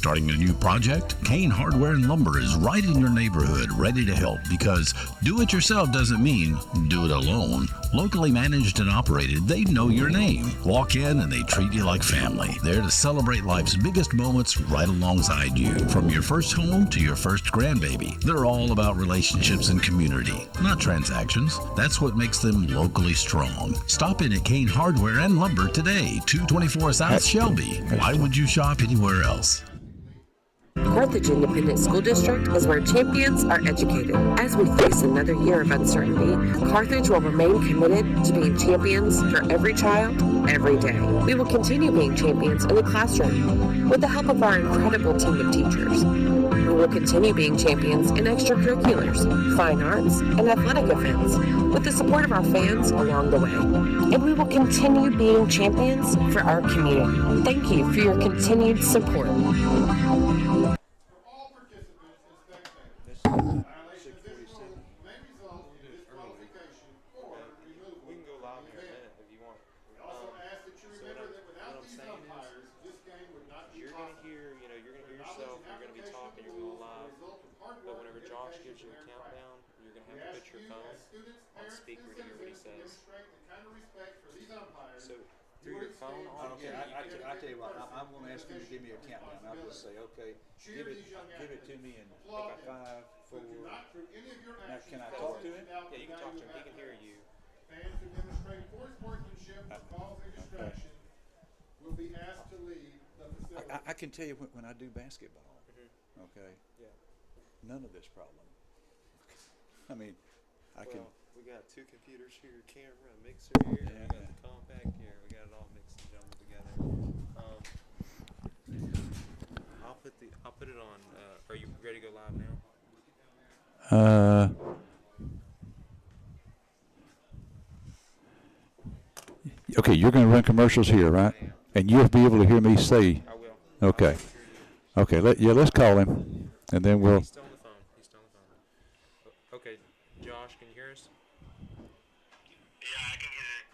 Starting a new project? Kane Hardware and Lumber is right in your neighborhood, ready to help, because do it yourself doesn't mean do it alone. Locally managed and operated, they know your name. Walk in and they treat you like family. There to celebrate life's biggest moments right alongside you. From your first home to your first grandbaby, they're all about relationships and community, not transactions. That's what makes them locally strong. Stop in at Kane Hardware and Lumber today, 224 South Shelby. Why would you shop anywhere else? Carthage Independent School District is where champions are educated. As we face another year of uncertainty, Carthage will remain committed to being champions for every child, every day. We will continue being champions in the classroom with the help of our incredible team of teachers. We will continue being champions in extracurriculars, fine arts, and athletic events with the support of our fans along the way. And we will continue being champions for our community. Thank you for your continued support. I tell you what, I'm going to ask you to give me a countdown. I'll just say, okay, give it to me in like 5, 4. Now, can I talk to him? Yeah, you can talk to him. He can hear you. Fans who demonstrate poor sportsmanship or cause a distraction will be asked to leave the facility. I can tell you when I do basketball, okay, Yeah. none of this problem. I mean, We got 2 computers here, camera, mixer here, we got the compact here, we got it all mixed and jumbled together. I'll put it on. Are you ready to go live now? Okay, you're going to run commercials here, right? And you'll be able to hear me say. I will. Okay. Okay. Let's call him, and then we'll. He's still on the phone. Okay, Josh, can you hear us? Yeah, I can hear you.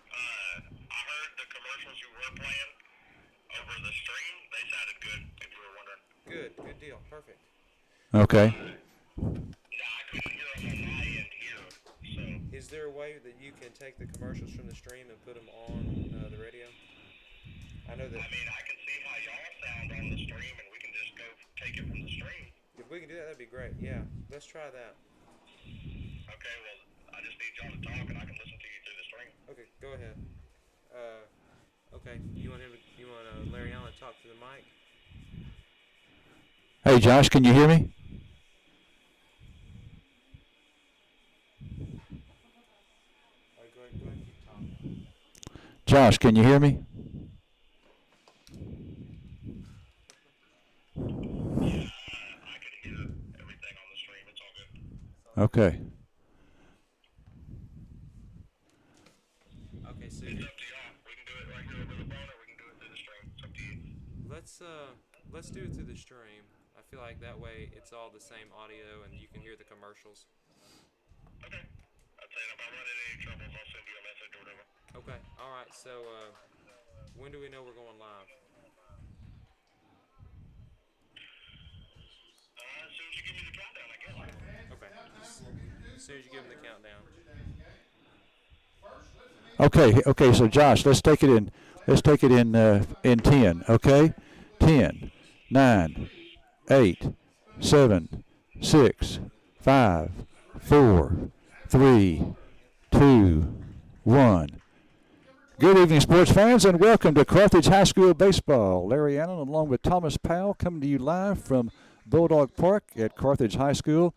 I heard the commercials you were playing over the stream. They sounded good, if you were wondering. Good deal. Perfect. Okay. No, I couldn't hear them on my end here. So, Is there a way that you can take the commercials from the stream and put them on the radio? I know that. I mean, I can see how y'all sound on the stream, and we can just go take it from the stream. If we can do that, that'd be great. Yeah, let's try that. Okay, well, I just need y'all to talk, and I can listen to you through the stream. Okay, go ahead. Okay, you want Larry Allen to talk to the mic? Hey, Josh, can you hear me? All right, go ahead, keep talking. Josh, can you hear me? Yeah, I can hear everything on the stream. It's all good. Okay. Okay, so It's up to y'all. We can do it right here over the phone, or we can do it through the stream. It's up to you. let's do it through the stream. I feel like that way it's all the same audio and you can hear the commercials. Okay. I'd say if I run into any troubles, I'll send you a message or whatever. Okay, all right. So when do we know we're going live? As soon as you give me the countdown, I guess. Okay. As soon as you give them the countdown. Okay. So Josh, let's take it in 10. Okay, 10, 9, 8, 7, 6, 5, 4, 3, 2, 1. Good evening, sports fans, and welcome to Carthage High School Baseball. Larry Allen along with Thomas Powell coming to you live from Bulldog Park at Carthage High School.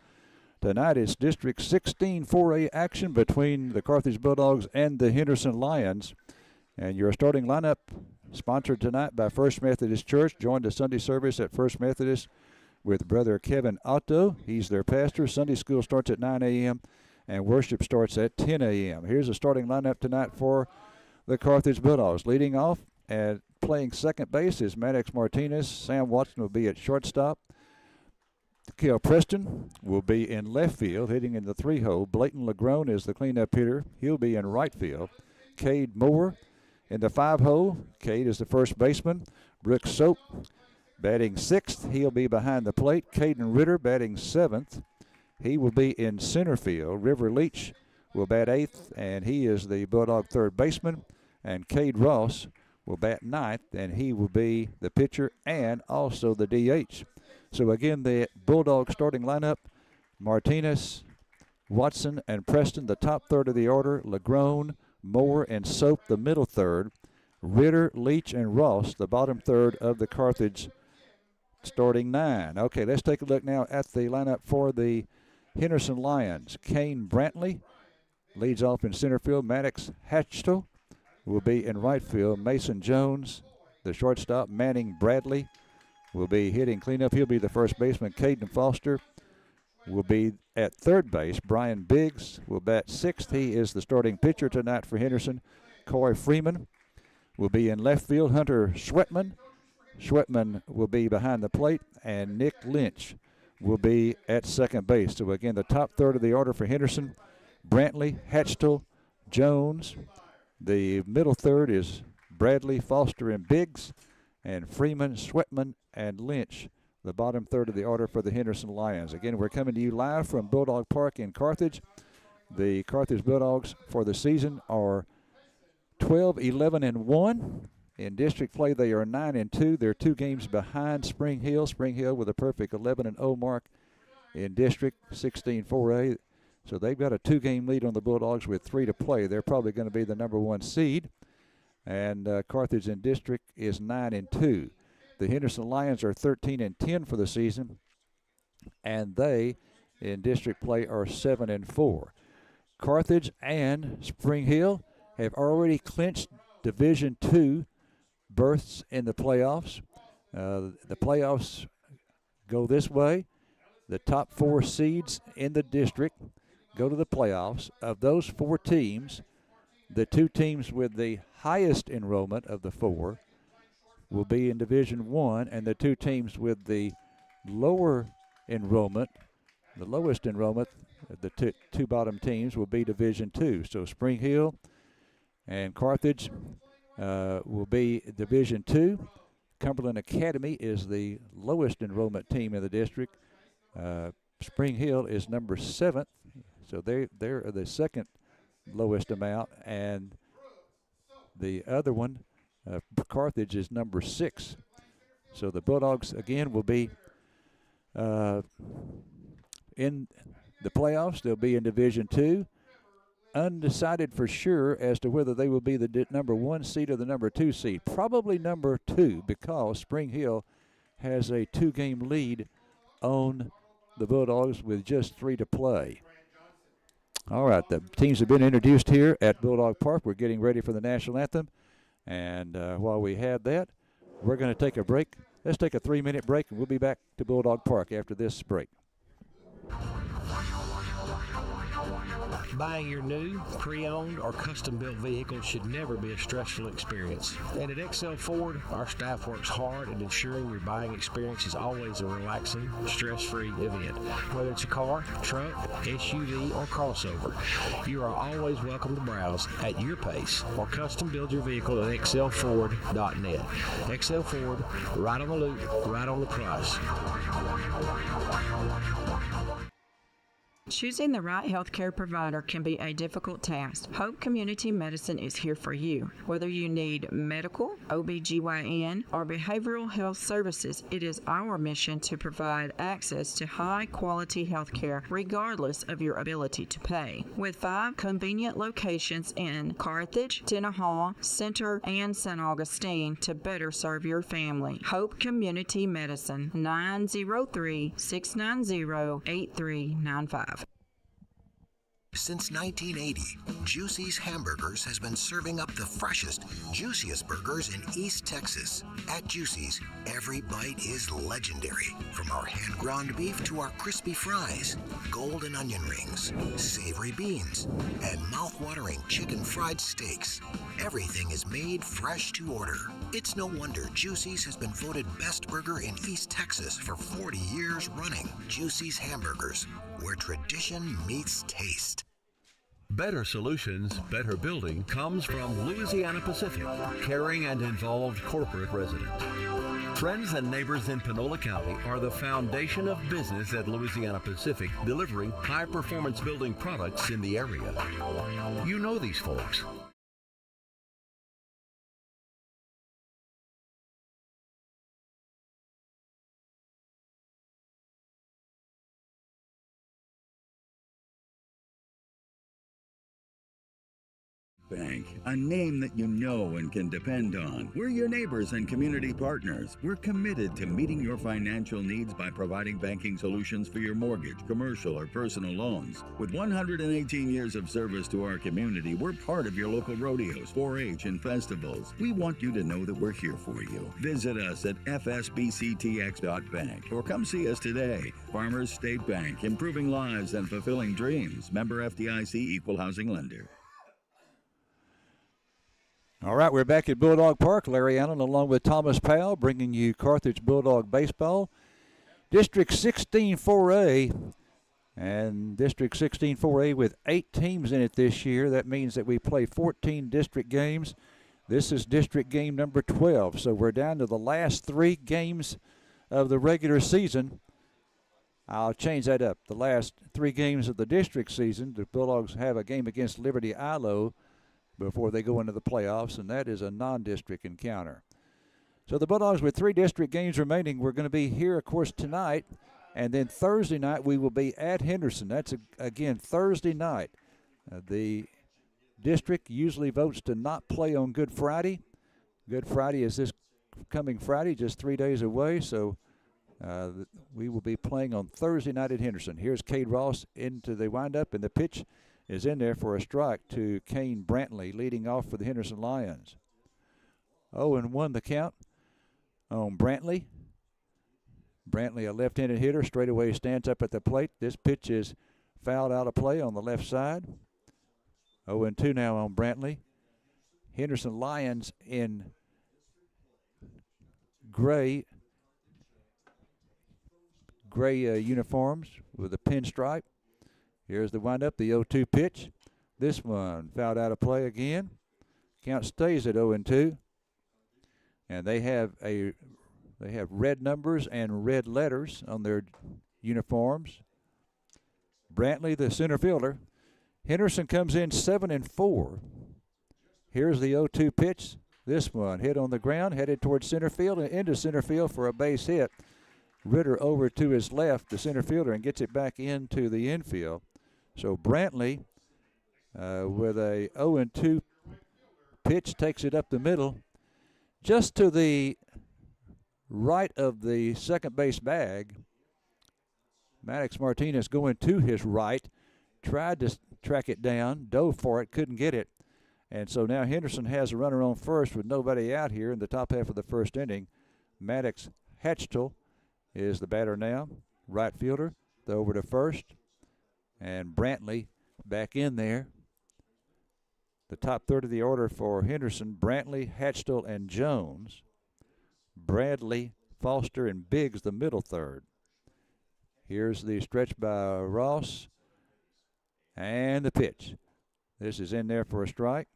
Tonight it's District 16 4A action between the Carthage Bulldogs and the Henderson Lions. And your starting lineup sponsored tonight by First Methodist Church. Joined the Sunday service at First Methodist with Brother Kevin Otto. He's their pastor. Sunday school starts at 9 a.m. and worship starts at 10 a.m. Here's the starting lineup tonight for the Carthage Bulldogs. Leading off and playing second base is Maddox Martinez. Sam Watson will be at shortstop. Kel Preston will be in left field, hitting in the 3-hole. Blayton Legrone is the cleanup hitter. He'll be in right field. Cade Moore in the 5-hole. Cade is the first baseman. Brooks Soap Batting 6th, he'll be behind the plate. Caden Ritter batting 7th. He will be in center field. River Leach will bat 8th, and he is the Bulldog third baseman. And Cade Ross will bat 9th, and he will be the pitcher and also the DH. So again, the Bulldog starting lineup: Martinez, Watson, and Preston, the top third of the order. Legrone, Moore, and Soap, the middle third. Ritter, Leach, and Ross, the bottom third of the Carthage starting 9. Okay, let's take a look now at the lineup for the Henderson Lions. Kane Brantley leads off in center field. Maddox Hatchell will be in right field. Mason Jones, the shortstop. Manning Bradley will be hitting cleanup. He'll be the first baseman. Caden Foster will be at third base. Brian Biggs will bat 6th. He is the starting pitcher tonight for Henderson. Corey Freeman will be in left field. Hunter Schwetman will be behind the plate. And Nick Lynch will be at second base. So again, the top third of the order for Henderson: Brantley, Hatchell, Jones. The middle third is Bradley, Foster, and Biggs. And Freeman, Schwetman, and Lynch, the bottom third of the order for the Henderson Lions. Again, we're coming to you live from Bulldog Park in Carthage. The Carthage Bulldogs for the season are 12-11-1. In district play, they are 9-2. They're 2 games behind Spring Hill. Spring Hill with a perfect 11-0 mark in district, 16-4A. So they've got a 2-game lead on the Bulldogs with 3 to play. They're probably going to be the number 1 seed. And Carthage in district is 9-2. The Henderson Lions are 13-10 for the season, and they in district play are 7-4. Carthage and Spring Hill have already clinched Division II berths in the playoffs. The playoffs go this way: the top 4 seeds in the district go to the playoffs. Of those 4 teams, the 2 teams with the highest enrollment of the 4 will be in Division I, and the 2 teams with the lower enrollment, the lowest enrollment, the two bottom teams will be Division II. So Spring Hill and Carthage will be Division II. Cumberland Academy is the lowest enrollment team in the district. Spring Hill is number 7th, so they're the second lowest amount, and the other one, Carthage, is number 6. So the Bulldogs again will be in the playoffs. They'll be in Division II. Undecided for sure as to whether they will be the number 1 seed or the number 2 seed. Probably number 2, because Spring Hill has a 2-game lead on the Bulldogs with just 3 to play. All right, the teams have been introduced here at Bulldog Park. We're getting ready for the national anthem. And while we have that, we're going to take a break. Let's take a 3-minute break, and we'll be back to Bulldog Park after this break. Buying your new, pre-owned, or custom-built vehicle should never be a stressful experience. And at XL Ford, our staff works hard at ensuring your buying experience is always a relaxing, stress-free event. Whether it's a car, truck, SUV, or crossover, you are always welcome to browse at your pace or custom build your vehicle at xlford.net. XL Ford, right on the loop, right on the price. Choosing the right healthcare provider can be a difficult task. Hope Community Medicine is here for you. Whether you need medical, OBGYN, or behavioral health services, it is our mission to provide access to high-quality healthcare regardless of your ability to pay. With 5 convenient locations in Carthage, Tenaha, Center, and St. Augustine to better serve your family. Hope Community Medicine, 903-690-8395. Since 1980, Juicy's Hamburgers has been serving up the freshest, juiciest burgers in East Texas. At Juicy's, every bite is legendary. From our hand-ground beef to our crispy fries, golden onion rings, savory beans, and mouth-watering chicken fried steaks. Everything is made fresh to order. It's no wonder Juicy's has been voted best burger in East Texas for 40 years running. Juicy's Hamburgers, where tradition meets taste. Better solutions, better building comes from Louisiana Pacific, caring and involved corporate resident. Friends and neighbors in Panola County are the foundation of business at Louisiana Pacific, delivering high-performance building products in the area. You know these folks. Bank, a name that you know and can depend on. We're your neighbors and community partners. We're committed to meeting your financial needs by providing banking solutions for your mortgage, commercial, or personal loans. With 118 years of service to our community, we're part of your local rodeos, 4-H, and festivals. We want you to know that we're here for you. Visit us at fsbctx.bank or come see us today. Farmers State Bank, improving lives and fulfilling dreams. Member FDIC, Equal Housing Lender. All right, we're back at Bulldog Park. Larry Allen along with Thomas Powell bringing you Carthage Bulldog Baseball. District 16 4A, and District 16 4A with 8 teams in it this year. That means that we play 14 district games. This is district game number 12, so we're down to the last 3 games of the regular season. I'll change that up. The last 3 games of the district season. The Bulldogs have a game against Liberty Ilo before they go into the playoffs, and that is a non-district encounter. So the Bulldogs with 3 district games remaining. We're going to be here, of course, tonight, and then Thursday night we will be at Henderson. That's, again, Thursday night. The district usually votes to not play on Good Friday. Good Friday is this coming Friday, just 3 days away, so we will be playing on Thursday night at Henderson. Here's Cade Ross into the windup, and the pitch is in there for a strike to Kane Brantley, leading off for the Henderson Lions. 0-1 the count on Brantley. Brantley, a left-handed hitter, straightaway stands up at the plate. This pitch is fouled out of play on the left side. 0-2 now on Brantley. Henderson Lions in gray uniforms with a pinstripe. Here's the windup, the 0-2 pitch. This one fouled out of play again. Count stays at 0-2. And they have red numbers and red letters on their uniforms. Brantley, the center fielder. Henderson comes in 7-4. Here's the 0-2 pitch. This one hit on the ground, headed towards center field and into center field for a base hit. Ritter over to his left, the center fielder, and gets it back into the infield. So Brantley, with a 0-2 pitch, takes it up the middle. Just to the right of the second base bag, Maddox Martinez going to his right, tried to track it down, dove for it, couldn't get it. And so now Henderson has a runner on first with nobody out here in the top half of the first inning. Maddox Hatchtel is the batter now, right fielder, over to first. And Brantley back in there. The top third of the order for Henderson, Brantley, Hatchtel, and Jones. Bradley, Foster, and Biggs, the middle third. Here's the stretch by Ross. And the pitch. This is in there for a strike.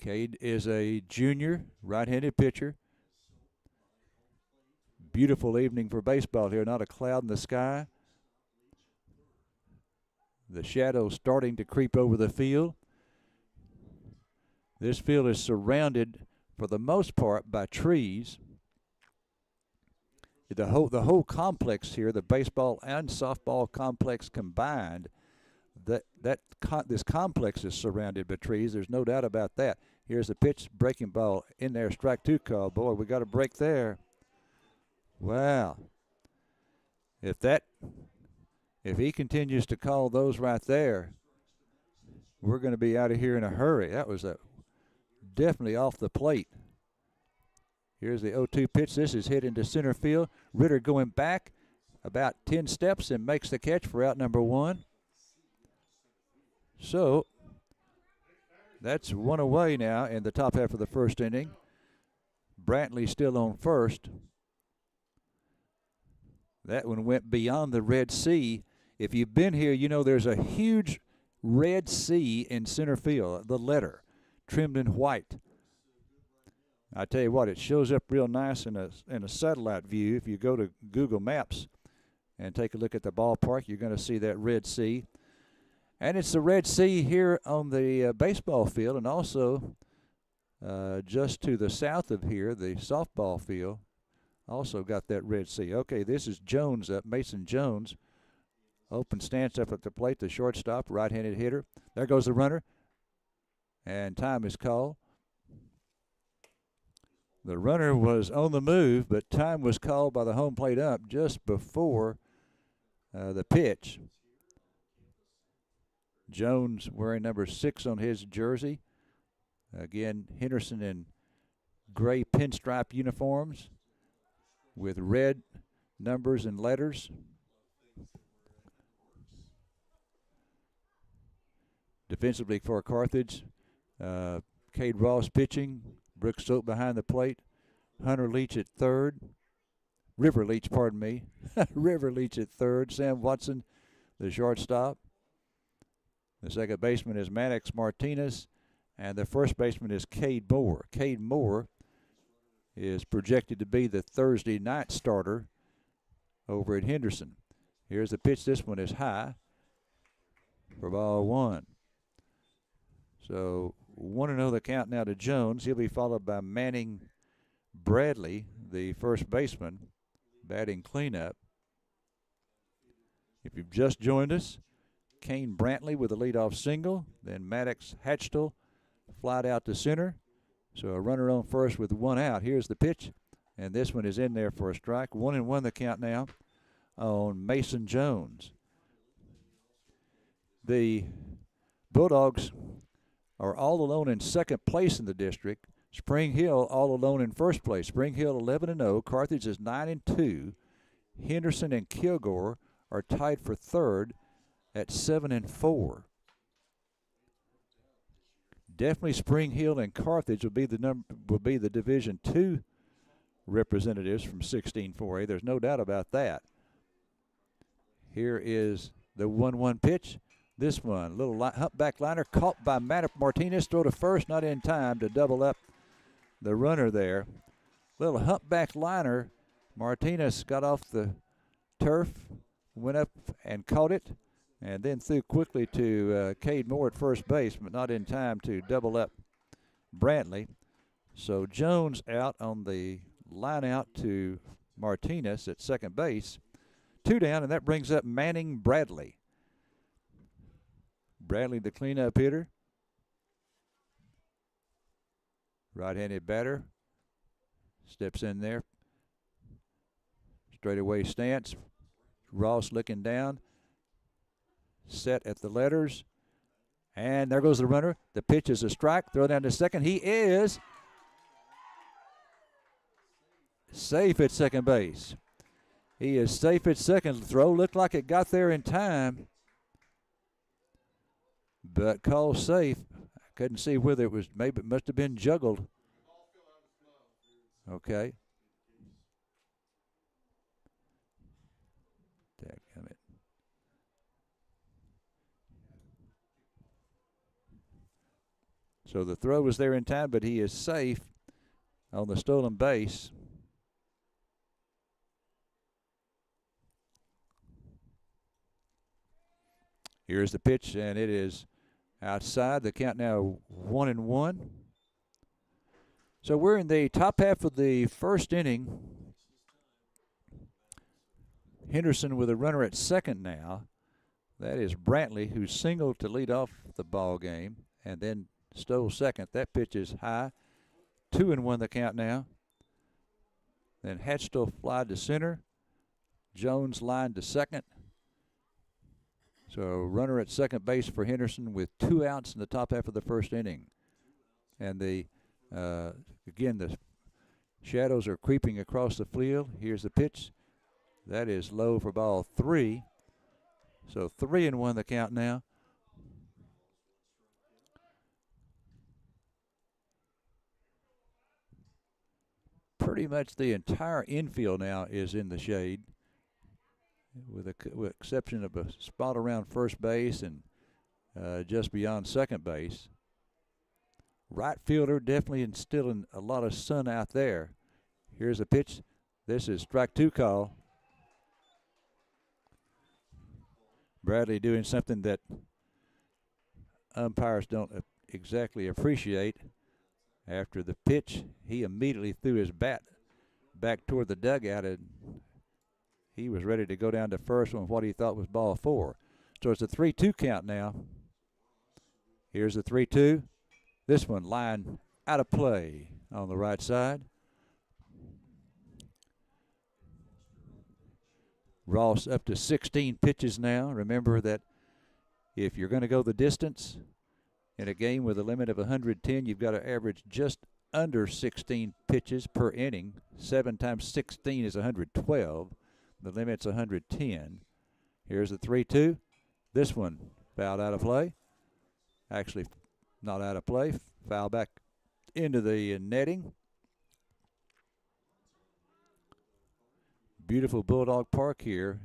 Cade is a junior, right-handed pitcher. Beautiful evening for baseball here, not a cloud in the sky. The shadows starting to creep over the field. This field is surrounded, for the most part, by trees. The whole complex here, the baseball and softball complex combined, this complex is surrounded by trees. There's no doubt about that. Here's the pitch, breaking ball in there, strike 2 call. Boy, we got a break there. Wow. If he continues to call those right there, we're going to be out of here in a hurry. That was definitely off the plate. Here's the 0-2 pitch. This is hit into center field. Ritter going back about 10 steps and makes the catch for out number 1. So that's 1 away now in the top half of the first inning. Brantley still on first. That one went beyond the red C. If you've been here, you know there's a huge red C in center field, the letter, trimmed in white. I tell you what, it shows up real nice in a satellite view. If you go to Google Maps and take a look at the ballpark, you're going to see that Red Sea. And it's the Red Sea here on the baseball field, and also just to the south of here, the softball field also got that Red Sea. Okay, this is Jones up, Mason Jones. Open stance up at the plate, the shortstop, right-handed hitter. There goes the runner, and time is called. The runner was on the move, but time was called by the home plate ump just before the pitch. Jones wearing number 6 on his jersey. Again, Henderson in gray pinstripe uniforms with red numbers and letters. Defensively for Carthage, Cade Ross pitching, Brooks Soap behind the plate, Hunter Leach at third, River Leach, pardon me, River Leach at third, Sam Watson, the shortstop. The second baseman is Maddox Martinez, and the first baseman is Cade Moore. Cade Moore is projected to be the Thursday night starter over at Henderson. Here's the pitch. This one is high for ball 1. So 1-0 the count now to Jones. He'll be followed by Manning Bradley, the first baseman, batting cleanup. If you've just joined us, Kane Brantley with a leadoff single. Then Maddox Hatchtel flied out to center. So a runner on first with 1 out. Here's the pitch, and this one is in there for a strike. 1-1 the count now on Mason Jones. The Bulldogs are all alone in second place in the district. Spring Hill all alone in first place. Spring Hill 11-0. Carthage is 9-2. Henderson and Kilgore are tied for third at 7-4. Definitely Spring Hill and Carthage will be the Division II representatives from 16-4A. There's no doubt about that. Here is the 1-1 pitch. This one, little humpback liner caught by Maddox Martinez. Throw to first, not in time to double up the runner there. Little humpback liner. Martinez got off the turf, went up and caught it, and then threw quickly to Cade Moore at first base, but not in time to double up Brantley. So Jones out on the line out to Martinez at second base. 2 down, and that brings up Manning Bradley. Bradley, the cleanup hitter. Right-handed batter. Steps in there. Straightaway stance. Ross looking down. Set at the letters. And there goes the runner. The pitch is a strike. Throw down to second. He is safe at second base. He is safe at second. The throw looked like it got there in time, but called safe. I couldn't see whether it was, maybe it must have been juggled. Okay. So the throw was there in time, but he is safe on the stolen base. Here's the pitch, and it is outside. The count now 1-1. So we're in the top half of the first inning. Henderson with a runner at second now. That is Brantley, who singled to lead off the ball game and then stole second. That pitch is high. 2-1 the count now. Then Hatchtel flied to center. Jones lined to second. So runner at second base for Henderson with 2 outs in the top half of the first inning. And the again, the shadows are creeping across the field. Here's the pitch. That is low for ball 3. So 3-1 the count now. Pretty much the entire infield now is in the shade, with the exception of a spot around first base and just beyond second base. right fielder, definitely instilling a lot of sun out there. Here's a pitch. This is strike 2 call. Bradley doing something that umpires don't exactly appreciate. After the pitch, he immediately threw his bat back toward the dugout, and he was ready to go down to first on what he thought was ball 4. So it's a 3-2 count now. Here's the 3-2. This one line out of play on the right side. Ross up to 16 pitches now. Remember that if you're going to go the distance in a game with a limit of 110, you've got to average just under 16 pitches per inning. 7 times 16 is 112. The limit's 110. Here's the 3-2. This one fouled out of play. Actually, not out of play. Foul back into the netting. Beautiful Bulldog Park here.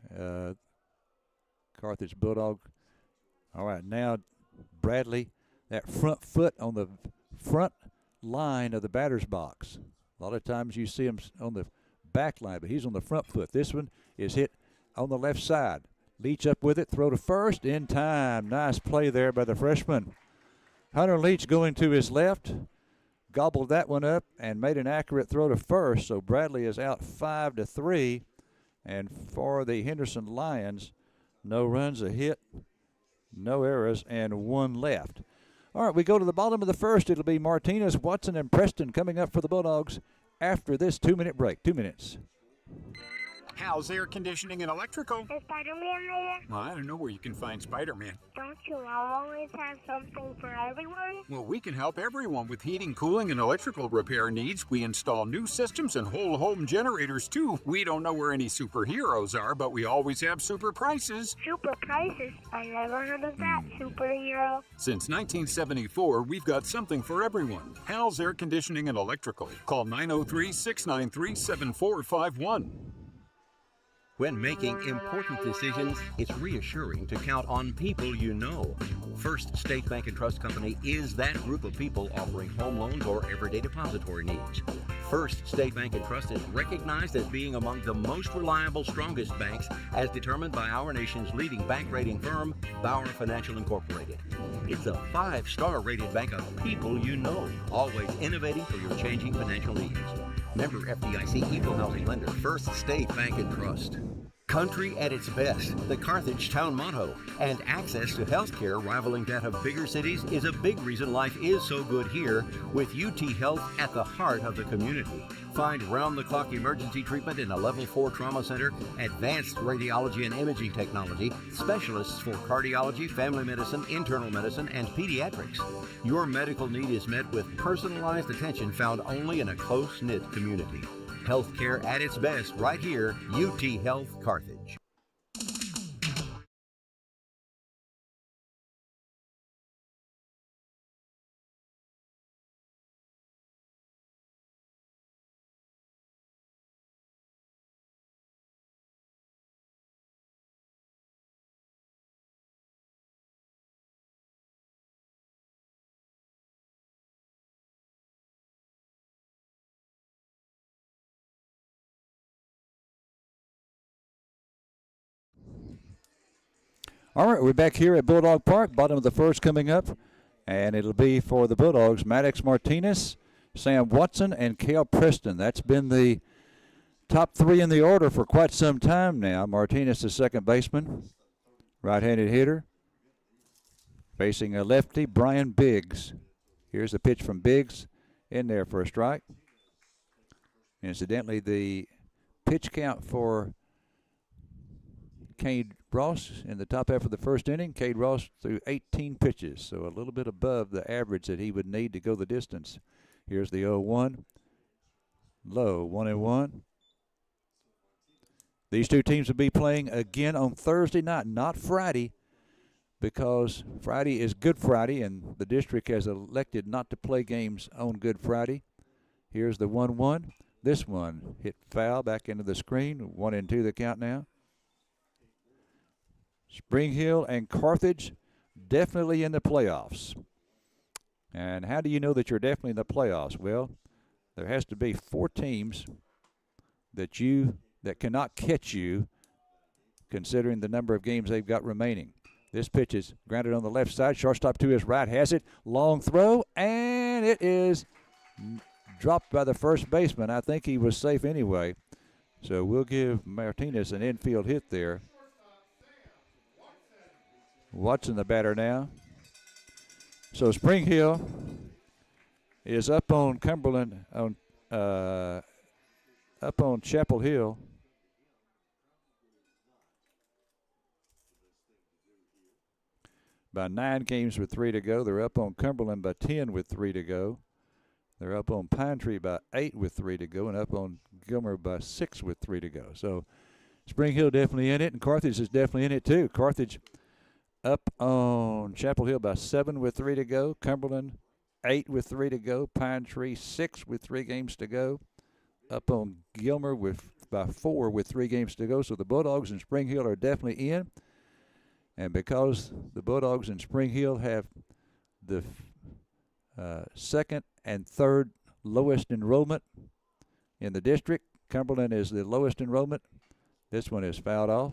Carthage Bulldog. All right, now Bradley, that front foot on the front line of the batter's box. A lot of times you see him on the back line, but he's on the front foot. This one is hit on the left side. Leach up with it, throw to first in time. Nice play there by the freshman. Hunter Leach going to his left, gobbled that one up and made an accurate throw to first. So Bradley is out 5-3. And for the Henderson Lions, no runs, a hit, no errors, and 1 left. All right, we go to the bottom of the first. It'll be Martinez, Watson, and Preston coming up for the Bulldogs after this 2-minute break. 2 minutes. How's air conditioning and electrical? Is Spider-Man there? Well, I don't know where you can find Spider-Man. Don't you always have something for everyone? Well, we can help everyone with heating, cooling, and electrical repair needs. We install new systems and whole home generators, too. We don't know where any superheroes are, but we always have super prices. Super prices? I never heard of that, superhero. Since 1974, we've got something for everyone. Hal's Air Conditioning and Electrical. Call 903-693-7451. When making important decisions, it's reassuring to count on people you know. First State Bank and Trust Company is that group of people offering home loans or everyday depository needs. First State Bank and Trust is recognized as being among the most reliable, strongest banks as determined by our nation's leading bank rating firm, Bauer Financial Incorporated. It's a 5-star rated bank of people you know, always innovating for your changing financial needs. Member FDIC Equal Housing Lender, First State Bank and Trust. Country at its best, the Carthage town motto, and access to health care rivaling that of bigger cities is a big reason life is so good here, with UT Health at the heart of the community. Find round-the-clock emergency treatment in a Level 4 trauma center, advanced radiology and imaging technology, specialists for cardiology, family medicine, internal medicine, and pediatrics. Your medical need is met with personalized attention found only in a close-knit community. Healthcare at its best right here, UT Health Carthage. All right, we're back here at Bulldog Park, bottom of the first coming up, and it'll be for the Bulldogs, Maddox Martinez, Sam Watson, and Cale Preston. That's been the top 3 in the order for quite some time now. Martinez, the second baseman, right-handed hitter, facing a lefty, Brian Biggs. Here's the pitch from Biggs, in there for a strike. Incidentally, the pitch count for Cade Ross in the top half of the first inning. Cade Ross threw 18 pitches, so a little bit above the average that he would need to go the distance. Here's the 0-1. Low, 1-1. These two teams will be playing again on Thursday night, not Friday, because Friday is Good Friday, and the district has elected not to play games on Good Friday. Here's the 1-1. This one hit foul back into the screen. 1-2 the count now. Spring Hill and Carthage definitely in the playoffs. And how do you know that you're definitely in the playoffs? Well, there has to be 4 teams that cannot catch you, considering the number of games they've got remaining. This pitch is grounded on the left side. Shortstop to his right has it. Long throw, and it is dropped by the first baseman. I think he was safe anyway. So we'll give Martinez an infield hit there. Watson the batter now. So Spring Hill is up on Cumberland, up on Chapel Hill. By 9 games with 3 to go. They're up on Cumberland by 10 with 3 to go. They're up on Pine Tree by 8 with 3 to go, and up on Gilmer by 6 with 3 to go. So Spring Hill definitely in it, and Carthage is definitely in it too. Carthage up on Chapel Hill by 7 with 3 to go. Cumberland 8 with 3 to go. Pine Tree 6 with 3 games to go. Up on Gilmer by 4 with 3 games to go. So the Bulldogs and Spring Hill are definitely in. And because the Bulldogs and Spring Hill have the second and third lowest enrollment in the district, Cumberland is the lowest enrollment. This one is fouled off.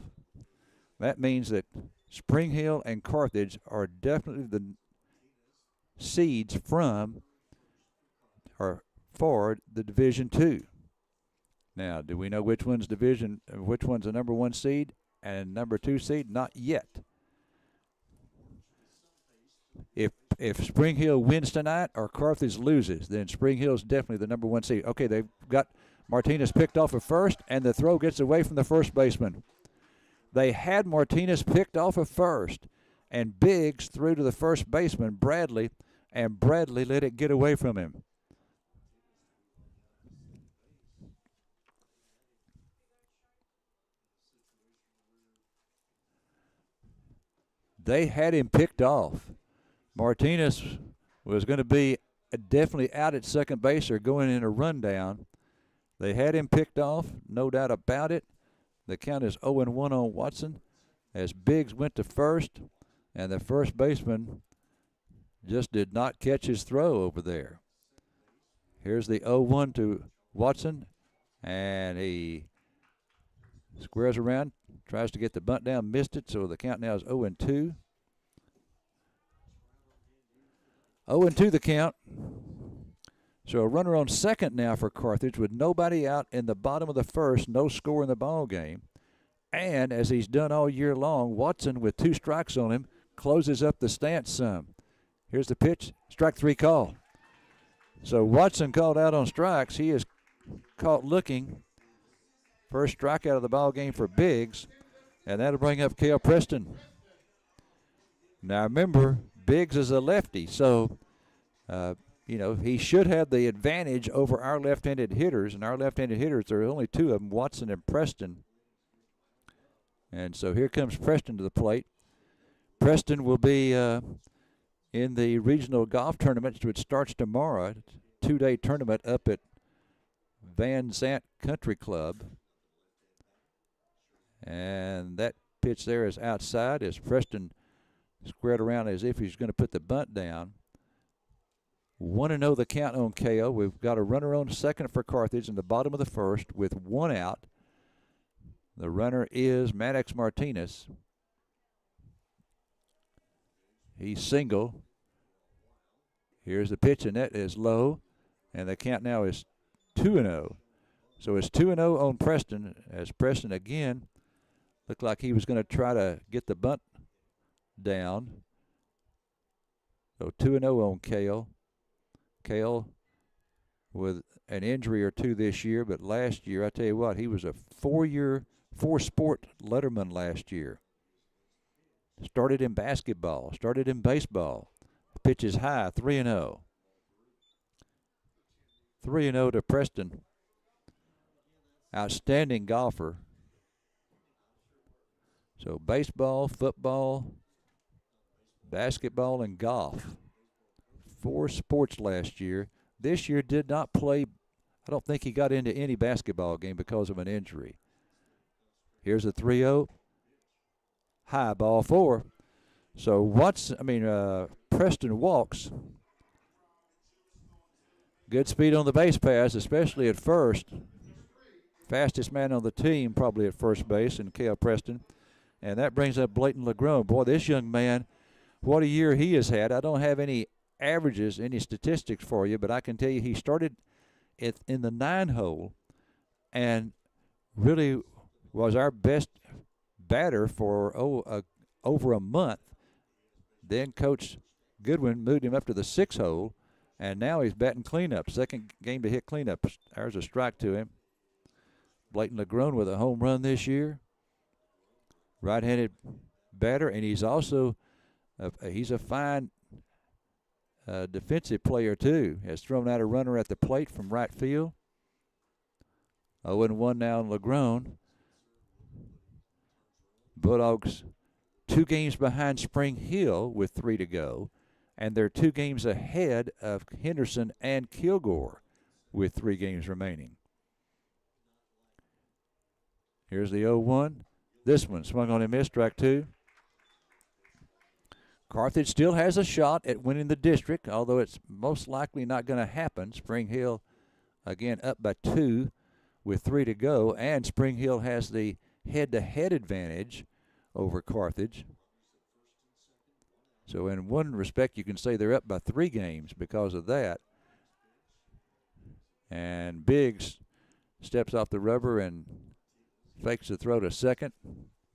That means that Spring Hill and Carthage are definitely the seeds from or for the Division II. Now, do we know which one's the number 1 seed and number 2 seed? Not yet. If Spring Hill wins tonight or Carthage loses, then Spring Hill's definitely the number 1 seed. Okay, they've got Martinez picked off at first, and the throw gets away from the first baseman. They had Martinez picked off at first, and Biggs threw to the first baseman, Bradley, and Bradley let it get away from him. They had him picked off. Martinez was going to be definitely out at second base or going in a rundown. They had him picked off, no doubt about it. The count is 0-1 on Watson as Biggs went to first, and the first baseman just did not catch his throw over there. Here's the 0-1 to Watson, and he squares around, tries to get the bunt down, missed it, so the count now is 0-2. 0-2 the count. So a runner on second now for Carthage with nobody out in the bottom of the first, no score in the ball game. And as he's done all year long, Watson with 2 strikes on him closes up the stance some. Here's the pitch, strike 3 call. So Watson called out on strikes. He is caught looking. First strikeout of the ball game for Biggs, and that'll bring up Cale Preston. Now remember, Biggs is a lefty, so he should have the advantage over our left-handed hitters, and our left-handed hitters, there are only 2 of them, Watson and Preston. And so here comes Preston to the plate. Preston will be in the regional golf tournament, which starts tomorrow, 2-day tournament up at Van Zant Country Club. And that pitch there is outside as Preston squared around as if he's going to put the bunt down. 1-0 the count on KO. We've got a runner on second for Carthage in the bottom of the first with 1 out. The runner is Maddox Martinez. He's single. Here's the pitch, and that is low. And the count now is 2-0. So it's 2-0 on Preston, as Preston again looked like he was going to try to get the bunt down. So 2-0 on Cale. Cale with an injury or 2 this year, but last year, I tell you what, he was a 4-sport letterman last year. Started in basketball, started in baseball. Pitch is high, 3-0. 3-0 to Preston. Outstanding golfer. So baseball, football, basketball, and golf. 4 sports last year. This year did not play. I don't think he got into any basketball game because of an injury. Here's a 3-0. High ball 4. So Preston walks Good speed on the base pass, especially at first. Fastest man on the team probably at first base, and Cale Preston. And that brings up Blayton LeGrone. Boy, this young man, what a year he has had. I don't have any averages, any statistics for you, but I can tell you he started in the 9-hole and really was our best batter for over a month. Then Coach Goodwin moved him up to the 6-hole, and now he's batting cleanup. Second game to hit cleanup. There's a strike to him. Blayton LeGrone with a home run this year. Right-handed batter, and he's also he's a fine defensive player too. Has thrown out a runner at the plate from right field. 0-1 now on LeGrone. Bulldogs 2 games behind Spring Hill with 3 to go, and they're 2 games ahead of Henderson and Kilgore with 3 games remaining. Here's the 0-1. This one swung on and missed, strike 2. Carthage still has a shot at winning the district, although it's most likely not going to happen. Spring Hill, again, up by 2 with 3 to go, and Spring Hill has the head-to-head advantage over Carthage. So in one respect, you can say they're up by 3 games because of that. And Biggs steps off the rubber and fakes the throw to second.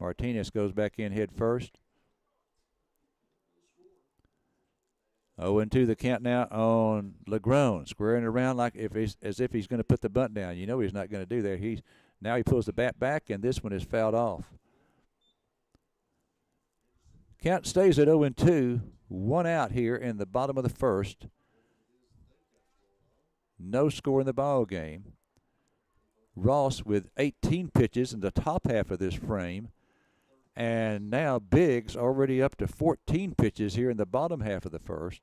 Martinez goes back in head first. 0-2 the count now on LeGrone, squaring around like as if he's going to put the bunt down. You know he's not going to do that. Now he pulls the bat back, and this one is fouled off. Count stays at 0-2, 1 out here in the bottom of the first. No score in the ball game. Ross with 18 pitches in the top half of this frame. And now Biggs already up to 14 pitches here in the bottom half of the first.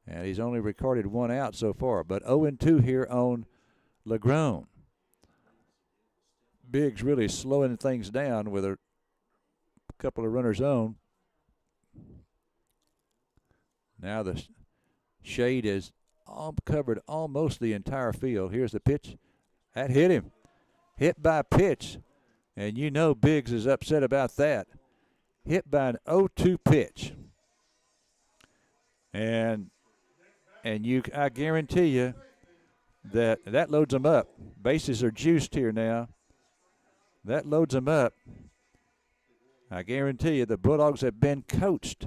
And he's only recorded 1 out so far. But 0-2 here on LeGrone. Biggs really slowing things down with a couple of runners on. Now the shade has covered almost the entire field. Here's the pitch. That hit him. Hit by pitch. And you know Biggs is upset about that. Hit by an 0-2 pitch. And I guarantee you that loads them up. Bases are juiced here now. That loads them up. I guarantee you the Bulldogs have been coached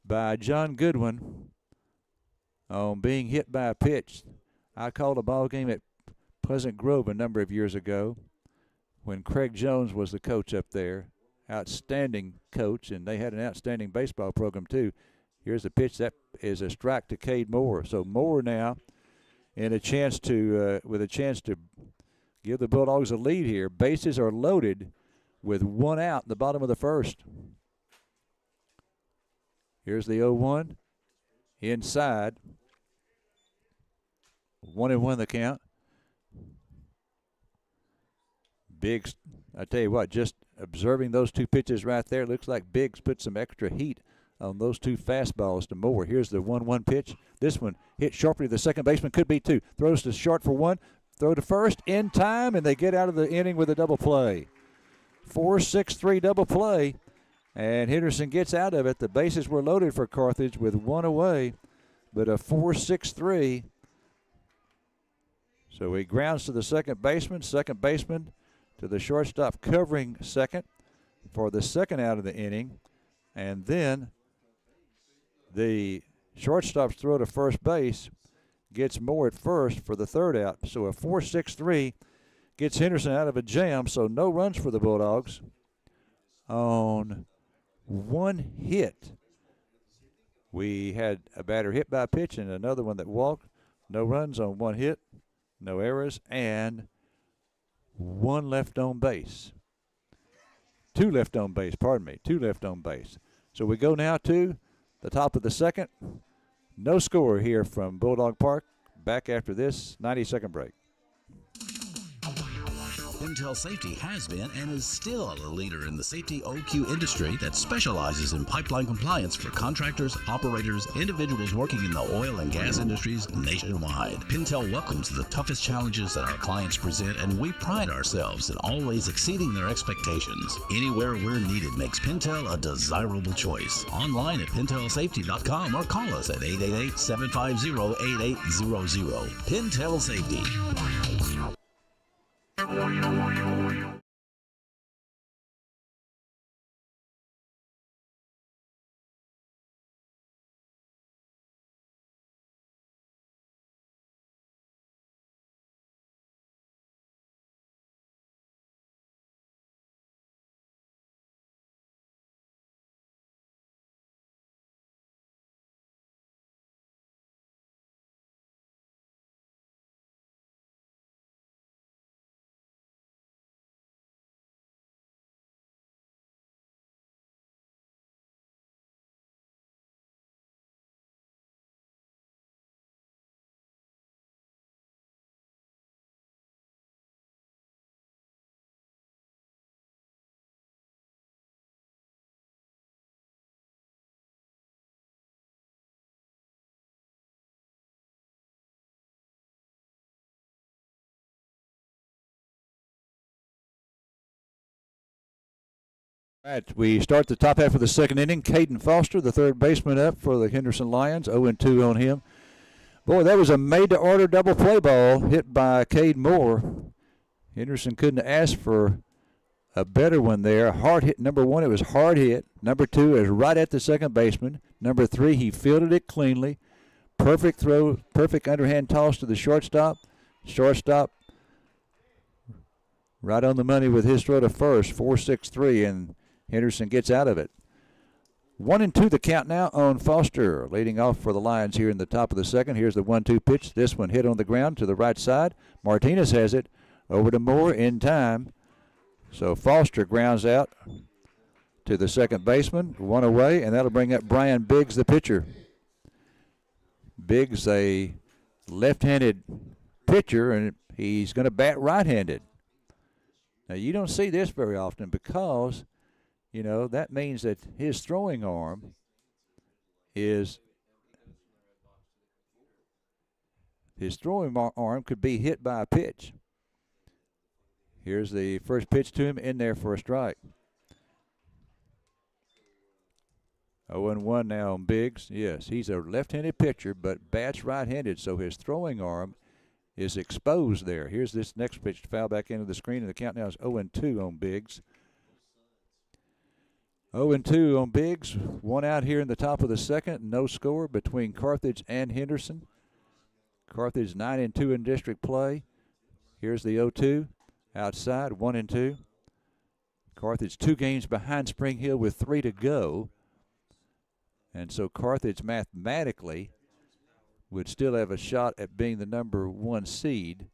by John Goodwin on being hit by a pitch. I called a ball game at Pleasant Grove a number of years ago when Craig Jones was the coach up there. Outstanding coach, and they had an outstanding baseball program too. Here's a pitch that is a strike to Cade Moore. So Moore now with a chance to give the Bulldogs a lead here. Bases are loaded with 1 out in the bottom of the first. Here's the 0-1. Inside. 1-1 the count. Biggs, I tell you what, just observing those 2 pitches right there, looks like Biggs put some extra heat on those 2 fastballs to Moore. Here's the 1-1 pitch. This one hit sharply to the second baseman, could be 2. Throws to short for 1. Throw to first in time, and they get out of the inning with a double play. 4-6-3 double play, and Henderson gets out of it. The bases were loaded for Carthage with 1 away, but a 4-6-3. So he grounds to the second baseman to the shortstop covering second for the second out of the inning, and then the shortstop's throw to first base gets Moore at first for the third out. So a 4-6-3 gets Henderson out of a jam, so no runs for the Bulldogs on 1 hit. We had a batter hit by a pitch and another one that walked. No runs on 1 hit, no errors, and 1 left on base. 2 left on base, 2 left on base. So we go now to the top of the second. No score here from Bulldog Park. Back after this 90-second break. Pintail Safety has been and is still a leader in the safety OQ industry that specializes in pipeline compliance for contractors, operators, individuals working in the oil and gas industries nationwide. Pintail welcomes the toughest challenges that our clients present, and we pride ourselves in always exceeding their expectations. Anywhere we're needed makes Pintail a desirable choice. Online at pintailsafety.com or call us at 888-750-8800. Pintail Safety. All right, we start the top half of the second inning. Caden Foster, the third baseman, up for the Henderson Lions. 0-2 on him. Boy, that was a made-to-order double play ball hit by Cade Moore. Henderson couldn't ask for a better one there. Hard hit. Number one, it was hard hit. Number two is right at the second baseman. Number three, he fielded it cleanly. Perfect throw, perfect underhand toss to the shortstop. Shortstop right on the money with his throw to first, 4-6-3, and Henderson gets out of it. 1-2 the count now on Foster. Leading off for the Lions here in the top of the second. Here's the 1-2 pitch. This one hit on the ground to the right side. Martinez has it. Over to Moore in time. So Foster grounds out to the second baseman. One away, and that'll bring up Brian Biggs, the pitcher. Biggs, a left-handed pitcher, and he's going to bat right-handed. Now, you don't see this very often because, you know, that means that his throwing arm could be hit by a pitch. Here's the first pitch to him, in there for a strike. 0-1 now on Biggs. Yes, he's a left-handed pitcher, but bats right-handed, so his throwing arm is exposed there. Here's this next pitch to foul back into the screen, and the count now is 0-2 on Biggs. 0-2 on Biggs. One out here in the top of the second. No score between Carthage and Henderson. Carthage 9-2 in district play. Here's the 0-2 outside, 1-2. Carthage 2 games behind Spring Hill with 3 to go. And so Carthage mathematically would still have a shot at being the number 1 seed.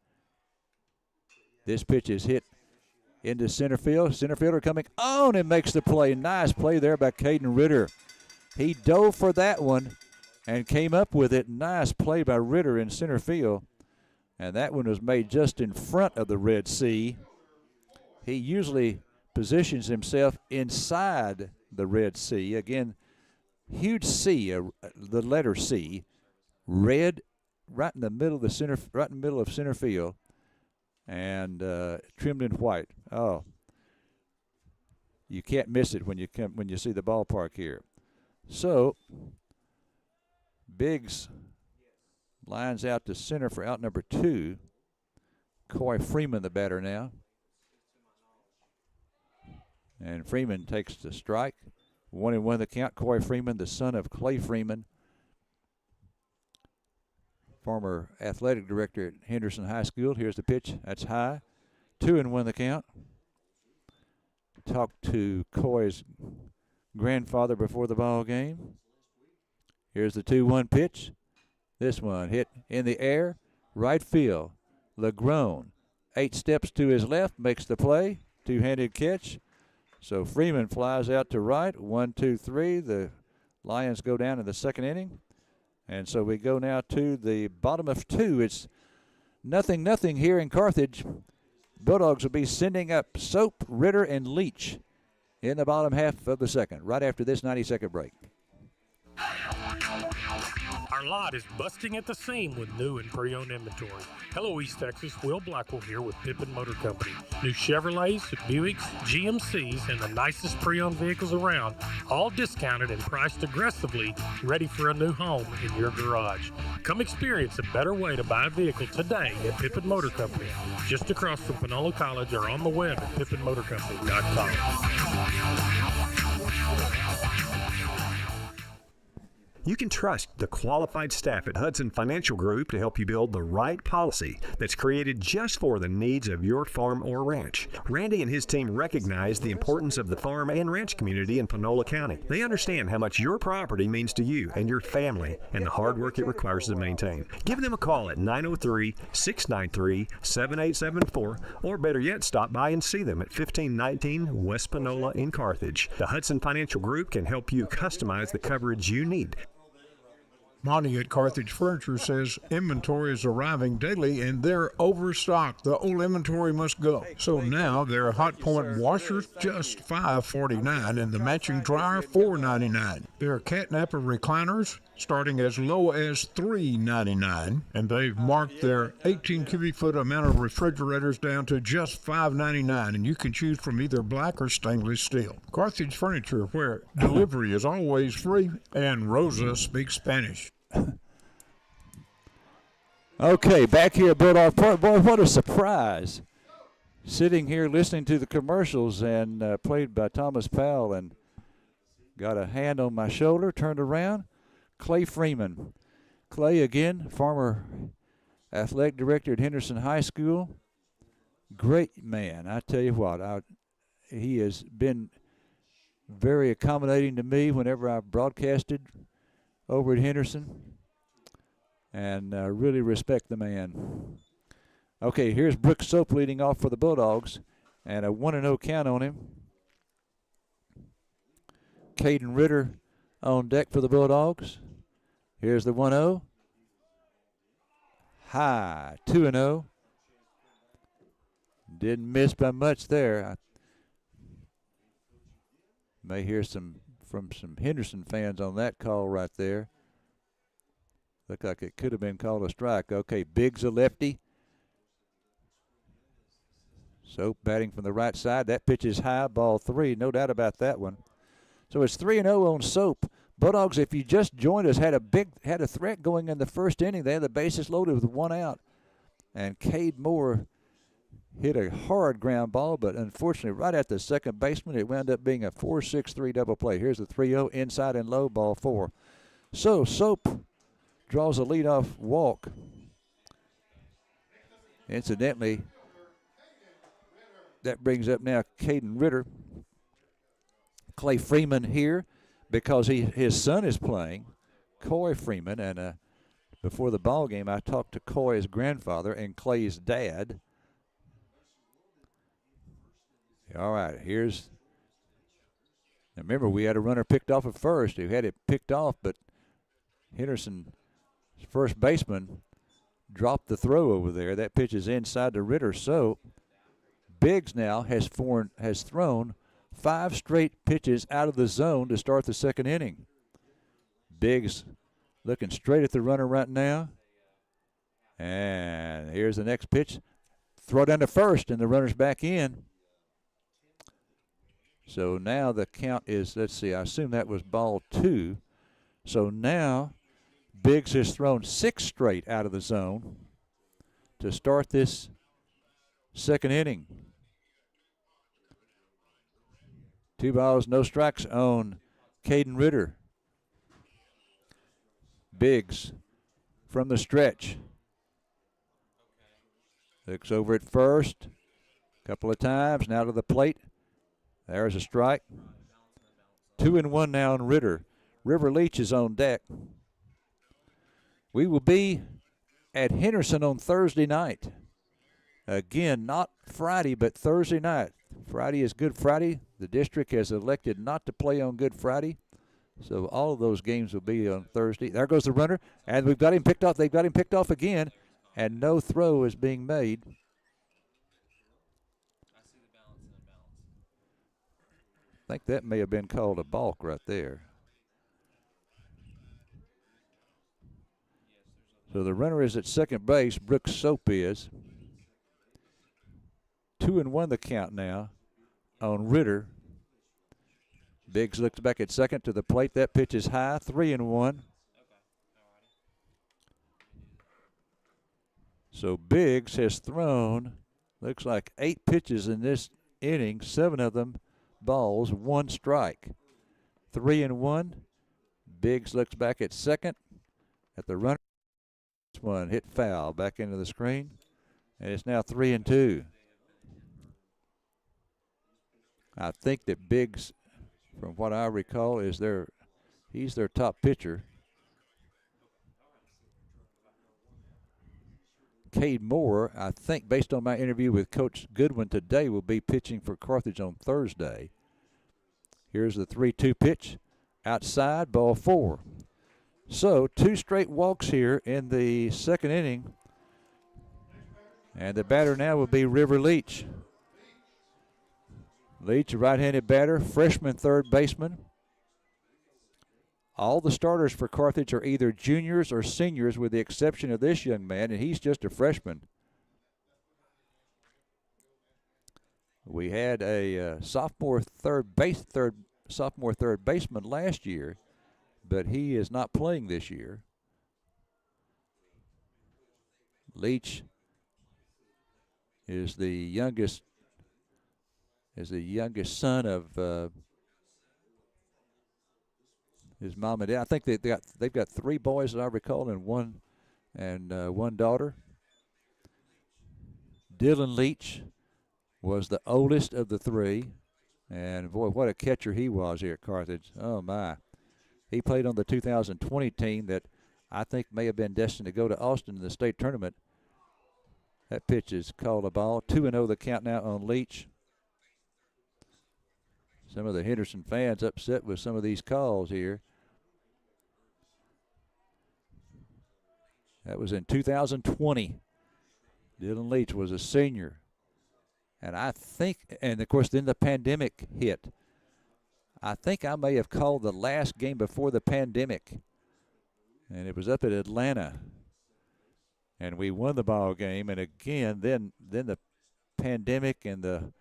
This pitch is hit into center field. Center fielder coming on and makes the play. Nice play there by Caden Ritter. He dove for that one and came up with it. Nice play by Ritter in center field. And that one was made just in front of the Red C. He usually positions himself inside the Red C. Again, huge C, the letter C, red, right in the middle of the center, right in the middle of center field, and trimmed in white. Oh, you can't miss it when you see the ballpark here. So Biggs lines out to center for out number 2. Coy Freeman, the batter now. And Freeman takes the strike. 1-1 the count. Coy Freeman, the son of Clay Freeman, former athletic director at Henderson High School. Here's the pitch. That's high. 2-1 the count. Talked to Coy's grandfather before the ball game. Here's the 2-1 pitch. This one hit in the air, right field. LeGrone, 8 steps to his left, makes the play. Two-handed catch. So Freeman flies out to right. 1, 2, 3. The Lions go down in the second inning. And so we go now to the bottom of 2. It's 0-0 here in Carthage. Bulldogs will be sending up Soap, Ritter, and Leach in the bottom half of the second, right after this 90-second break. Our lot is busting at the seam with new and pre-owned inventory. Hello, East Texas. Will Blackwell here with Pippin Motor Company. New Chevrolets, Buicks, GMCs, and the nicest pre-owned vehicles around, all discounted and priced aggressively, ready for a new home in your garage. Come experience a better way to buy a vehicle today at Pippin Motor Company, just across from Panola College, or on the web at pippinmotorcompany.com. You can trust the qualified staff at Hudson Financial Group to help you build the right policy that's created just for the needs of your farm or ranch. Randy and his team recognize the importance of the farm and ranch community in Panola County. They understand how much your property means to you and your family and the hard work it requires to maintain. Give them a call at 903-693-7874, or better yet, stop by and see them at 1519 West Panola in Carthage. The Hudson Financial Group can help you customize the coverage you need. Monty at Carthage Furniture says inventory is arriving daily and they're overstocked. The old inventory must go. So now their Hot Point washers just $5.49 and the matching dryer $4.99. Their catnapper recliners starting as low as $3.99, and they've marked their 18 cubic foot amount of refrigerators down to just $5.99, and you can choose from either black or stainless steel. Carthage Furniture, where delivery is always free, and Rosa speaks Spanish. Okay, back here at Bulldog Park. Boy, what a surprise. Sitting here listening to the commercials and played by Thomas Powell, and got a hand on my shoulder, turned around. Clay Freeman. Clay, again, former athletic director at Henderson High School. Great man. I tell you what, he has been very accommodating to me whenever I've broadcasted over at Henderson, and really respect the man. Okay, here's Brooks Soap leading off for the Bulldogs, and a 1-0 count on him. Caden Ritter on deck for the Bulldogs. Here's the 1-0. High, 2-0. Didn't miss by much there. I may hear from some Henderson fans on that call right there. Looked like it could have been called a strike. Okay, Biggs a lefty. Soap batting from the right side. That pitch is high, ball 3. No doubt about that one. So it's 3-0 on Soap. Bulldogs, if you just joined us, had a threat going in the first inning. They had the bases loaded with 1 out. And Cade Moore hit a hard ground ball, but unfortunately right at the second baseman, it wound up being a 4-6-3 double play. Here's the 3-0 inside and low, ball 4. So Soap draws a leadoff walk. Incidentally, that brings up now Caden Ritter. Clay Freeman here because his son is playing, Coy Freeman, and before the ball game I talked to Coy's grandfather and Clay's dad. All right, now remember we had a runner picked off at first. Who had it picked off, but Henderson's first baseman dropped the throw over there. That pitch is inside to Ritter. So Biggs now has thrown 5 straight pitches out of the zone to start the second inning. Biggs looking straight at the runner right now. And here's the next pitch. Throw down to first, and the runner's back in. So now the count is, let's see, I assume that was ball 2. So now Biggs has thrown 6 straight out of the zone to start this second inning. 2 balls, no strikes on Caden Ritter. Biggs from the stretch. Looks over at first a couple of times, now to the plate. There's a strike. 2-1 now on Ritter. River Leach is on deck. We will be at Henderson on Thursday night. Again, not Friday, but Thursday night. Friday is Good Friday. The district has elected not to play on Good Friday. So all of those games will be on Thursday. There goes the runner, and we've got him picked off. They've got him picked off again, and no throw is being made. think that may have been called a balk right there. So the runner is at second base. Brooks Soap is. 2-1 the count now on Ritter. Biggs looks back at second to the plate. That pitch is high. 3-1. So Biggs has thrown, looks like 8 pitches in this inning, 7 of them balls, 1 strike. 3-1. Biggs looks back at second at the runner. This one hit foul back into the screen, and it's now 3-2. I think that Biggs, from what I recall, he's their top pitcher. Cade Moore, I think, based on my interview with Coach Goodwin today, will be pitching for Carthage on Thursday. Here's the 3-2 pitch. Outside, ball 4. So 2 straight walks here in the second inning. And the batter now will be River Leach. Leach, a right-handed batter, freshman third baseman. All the starters for Carthage are either juniors or seniors, with the exception of this young man, and he's just a freshman. We had a sophomore third baseman last year, but he is not playing this year. Leach is the youngest son of his mom and dad. I think they've got 3 boys, as I recall, and one daughter. Dylan Leach was the oldest of the 3, and boy, what a catcher he was here at Carthage. Oh my, he played on the 2020 team that I think may have been destined to go to Austin in the state tournament. That pitch is called a ball. 2-0 the count now on Leach. Some of the Henderson fans upset with some of these calls here. That was in 2020. Dylan Leach was a senior. And I think, and of course then the pandemic hit. I think I may have called the last game before the pandemic. And it was up at Atlanta. And we won the ball game. And again, then the pandemic and the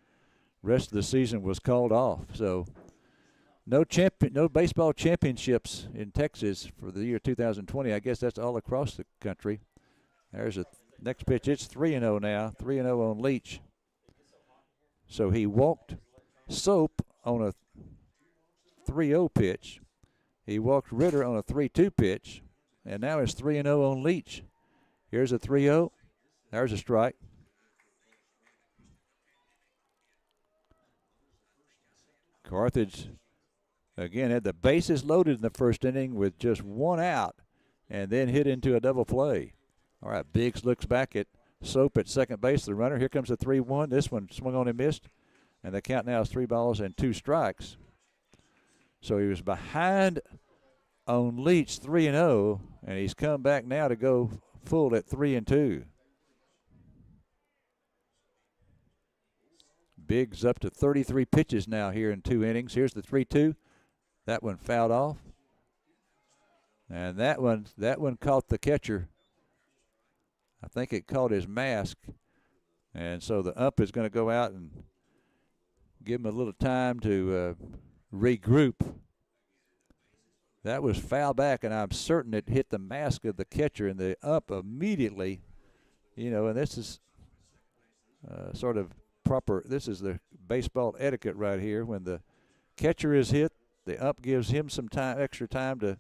rest of the season was called off. So no baseball championships in Texas for the year 2020. I guess that's all across the country. There's a next pitch. It's 3-0 now. 3-0 on Leach. So he walked Soap on a 3-0 pitch. He walked Ritter on a 3-2 pitch. And now it's 3-0 on Leach. Here's a 3-0. There's a strike. Carthage, again, had the bases loaded in the first inning with just 1 out and then hit into a double play. All right, Biggs looks back at Soap at second base, the runner. Here comes the 3-1. This one swung on and missed, and the count now is 3 balls and 2 strikes. So he was behind on Leach 3-0, and he's come back now to go full at 3-2. Biggs up to 33 pitches now here in 2 innings. Here's the 3-2. That one fouled off. And that one caught the catcher. I think it caught his mask. And so the ump is going to go out and give him a little time to regroup. That was foul back, and I'm certain it hit the mask of the catcher, and the ump immediately, and this is sort of proper. This is the baseball etiquette right here. When the catcher is hit, the ump gives him some extra time to,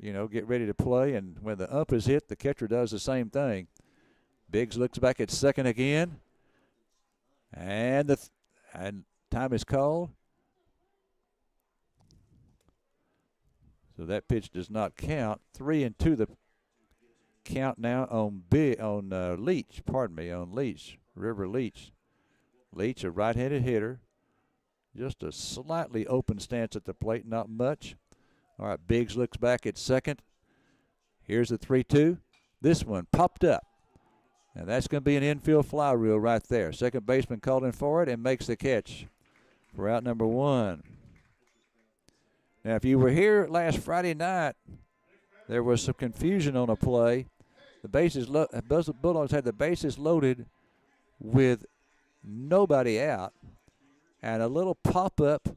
get ready to play. And when the ump is hit, the catcher does the same thing. Biggs looks back at second again, and time is called. So that pitch does not count. 3-2 the count now on Leach. On Leach, River Leach. Leach, a right-handed hitter. Just a slightly open stance at the plate, not much. All right, Biggs looks back at second. Here's the 3-2. This one popped up. And that's going to be an infield fly reel right there. Second baseman called in for it and makes the catch. for out number 1. Now, if you were here last Friday night, there was some confusion on a play. The Bulldogs had the bases loaded with nobody out, and a little pop-up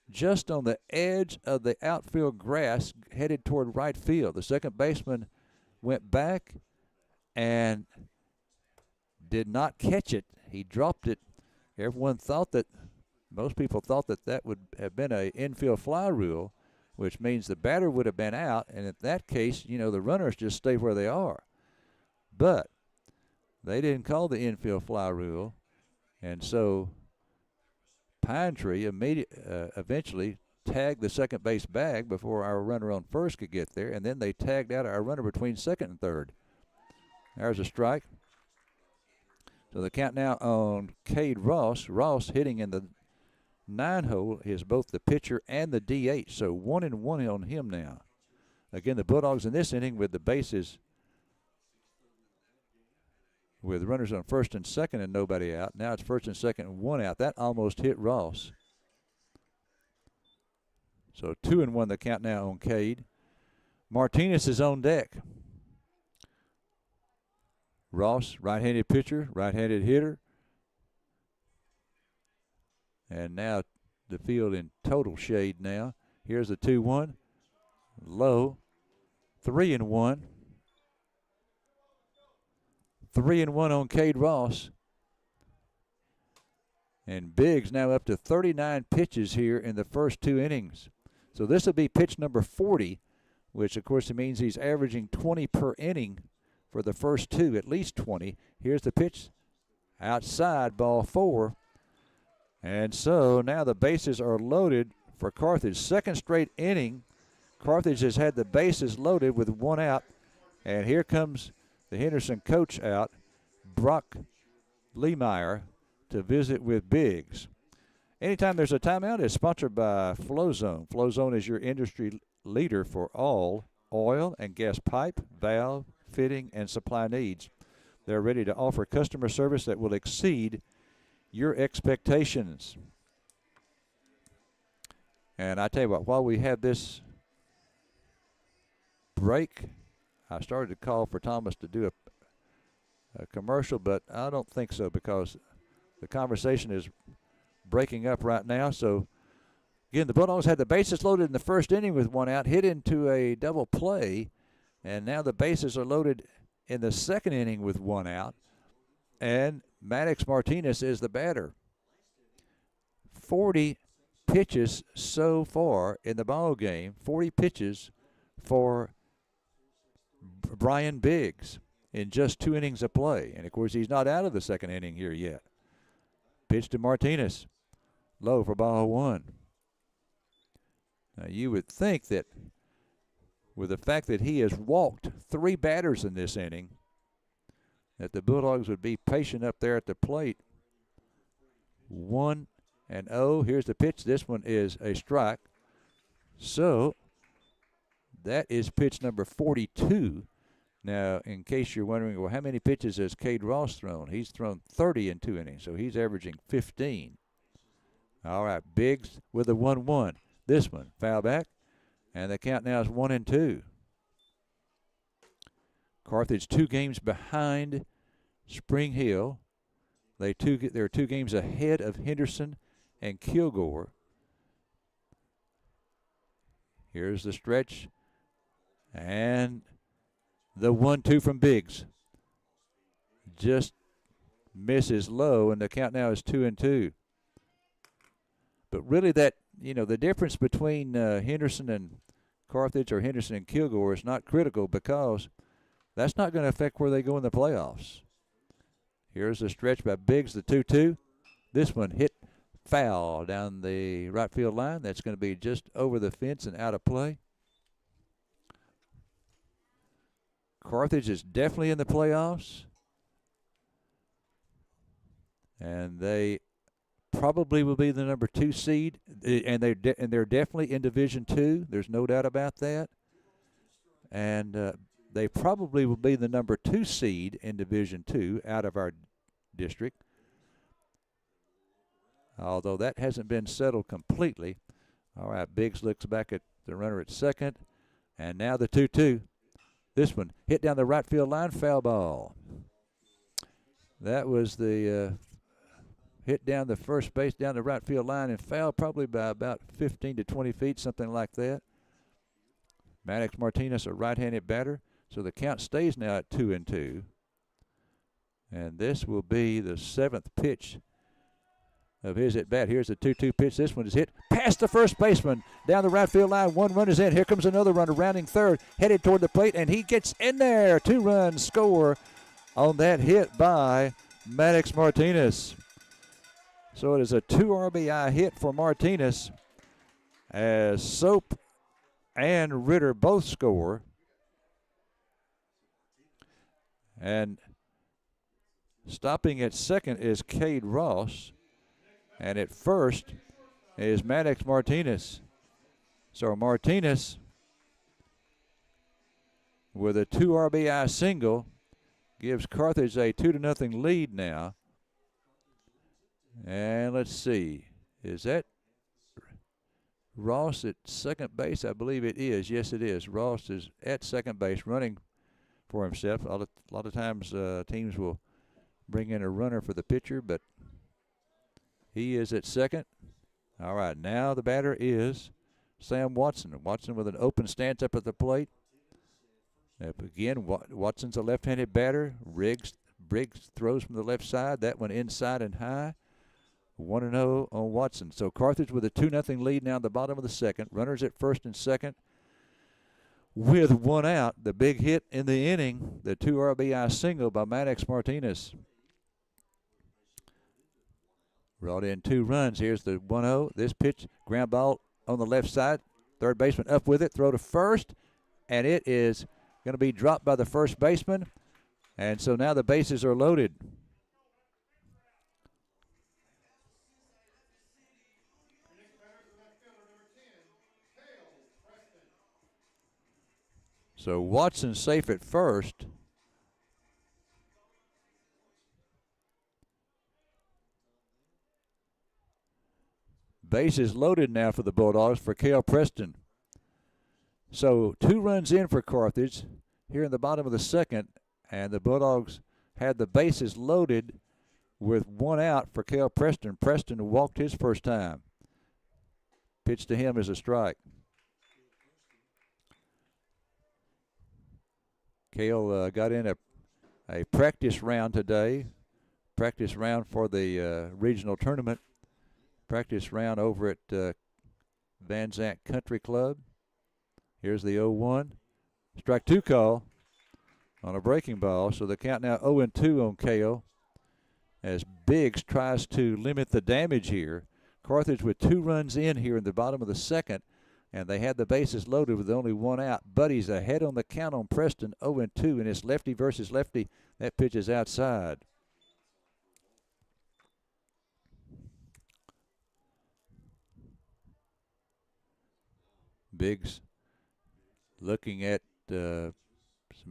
just on the edge of the outfield grass headed toward right field. The second baseman went back and did not catch it. He dropped it. Most people thought that would have been an infield fly rule, which means the batter would have been out, and in that case, the runners just stay where they are. But they didn't call the infield fly rule, and so Pine Tree eventually tagged the second base bag before our runner on first could get there, and then they tagged out our runner between second and third. There's a strike. So the count now on Cade Ross. Ross hitting in the 9-hole is both the pitcher and the DH, so 1-1 on him now. Again, the Bulldogs in this inning with the bases, with runners on first and second and nobody out. Now it's first and second and 1 out. That almost hit Ross. So 2-1 the count now on Cade. Martinez is on deck. Ross, right-handed pitcher, right-handed hitter. And now the field in total shade now. Here's the 2-1. Low. 3-1. 3-1 on Cade Ross. And Biggs now up to 39 pitches here in the first 2 innings. So this will be pitch number 40, which of course means he's averaging 20 per inning for the first 2, at least 20. Here's the pitch. Outside, ball 4. And so now the bases are loaded for Carthage. Second straight inning, Carthage has had the bases loaded with 1 out. And here comes the Henderson coach out, Brock Leemeyer, to visit with Biggs. Anytime there's a timeout, it's sponsored by FlowZone. FlowZone is your industry leader for all oil and gas pipe, valve, fitting, and supply needs. They're ready to offer customer service that will exceed your expectations. And I tell you what, while we have this break, I started to call for Thomas to do a commercial, but I don't think so because the conversation is breaking up right now. So, again, the Bulldogs had the bases loaded in the first inning with 1 out, hit into a double play, and now the bases are loaded in the second inning with 1 out, and Maddox Martinez is the batter. 40 pitches so far in the ball game, 40 pitches for Brian Biggs in just 2 innings of play. And, of course, he's not out of the second inning here yet. Pitch to Martinez. Low for ball 1. Now, you would think that with the fact that he has walked 3 batters in this inning, that the Bulldogs would be patient up there at the plate. 1-0. Here's the pitch. This one is a strike. So that is pitch number 42. Now, in case you're wondering, well, how many pitches has Cade Ross thrown? He's thrown 30 in 2 innings, so he's averaging 15. All right, Biggs with a 1-1. This one, foul back, and the count now is 1-2. Carthage 2 games behind Spring Hill. They're 2 games ahead of Henderson and Kilgore. Here's the stretch, and the 1-2 from Biggs. Just misses low, and the count now is 2-2. But really the difference between Henderson and Carthage or Henderson and Kilgore is not critical because that's not going to affect where they go in the playoffs. Here's the stretch by Biggs, the 2-2. This one hit foul down the right field line. That's going to be just over the fence and out of play. Carthage is definitely in the playoffs, and they probably will be the number 2 seed, and they're definitely in Division II. There's no doubt about that. And they probably will be the number 2 seed in Division II out of our district. although that hasn't been settled completely. All right, Biggs looks back at the runner at second, and now the 2-2. This one hit down the right field line, foul ball. That was the hit down the first base, down the right field line, and foul probably by about 15 to 20 feet, something like that. Maddox Martinez, a right-handed batter, so the count stays now at 2-2. And this will be the 7th pitch of his at bat. Here's the 2-2 pitch. This one is hit past the first baseman down the right field line. One run is in. Here comes another runner rounding third, headed toward the plate, and he gets in there. 2-run score on that hit by Maddox Martinez. So it is a 2 RBI hit for Martinez as Soap and Ritter both score. And stopping at second is Cade Ross. And at first is Maddox Martinez. So Martinez with a 2 RBI single gives Carthage a 2-0 lead now. And let's see, is that Ross at second base? I believe it is. Yes, it is. Ross is at second base running for himself. A lot of times teams will bring in a runner for the pitcher, but he is at second. All right, now the batter is Sam Watson. Watson with an open stance up at the plate. Again, Watson's a left-handed batter. Briggs throws from the left side. That one inside and high. 1-0 on Watson. So Carthage with a 2-0 lead now at the bottom of the second. Runners at first and second with one out. The big hit in the inning, the 2 RBI single by Maddox Martinez. Brought in 2 runs. Here's the 1-0. This pitch, ground ball on the left side. Third baseman up with it. Throw to first. And it is going to be dropped by the first baseman. And so now the bases are loaded. So Watson safe at first. Bases loaded now for the Bulldogs for Cale Preston. So 2 runs in for Carthage here in the bottom of the second, and the Bulldogs had the bases loaded with 1 out for Cale Preston. Preston walked his first time. Pitch to him is a strike. Cale got in a practice round today, practice round for the regional tournament, practice round over at Van Zant Country Club. Here's the 0-1. Strike 2 call on a breaking ball, so the count now 0-2 on Cale as Biggs tries to limit the damage here. Carthage with 2 runs in here in the bottom of the second, and they had the bases loaded with only 1 out. Buddy's ahead on the count on Preston, 0-2, and it's lefty versus lefty. That pitch is outside. Biggs looking at some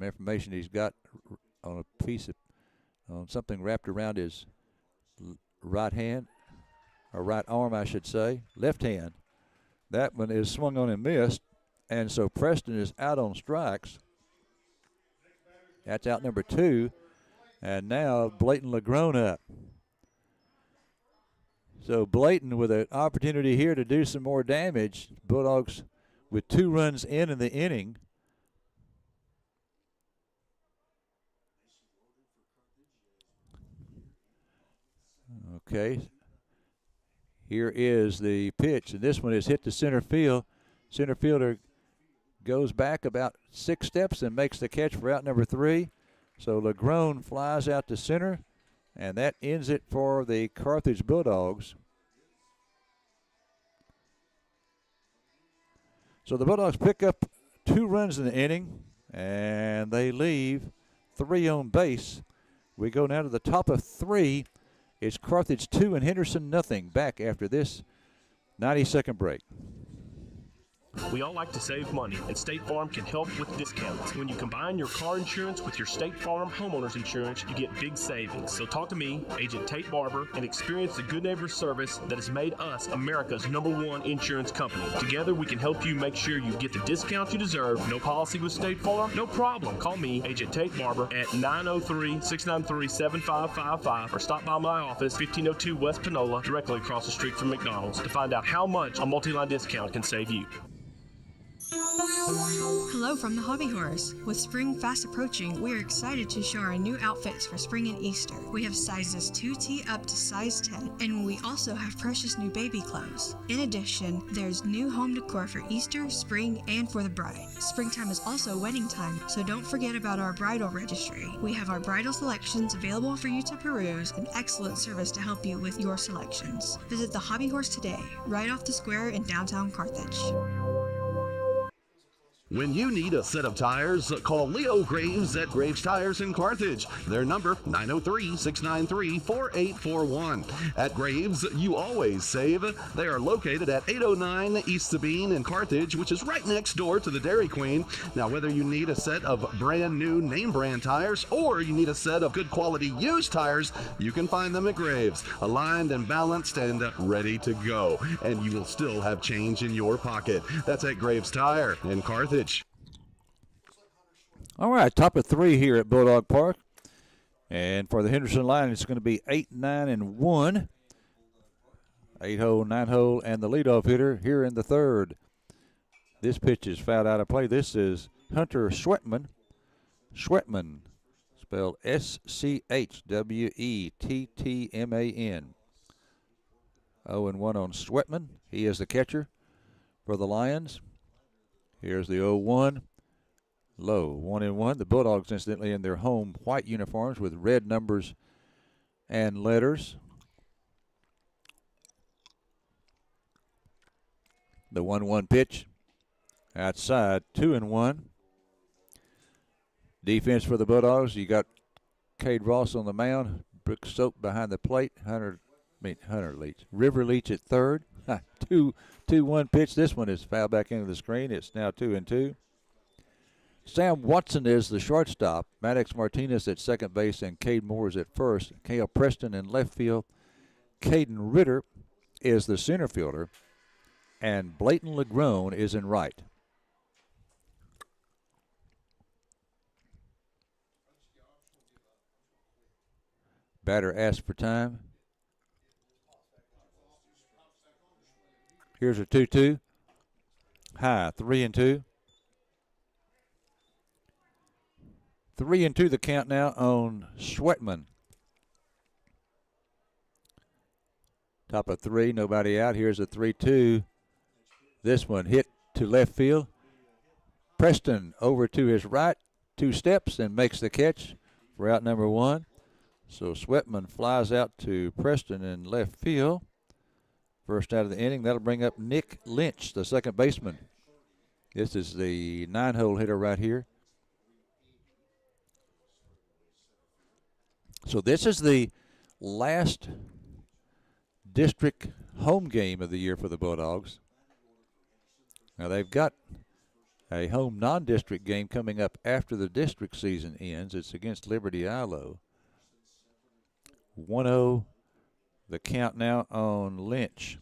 information he's got on a piece of, on something wrapped around his right hand, or right arm, I should say, left hand. That one is swung on and missed, and so Preston is out on strikes. That's out number 2, and now Blayton LeGrone up. So Blayton with an opportunity here to do some more damage. Bulldogs with 2 runs in the inning. Okay. Here is the pitch, and this one is hit to center field. Center fielder goes back about 6 steps and makes the catch for out number 3. So LeGrone flies out to center, and that ends it for the Carthage Bulldogs. So the Bulldogs pick up 2 runs in the inning, and they leave 3 on base. We go now to the top of 3. It's Carthage 2 and Henderson nothing. Back after this 90-second break. We all like to save money, and State Farm can help with discounts. When you combine your car insurance with your State Farm homeowners insurance, you get big savings. So talk to me, Agent Tate Barber, and experience the good neighbor service that has made us America's #1 insurance company. Together, we can help you make sure you get the discount you deserve. No policy with State Farm? No problem. Call me, Agent Tate Barber, at 903-693-7555 or stop by my office, 1502 West Panola, directly across the street from McDonald's, to find out how much a multi-line discount can save you. Hello from the Hobby Horse. With spring fast approaching, we are excited to show our new outfits for spring and Easter. We have sizes 2T up to size 10, and we also have precious new baby clothes. In addition, there's new home decor for Easter, spring, and for the bride. Springtime is also wedding time, so don't forget about our bridal registry. We have our bridal selections available for you to peruse and excellent service to help you with your selections. Visit the Hobby Horse today, right off the square in downtown Carthage. When you need a set of tires, call Leo Graves at Graves Tires in Carthage. Their number, 903-693-4841. At Graves, you always save. They are located at 809 East Sabine in Carthage, which is right next door to the Dairy Queen. Now, whether you need a set of brand new name brand tires or you need a set of good quality used tires, you can find them at Graves, aligned and balanced and ready to go. And you will still have change in your pocket. That's at Graves Tire in Carthage. All right, top of 3 here at Bulldog Park. And for the Henderson line, it's going to be 8, 9, and 1. 8-hole, 9-hole, and the leadoff hitter here in the third. This pitch is fouled out of play. This is Hunter Schwetman. Schwetman, spelled S-C-H-W-E-T-T-M-A-N. 0-1 on Schwetman. He is the catcher for the Lions. Here's the 0-1. Low, 1-1. The Bulldogs, incidentally, in their home white uniforms with red numbers and letters. The 1-1 pitch. Outside, 2-1. Defense for the Bulldogs. You got Cade Ross on the mound. Brooks Soap behind the plate. River Leach at third. 2-1 pitch. This one is fouled back into the screen. It's now 2-2. Sam Watson is the shortstop. Maddox Martinez at second base and Cade Moore is at first. Cale Preston in left field. Caden Ritter is the center fielder. And Blayton Legrone is in right. Batter asks for time. Here's a 2-2. High, 3-2. 3-2 the count now on Schwetman. Top of 3, nobody out. Here's a 3-2. This one hit to left field. Preston over to his right, 2 steps, and makes the catch for out number 1. So Schwetman flies out to Preston in left field. First out of the inning. That'll bring up Nick Lynch, the second baseman. This is the 9-hole hitter right here. So this is the last district home game of the year for the Bulldogs. Now they've got a home non-district game coming up after the district season ends. It's against Liberty Ilo. 1-0 the count now on Lynch.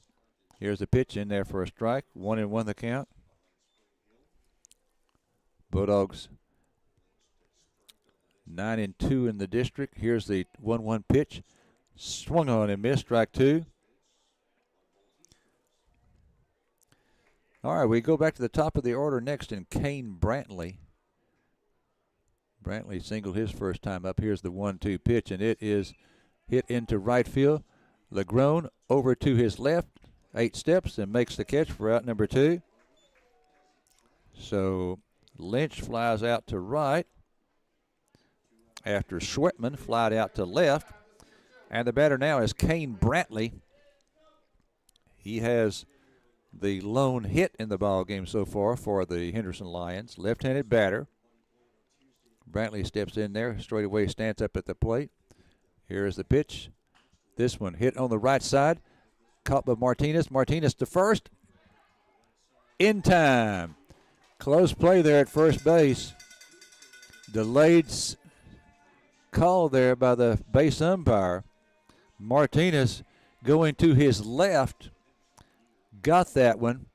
Here's the pitch in there for a strike. 1-1 the count. Bulldogs 9-2 in the district. Here's the 1-1 pitch. Swung on and missed. Strike 2. All right, we go back to the top of the order next in Kane Brantley. Brantley singled his first time up. Here's the 1-2 pitch, and it is hit into right field. Legrone over to his left, 8 steps, and makes the catch for out number 2. So Lynch flies out to right after Schwetman flied out to left. And the batter now is Kane Brantley. He has the lone hit in the ball game so far for the Henderson Lions. Left-handed batter. Brantley steps in there, straight away stands up at the plate. Here is the pitch. This one hit on the right side. Caught by Martinez. Martinez to first. in time. Close play there at first base. Delayed call there by the base umpire. Martinez going to his left got that one,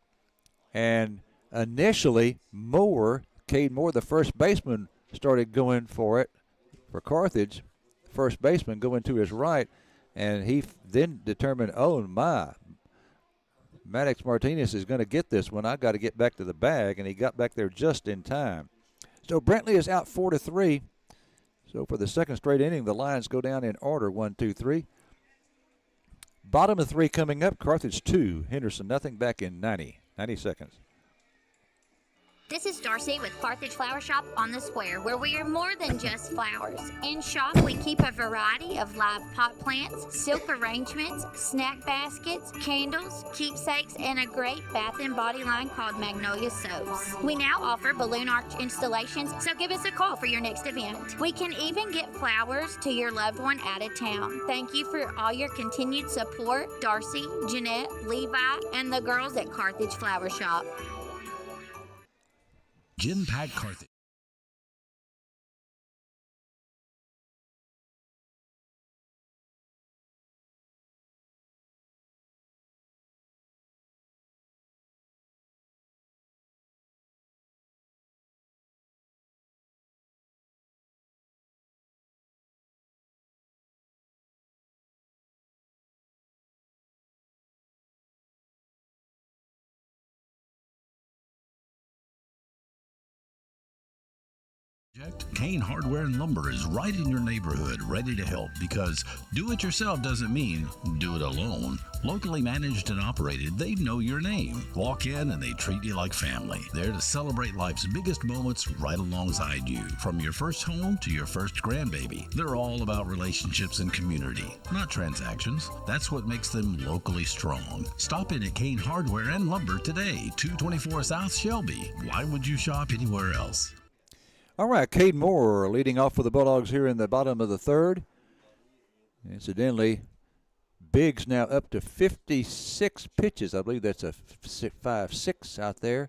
and initially Cade Moore, the first baseman, started going for it for Carthage. First baseman going to his right, and he then determined, oh my, Maddox Martinez is going to get this one. I got to get back to the bag, and he got back there just in time. So Brantley is out 4-3. So for the second straight inning, the Lions go down in order, 1, 2, 3. Bottom of 3 coming up, Carthage 2, Henderson nothing, back in 90 seconds. This is Darcy with Carthage Flower Shop on the Square, where we are more than just flowers. In shop, we keep a variety of live pot plants, silk arrangements, snack baskets, candles, keepsakes, and a great bath and body line called Magnolia Soaps. We now offer balloon arch installations, so give us a call for your next event. We can even get flowers to your loved one out of town. Thank you for all your continued support, Darcy, Jeanette, Levi, and the girls at Carthage Flower Shop. Gin Pack Carthage. Kane Hardware and Lumber is right in your neighborhood, ready to help, because do it yourself doesn't mean do it alone. Locally managed and operated, they know your name. Walk in and they treat you like family. There to celebrate life's biggest moments right alongside you. From your first home to your first grandbaby, they're all about relationships and community, not transactions. That's what makes them locally strong. Stop in at Kane Hardware and Lumber today, 224 South Shelby. Why would you shop anywhere else? All right, Cade Moore leading off for the Bulldogs here in the bottom of the third. Incidentally, Biggs now up to 56 pitches. I believe that's a 5-6 out there.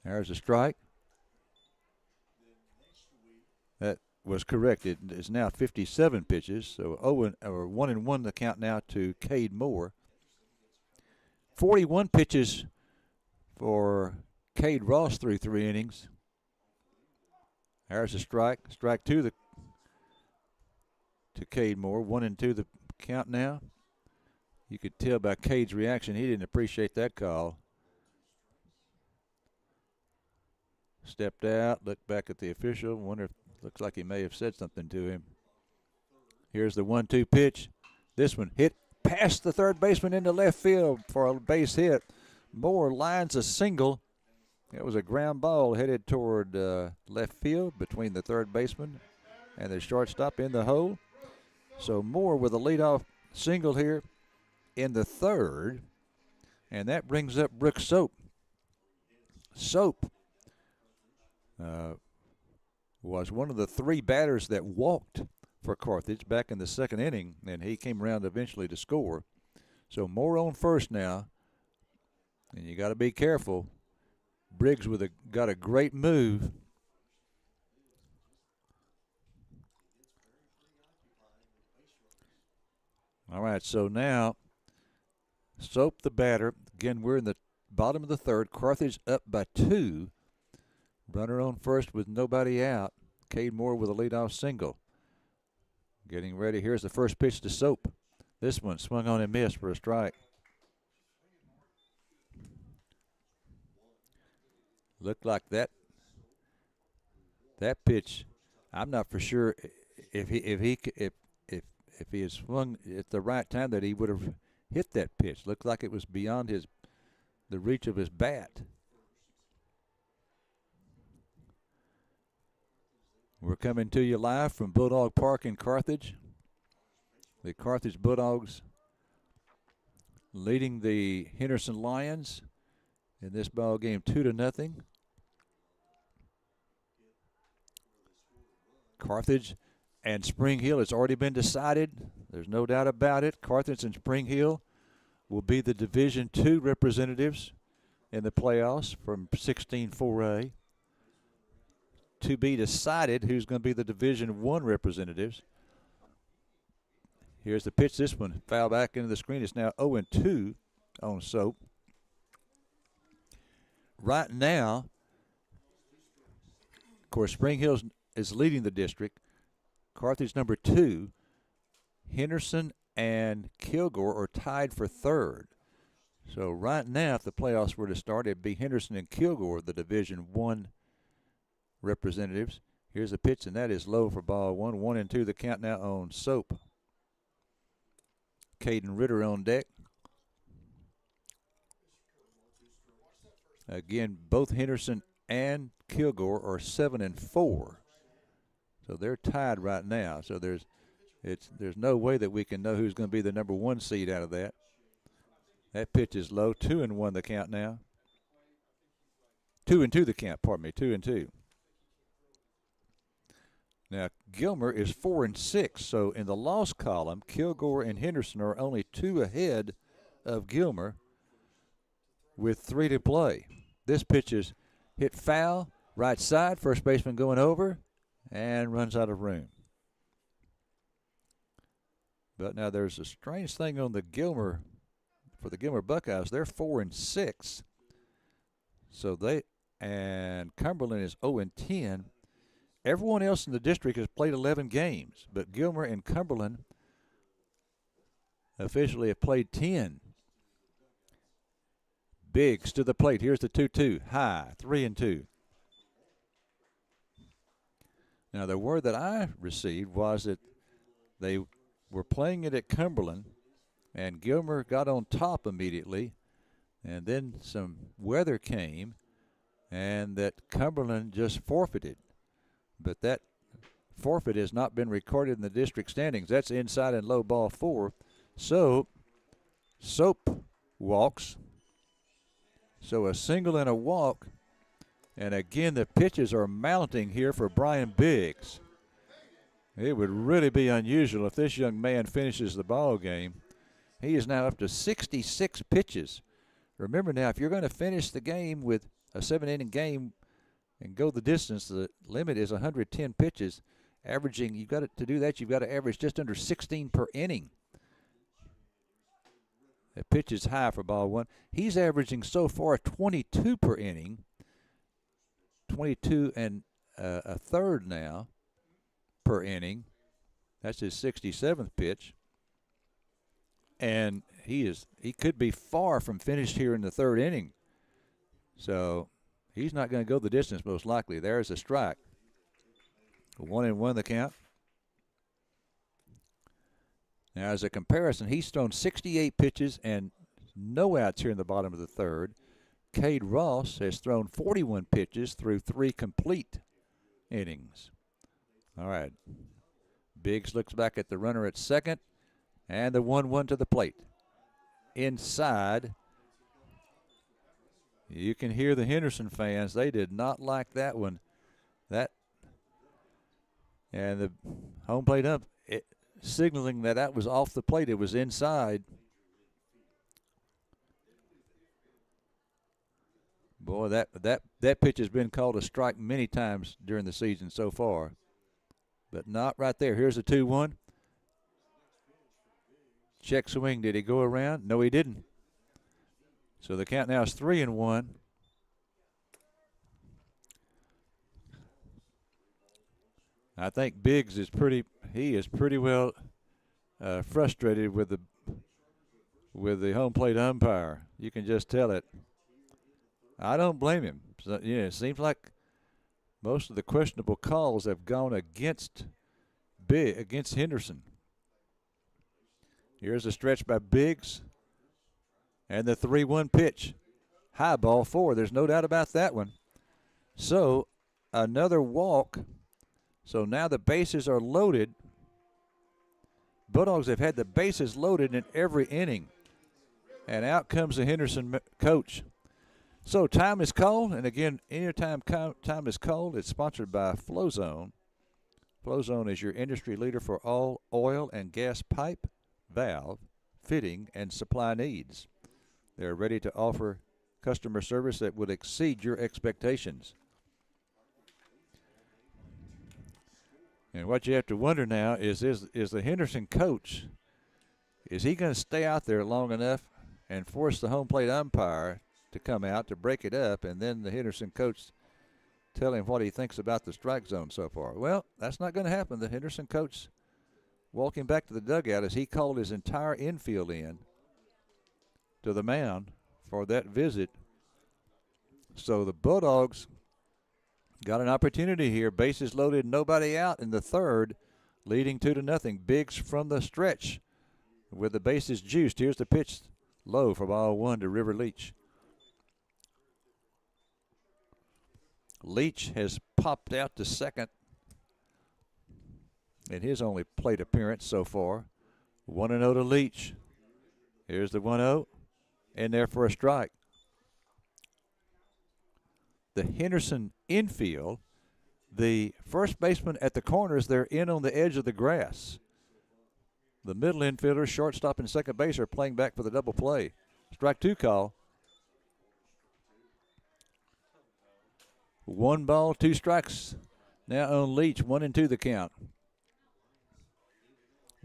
There's a strike. That was correct. It is now 57 pitches. So 1-1 the count now to Cade Moore. 41 pitches for Cade Ross through 3 innings. There's a strike. Strike 2 to Cade Moore. 1-2 the count now. You could tell by Cade's reaction he didn't appreciate that call. Stepped out, looked back at the official. Wonder if looks like he may have said something to him. Here's the 1-2 pitch. This one hit past the third baseman into left field for a base hit. Moore lines a single. It was a ground ball headed toward left field between the third baseman and the shortstop in the hole. So Moore with a leadoff single here in the third. And that brings up Brooks Soap. Soap was one of the 3 batters that walked for Carthage back in the second inning, and he came around eventually to score. So Moore on first now, and you got to be careful. Briggs got a great move. All right, so now Soap the batter. Again, we're in the bottom of the third. Carthage up by 2. Runner on first with nobody out. Cade Moore with a leadoff single. Getting ready. Here's the first pitch to Soap. This one swung on and missed for a strike. Looked like that pitch. I'm not for sure if he had swung at the right time that he would have hit that pitch. Looked like it was beyond the reach of his bat. We're coming to you live from Bulldog Park in Carthage. The Carthage Bulldogs leading the Henderson Lions in this ball game 2-0. Carthage and Spring Hill, it's already been decided. There's no doubt about it. Carthage and Spring Hill will be the Division II representatives in the playoffs from 16-4A. To be decided who's going to be the Division I representatives. Here's the pitch. This one foul back into the screen. It's now 0-2 on Soap. Right now, of course, Spring Hills is leading the district. Carthage number 2. Henderson and Kilgore are tied for 3rd. So right now, if the playoffs were to start, it'd be Henderson and Kilgore, the Division I representatives. Here's the pitch, and that is low for ball 1. 1-2 the count now on Soap. Caden Ritter on deck. Again, both Henderson and Kilgore are 7-4. So they're tied right now. So there's no way that we can know who's going to be the number 1 seed out of that. That pitch is low. 2-1 the count now. 2-2 the count, pardon me. 2-2. Now, Gilmer is 4-6, so in the loss column, Kilgore and Henderson are only 2 ahead of Gilmer with 3 to play. This pitch is hit foul, right side, first baseman going over, and runs out of room. But now there's a strange thing on the Gilmer, for the Gilmer Buckeyes. They're 4-6, so and Cumberland is 0-10. Everyone else in the district has played 11 games, but Gilmer and Cumberland officially have played 10. Biggs to the plate. Here's the 2-2. High, 3-2. Now, the word that I received was that they were playing it at Cumberland, and Gilmer got on top immediately, and then some weather came, and that Cumberland just forfeited. But that forfeit has not been recorded in the district standings. That's inside and low ball 4. So Soap walks. So a single and a walk. And again, the pitches are mounting here for Brian Biggs. It would really be unusual if this young man finishes the ball game. He is now up to 66 pitches. Remember now, if you're going to finish the game with a 7-inning game and go the distance, the limit is 110 pitches. Averaging, you've got to do that, you've got to average just under 16 per inning. The pitch is high for ball 1. He's averaging so far 22 per inning, 22 and a third now per inning. That's his 67th pitch. And he could be far from finished here in the 3rd inning. So he's not going to go the distance most likely. There's a strike. 1-1 the count. Now, as a comparison, he's thrown 68 pitches and no outs here in the bottom of the 3rd. Cade Ross has thrown 41 pitches through 3 complete innings. All right. Biggs looks back at the runner at second, and the 1-1 to the plate. Inside. You can hear the Henderson fans. They did not like that one. And the home plate ump signaling that was off the plate. It was inside. Boy, that pitch has been called a strike many times during the season so far. But not right there. Here's a 2-1. Check swing. Did he go around? No, he didn't. So the count now is 3-1. I think Biggs is pretty well frustrated with the home plate umpire. You can just tell it. I don't blame him. So, it seems like most of the questionable calls have gone against Henderson. Here's a stretch by Biggs. And the 3-1 pitch. High ball 4. There's no doubt about that one. So another walk. So now the bases are loaded. Bulldogs have had the bases loaded in every inning. And out comes the Henderson coach. So time is called. And again, anytime time is called, it's sponsored by FlowZone. FlowZone is your industry leader for all oil and gas pipe, valve, fitting, and supply needs. They're ready to offer customer service that would exceed your expectations. And what you have to wonder now is the Henderson coach, is he going to stay out there long enough and force the home plate umpire to come out to break it up, and then the Henderson coach tell him what he thinks about the strike zone so far? Well, that's not going to happen. The Henderson coach walking back to the dugout as he called his entire infield in to the mound for that visit. So the Bulldogs got an opportunity here. Bases loaded, nobody out in the third, leading 2-0. Biggs from the stretch with the bases juiced. Here's the pitch low for ball one to River Leach. Leach has popped out to second in his only plate appearance so far. 1-0 to Leach. Here's the 1-0, and there for a strike. The Henderson infield, the first baseman at the corners, they're in on the edge of the grass. The middle infielder, shortstop, and second base are playing back for the double play. Strike two call. 1 ball, 2 strikes. Now on Leach, 1-2 the count.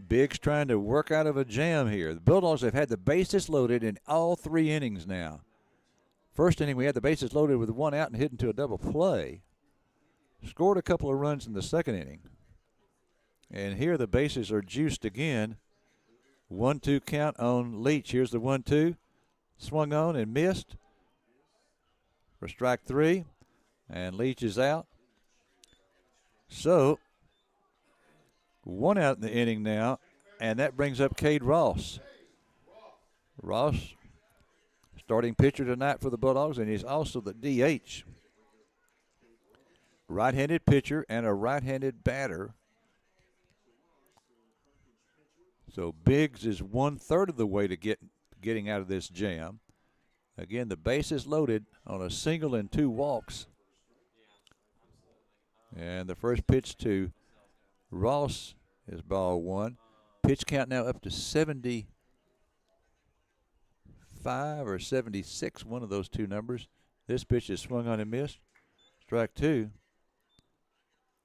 Biggs trying to work out of a jam here. The Bulldogs have had the bases loaded in all 3 innings now. First inning, we had the bases loaded with 1 out and hit into a double play. Scored a couple of runs in the second inning. And here the bases are juiced again. 1-2 count on Leach. Here's the 1-2. Swung on and missed for strike 3. And Leach is out. So, 1 out in the inning now, and that brings up Cade Ross. Ross, starting pitcher tonight for the Bulldogs, and he's also the DH. Right-handed pitcher and a right-handed batter. So Biggs is 1/3 of the way to getting out of this jam. Again, the bases loaded on a single and 2 walks. And the first pitch to Ross is ball 1. Pitch count now up to 75 or 76, one of those 2 numbers. This pitch is swung on and missed. Strike 2.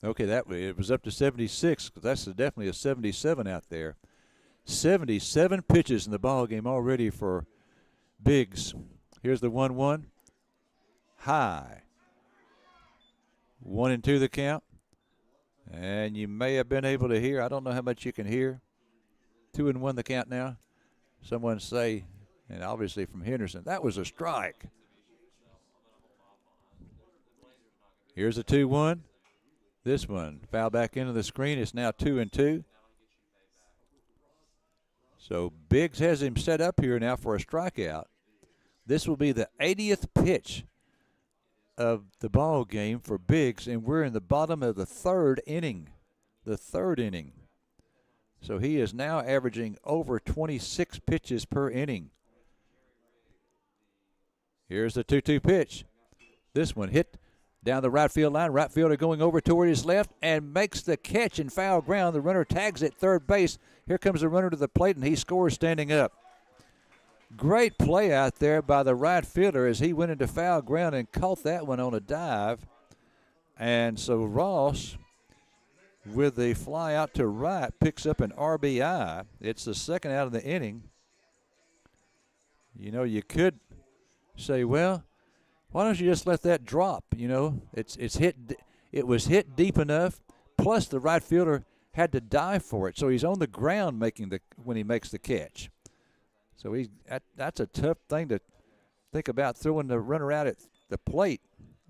Okay, it was up to 76, because that's definitely a 77 out there. 77 pitches in the ball game already for Biggs. Here's the 1-1. High. 1-2 the count. And you may have been able to hear, I don't know how much you can hear. 2-1 the count now. Someone say, and obviously from Henderson, that was a strike. Here's a 2-1. This one foul back into the screen. It's now 2-2. So Biggs has him set up here now for a strikeout. This will be the 80th pitch of the ball game for Biggs, and we're in the bottom of the 3rd inning. The 3rd inning. So he is now averaging over 26 pitches per inning. Here's the 2-2 pitch. This one hit down the right field line. Right fielder going over toward his left and makes the catch in foul ground. The runner tags at third base. Here comes the runner to the plate, and he scores standing up. Great play out there by the right fielder as he went into foul ground and caught that one on a dive. And so Ross, with the fly out to right, picks up an RBI. It's the 2nd out of the inning. You know, you could say, well, why don't you just let that drop? You know, it was hit deep enough. Plus, the right fielder had to dive for it, so he's on the ground when he makes the catch. So that's a tough thing to think about, throwing the runner out at the plate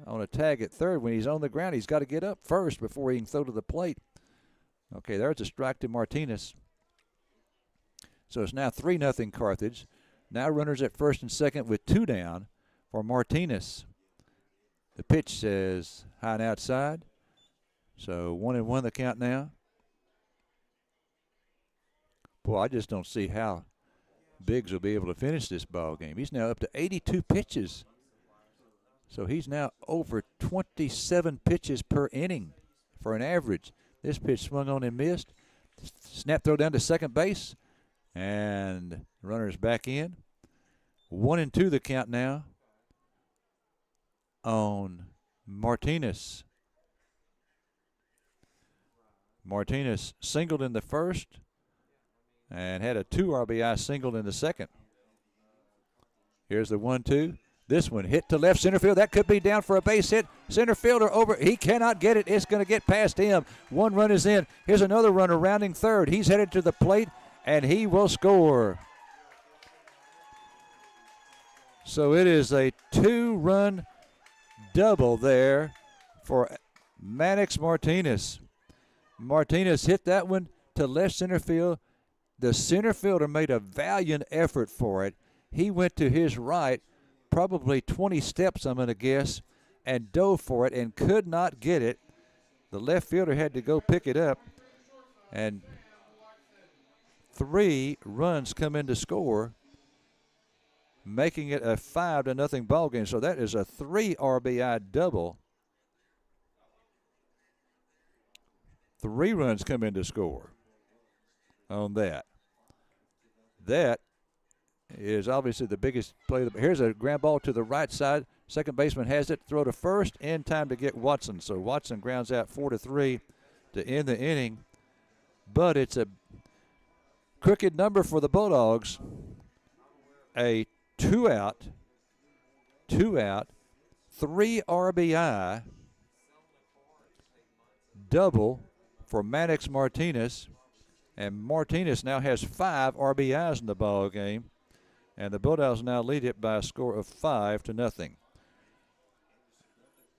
on a tag at third. When he's on the ground, he's got to get up first before he can throw to the plate. Okay, there's a strike to Martinez. So it's now 3-0 Carthage. Now runners at first and second with 2 down for Martinez. The pitch says high and outside. So 1-1 the count now. Boy, I just don't see how Biggs will be able to finish this ball game. He's now up to 82 pitches. So he's now over 27 pitches per inning for an average. This pitch swung on and missed. Snap throw down to second base. And the runner's back in. 1-2 the count now on Martinez. Martinez singled in the first and had a 2 RBI single in the second. Here's the 1-2. This one hit to left center field. That could be down for a base hit. Center fielder over. He cannot get it. It's going to get past him. 1 run is in. Here's another runner rounding third. He's headed to the plate, and he will score. So it is a 2-run double there for Maddox Martinez. Martinez hit that one to left center field. The center fielder made a valiant effort for it. He went to his right, probably 20 steps, I'm going to guess, and dove for it and could not get it. The left fielder had to go pick it up, and 3 runs come in to score, making it a 5-0 ball game. So that is a 3 RBI double. 3 runs come in to score on that. That is obviously the biggest play. Here's a ground ball to the right side. Second baseman has it. Throw to first in time to get Watson. So Watson grounds out 4-3 to end the inning. But it's a crooked number for the Bulldogs. A 2-out, 3 RBI double for Maddox Martinez. And Martinez now has 5 RBIs in the ball game. And the Bulldogs now lead it by a score of 5-0.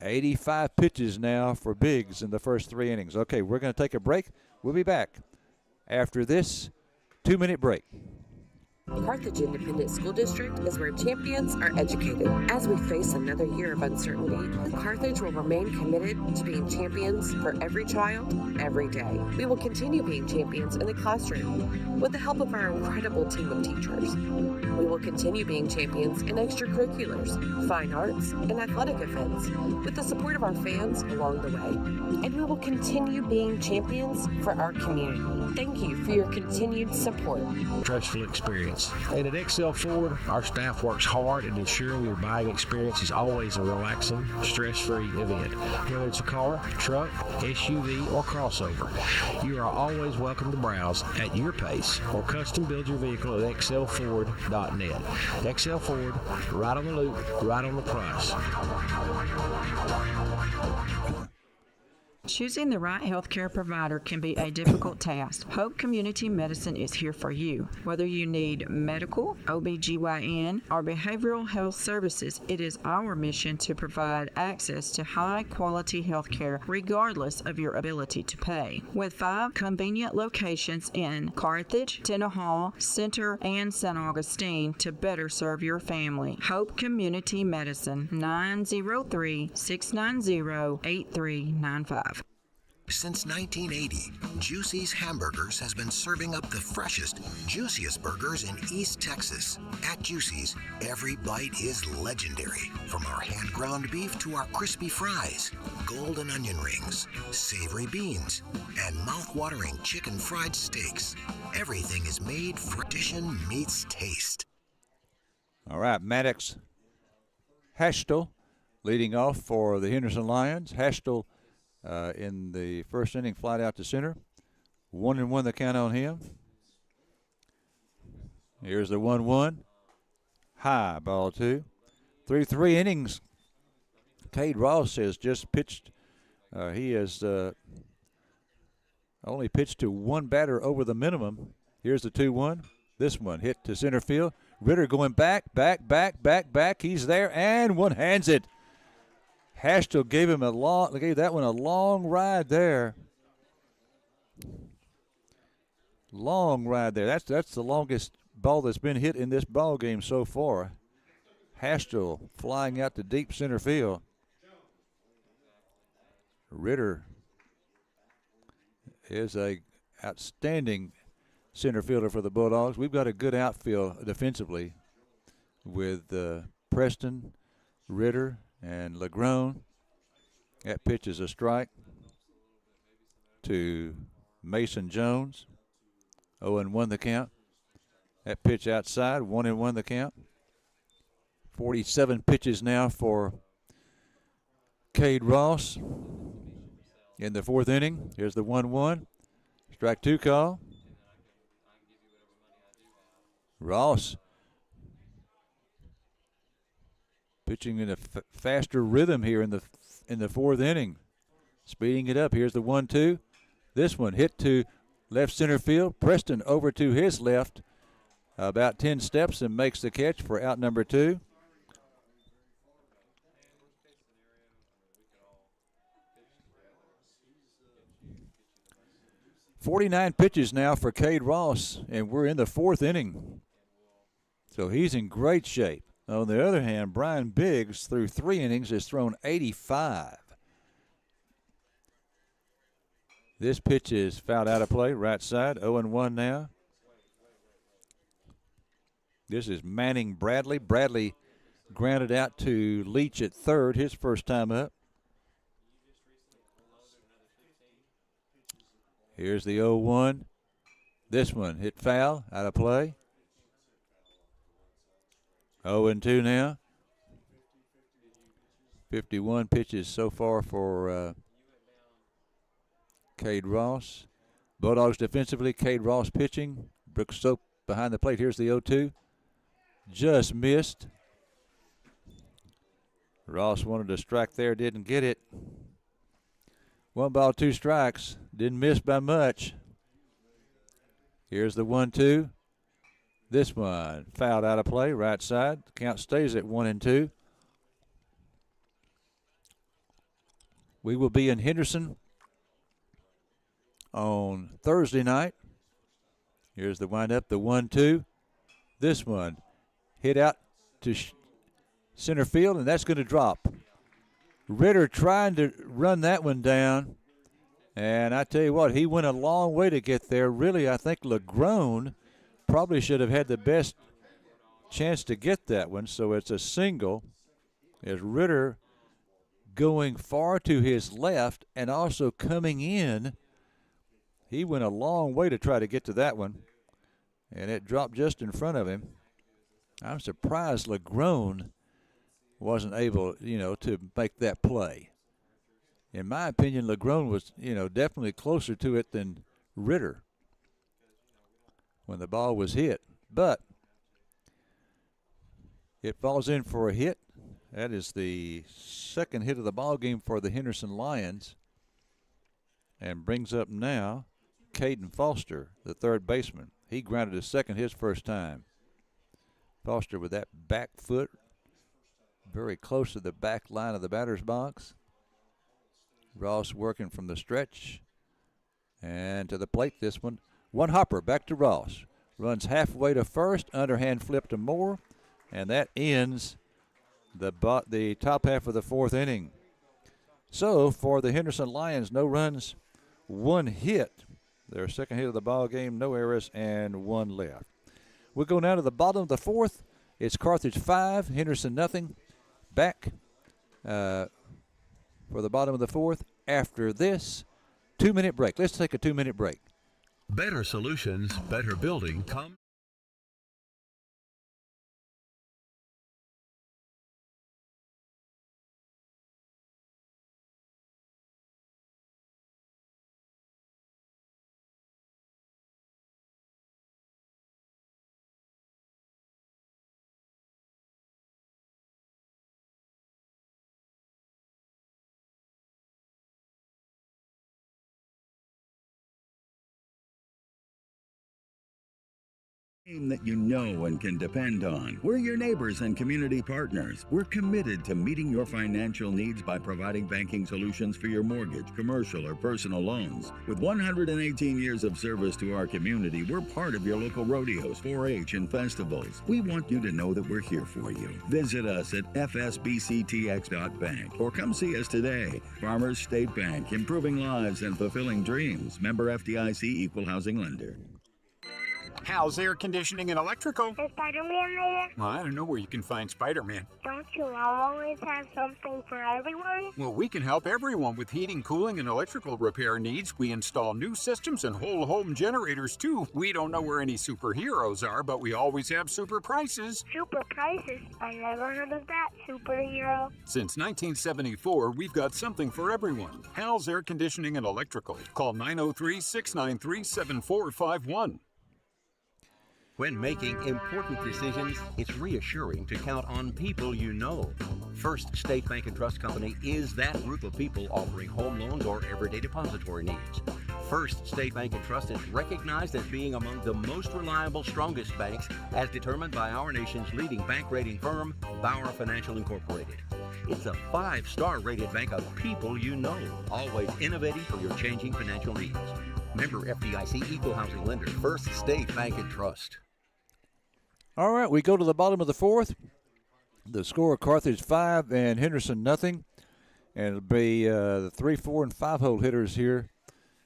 85 pitches now for Biggs in the first 3 innings. Okay, we're going to take a break. We'll be back after this 2-minute break. Carthage Independent School District is where champions are educated. As we face another year of uncertainty, Carthage will remain committed to being champions for every child, every day. We will continue being champions in the classroom with the help of our incredible team of teachers. We will continue being champions in extracurriculars, fine arts, and athletic events with the support of our fans along the way. And we will continue being champions for our community. Thank you for your continued support. Stressful experience. And at XL Ford, our staff works hard at ensuring your buying experience is always a relaxing, stress-free event. Whether it's a car, truck, SUV, or crossover, you are always welcome to browse at your pace or custom build your vehicle at xlford.net. XL Ford, right on the loop, right on the price. Choosing the right healthcare provider can be a difficult task. Hope Community Medicine is here for you. Whether you need medical, OBGYN, or behavioral health services, it is our mission to provide access to high-quality healthcare regardless of your ability to pay. With 5 convenient locations in Carthage, Tenaha, Center, and San Augustine to better serve your family. Hope Community Medicine, 903-690-8395. Since 1980, Juicy's Hamburgers has been serving up the freshest, juiciest burgers in East Texas. At Juicy's, every bite is legendary. From our hand-ground beef to our crispy fries, golden onion rings, savory beans, and mouth-watering chicken fried steaks. Everything is made for tradition meets taste. All right, Maddox Hashtel leading off for the Henderson Lions. Hashtel in the first inning, flied out to center. 1-1 the count on him. Here's the 1-1. High, ball 2. Through 3 innings, Cade Ross has just pitched. He has only pitched to 1 batter over the minimum. Here's the 2-1. This one hit to center field. Ritter going back. He's there, and one hands it. Hashtel gave that one a long ride there. Long ride there. That's the longest ball that's been hit in this ball game so far. Hashtel flying out to deep center field. Ritter is a outstanding center fielder for the Bulldogs. We've got a good outfield defensively with Preston, Ritter, and Legrone. That pitch is a strike to Mason Jones. 0-1 the count. That pitch outside, 1-1 the count. 47 pitches now for Cade Ross in the fourth inning. Here's the 1-1. Strike two call. Ross pitching in a faster rhythm here in the fourth inning. Speeding it up. Here's the 1-2. This one hit to left center field. Preston over to his left about 10 steps and makes the catch for out number 2. .49 pitches now for Cade Ross, and we're in the fourth inning. So he's in great shape. On the other hand, Brian Biggs, through 3 innings, has thrown 85. This pitch is fouled out of play, right side, 0-1 now. This is Manning Bradley. Bradley grounded out to Leach at third, his first time up. Here's the 0-1. This one hit foul, out of play. 0-2 now. 51 pitches so far for Cade Ross. Bulldogs defensively, Cade Ross pitching. Brooks Soap behind the plate. Here's the 0-2. Just missed. Ross wanted to strike there, didn't get it. 1 ball, 2 strikes. Didn't miss by much. Here's the 1-2. This one fouled out of play, right side. The count stays at 1-2. We will be in Henderson on Thursday night. Here's the windup, the 1-2. This one hit out to center field, and that's going to drop. Ritter trying to run that one down, and I tell you what, he went a long way to get there. Really, I think LeGrone probably should have had the best chance to get that one, so it's a single as Ritter going far to his left and also coming in. He went a long way to try to get to that one, and it dropped just in front of him. I'm surprised LeGrone wasn't able, to make that play. In my opinion, LeGrone was, definitely closer to it than Ritter when the ball was hit. But it falls in for a hit. That is the second hit of the ball game for the Henderson Lions, and brings up now Caden Foster, the third baseman. He grounded a second his first time. Foster with that back foot very close to the back line of the batter's box. Ross working from the stretch and to the plate. This one hopper back to Ross. Runs halfway to first, underhand flip to Moore, and that ends the top half of the fourth inning. So for the Henderson Lions, no runs, 1 hit. Their second hit of the ball game, no errors, and 1 left. We'll go now to the bottom of the fourth. It's Carthage 5, Henderson nothing. Back for the bottom of the fourth after this 2-minute break. Let's take a 2-minute break. Better solutions, better building come. Name that you know and can depend on. We're your neighbors and community partners. We're committed to meeting your financial needs by providing banking solutions for your mortgage, commercial, or personal loans. With 118 years of service to our community, we're part of your local rodeos, 4-H, and festivals. We want you to know that we're here for you. Visit us at fsbctx.bank or come see us today. Farmers State Bank, improving lives and fulfilling dreams. Member FDIC, Equal Housing Lender. How's air conditioning and electrical? Is Spider-Man there? Well, I don't know where you can find Spider-Man. Don't you always have something for everyone? Well, we can help everyone with heating, cooling, and electrical repair needs. We install new systems and whole home generators, too. We don't know where any superheroes are, but we always have super prices. Super prices? I never heard of that superhero. Since 1974, we've got something for everyone. Hal's Air Conditioning and Electrical. Call 903-693-7451. When making important decisions, it's reassuring to count on people you know. First State Bank and Trust Company is that group of people offering home loans or everyday depository needs. First State Bank and Trust is recognized as being among the most reliable, strongest banks as determined by our nation's leading bank rating firm, Bauer Financial Incorporated. It's a 5-star rated bank of people you know, always innovating for your changing financial needs. Member FDIC Equal Housing Lender, First State Bank and Trust. All right, we go to the bottom of the fourth. The score: Carthage 5 and Henderson nothing. And it'll be the 3, 4, and 5-hole hitters here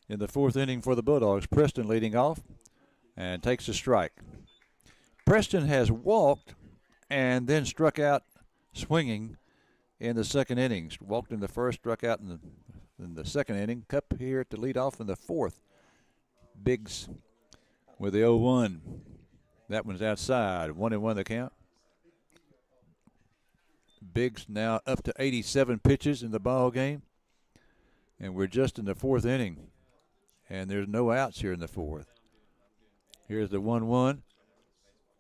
in the fourth inning for the Bulldogs. Preston leading off and takes a strike. Preston has walked and then struck out swinging in the second inning. Walked in the first, struck out in the second inning. Cup here to lead off in the fourth. Biggs with the 0-1. That one's outside. 1-1 the count. Biggs now up to 87 pitches in the ball game. And we're just in the fourth inning. And there's no outs here in the fourth. Here's the 1-1.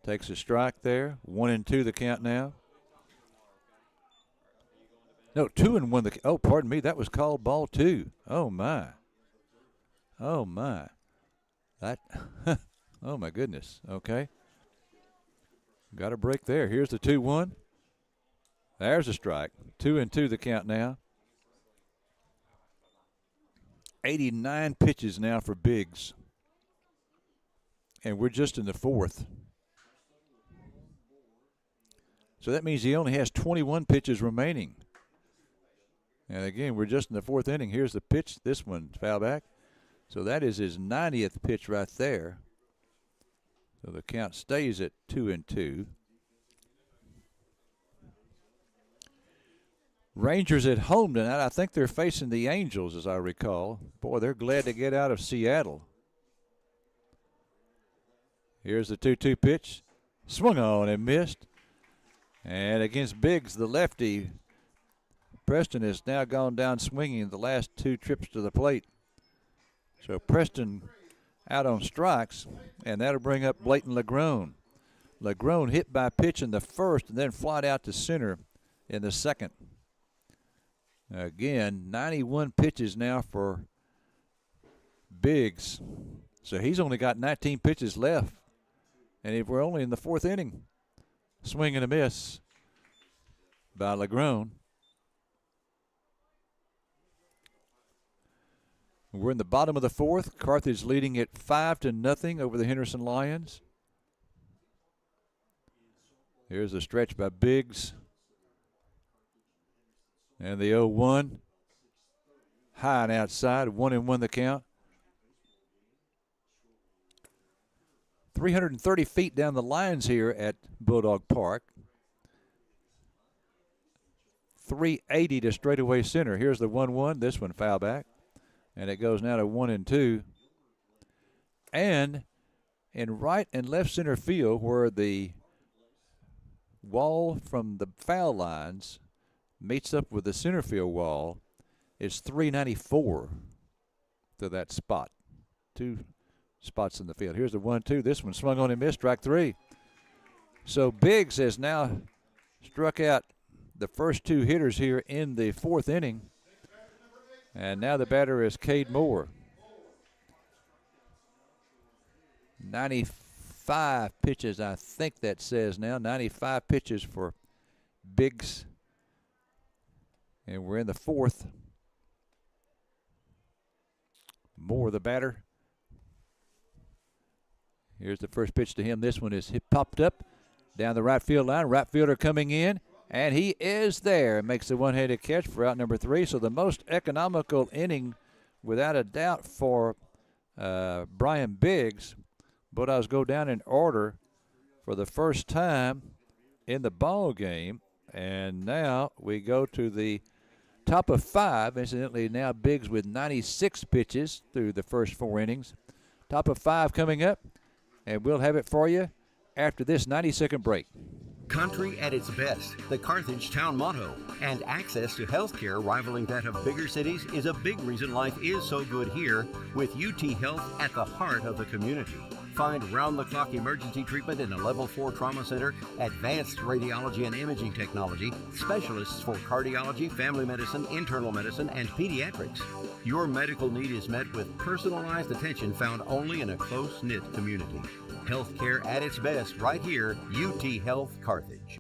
Takes a strike there. 1-2 the count now. No, 2-1 oh, pardon me. That was called ball 2. Oh, my. Oh, my. That, oh, my goodness. Okay. Got a break there. Here's the 2-1. There's a strike. 2-2 the count now. 89 pitches now for Biggs. And we're just in the fourth. So that means he only has 21 pitches remaining. And again, we're just in the fourth inning. Here's the pitch. This one, foul back. So that is his 90th pitch right there. So the count stays at 2-2. Rangers at home tonight. I think they're facing the Angels, as I recall. Boy, they're glad to get out of Seattle. Here's the 2-2 pitch. Swung on and missed. And against Biggs, the lefty, Preston has now gone down swinging the last 2 trips to the plate. So Preston out on strikes, and that'll bring up Blayton Legrone. Legrone hit by pitch in the first and then flied out to center in the second. Again, 91 pitches now for Biggs. So he's only got 19 pitches left. And if we're only in the fourth inning, swing and a miss by Legrone. We're in the bottom of the fourth. Carthage leading at 5-0 over the Henderson Lions. Here's a stretch by Biggs. And the 0-1. High and outside. 1-1 the count. 330 feet down the lines here at Bulldog Park. 380 to straightaway center. Here's the 1-1. This one foul back. And it goes now to 1-2. And in right and left center field, where the wall from the foul lines meets up with the center field wall, is 394 to that spot. 2 spots in the field. Here's the 1-2. This one swung on and missed. Strike 3. So Biggs has now struck out the first 2 hitters here in the fourth inning. And now the batter is Cade Moore. 95 pitches, I think that says now. 95 pitches for Biggs. And we're in the fourth. Moore, the batter. Here's the first pitch to him. This one is popped up down the right field line. Right fielder coming in. And he is there. Makes the one-handed catch for out number 3. So the most economical inning, without a doubt, for Brian Biggs. Bulldogs go down in order for the first time in the ball game. And now we go to the top of 5. Incidentally, now Biggs with 96 pitches through the first 4 innings. Top of 5 coming up, and we'll have it for you after this 90-second break. Country at its best, the Carthage town motto, and access to health care rivaling that of bigger cities is a big reason life is so good here, with UT Health at the heart of the community. Find round-the-clock emergency treatment in a Level 4 trauma center, advanced radiology and imaging technology, specialists for cardiology, family medicine, internal medicine, and pediatrics. Your medical need is met with personalized attention found only in a close-knit community. Healthcare at its best right here, UT Health Carthage.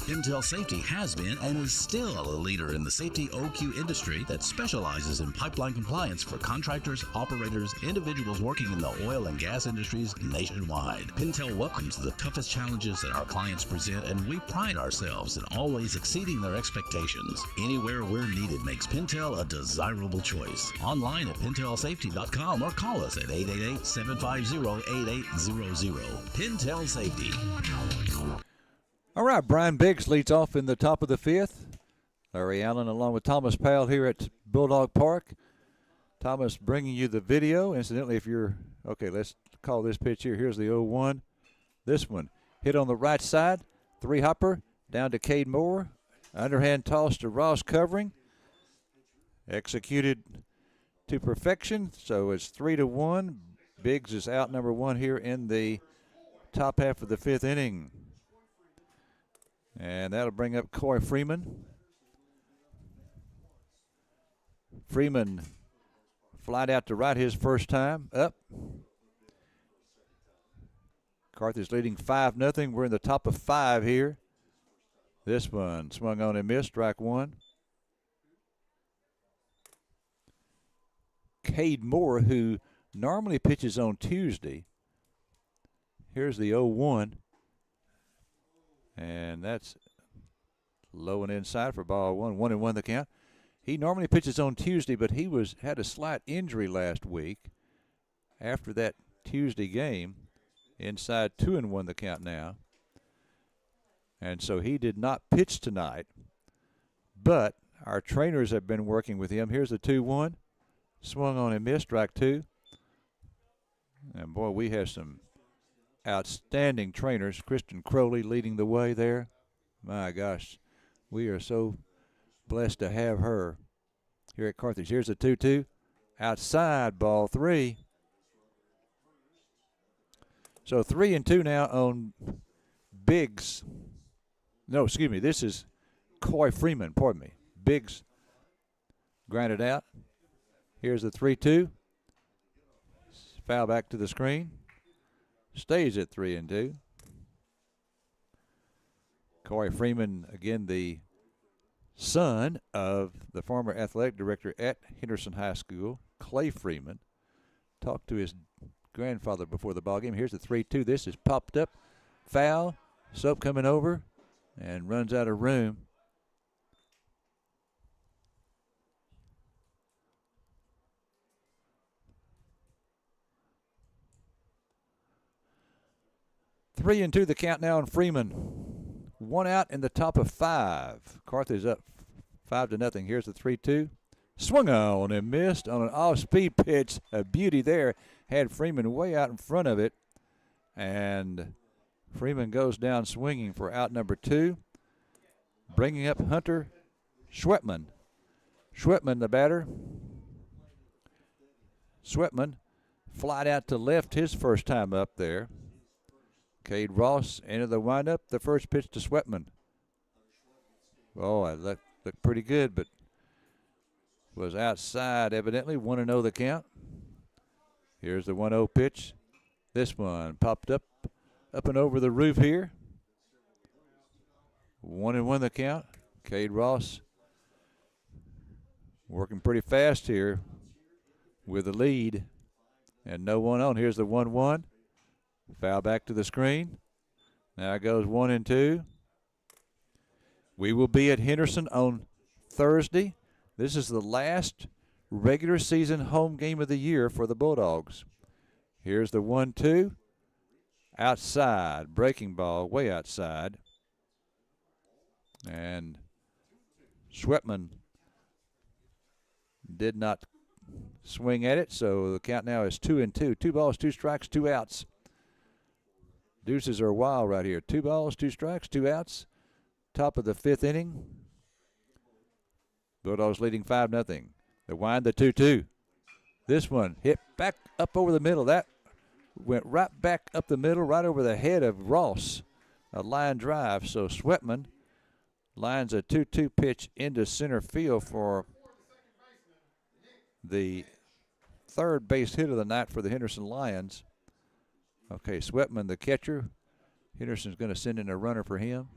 Pintail Safety has been and is still a leader in the safety OQ industry that specializes in pipeline compliance for contractors, operators, individuals working in the oil and gas industries nationwide. Pintail welcomes the toughest challenges that our clients present, and we pride ourselves in always exceeding their expectations. Anywhere we're needed makes Pintail a desirable choice. Online at pintailsafety.com or call us at 888-750-8800. Pintail Safety. All right, Brian Biggs leads off in the top of the 5th. Larry Allen along with Thomas Powell here at Bulldog Park. Thomas bringing you the video. Incidentally, if you're, okay, let's call this pitch here. Here's the 0-1. This one hit on the right side. 3-hopper down to Cade Moore. Underhand toss to Ross covering. Executed to perfection. So it's 3-1. Biggs is out number 1 here in the top half of the 5th inning. And that'll bring up Coy Freeman. Freeman flied out to right his first time. Up. Carthage leading 5-0. We're in the top of 5 here. This one swung on and missed. Strike 1. Cade Moore, who normally pitches on Tuesday. Here's the 0-1. And that's low and inside for ball 1. 1-1 the count. He normally pitches on Tuesday, but he had a slight injury last week. After that Tuesday game, inside 2-1 the count now. And so he did not pitch tonight. But our trainers have been working with him. Here's the 2-1. Swung on and missed. Strike 2. And boy, we have some outstanding trainers. Kristen Crowley leading the way there. My gosh, we are so blessed to have her here at Carthage. Here's the 2-2. Outside, ball 3. So 3-2 now on Biggs. No, excuse me. This is Coy Freeman. Pardon me. Biggs grounded out. Here's the 3-2. Foul back to the screen. Stays at 3-2. Coy Freeman, again, the son of the former athletic director at Henderson High School, Clay Freeman. Talked to his grandfather before the ball game. Here's the 3-2. This is popped up. Foul. Soap coming over and runs out of room. Three and 2 the count now on Freeman. 1 out in the top of 5. Carthage up 5-0. Here's the 3-2. Swung on and missed on an off-speed pitch. A beauty there. Had Freeman way out in front of it. And Freeman goes down swinging for out number 2. Bringing up Hunter Schwetman. Schwetman, the batter. Schwetman flied out to left his first time up there. Cade Ross into the windup. The first pitch to Schwetman. Oh, that looked pretty good, but was outside evidently. 1-0 the count. Here's the 1-0 pitch. This one popped up and over the roof here. 1-1 the count. Cade Ross working pretty fast here with the lead. And no one on. Here's the 1-1. Foul back to the screen. Now it goes 1-2. We will be at Henderson on Thursday. This is the last regular season home game of the year for the Bulldogs. Here's the 1-2. Outside. Breaking ball way outside. And Schwetman did not swing at it, so the count now is 2-2. 2 balls, 2 strikes, 2 outs. Deuces are wild right here. 2 balls, 2 strikes, 2 outs. Top of the 5th inning. Bulldogs leading 5-0. They wind the 2-2. This one hit back up over the middle. That went right back up the middle, right over the head of Ross. A line drive. So Schwetman lines a 2-2 pitch into center field for the third base hit of the night for the Henderson Lions. Okay, Schwetman, the catcher. Henderson's going to send in a runner for him.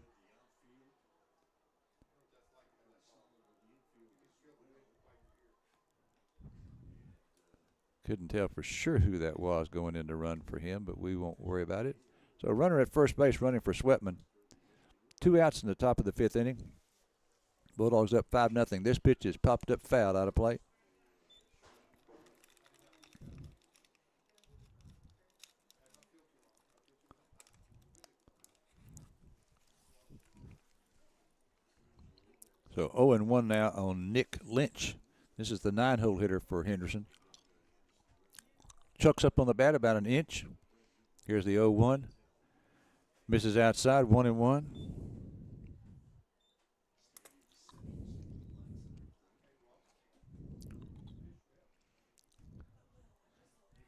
Couldn't tell for sure who that was going in to run for him, but we won't worry about it. So a runner at first base running for Schwetman. 2 outs in the top of the 5th inning. Bulldogs up 5-0. This pitch is popped up foul out of play. So 0-1 now on Nick Lynch. This is the 9-hole hitter for Henderson. Chucks up on the bat about an inch. Here's the 0-1. Misses outside, 1-1.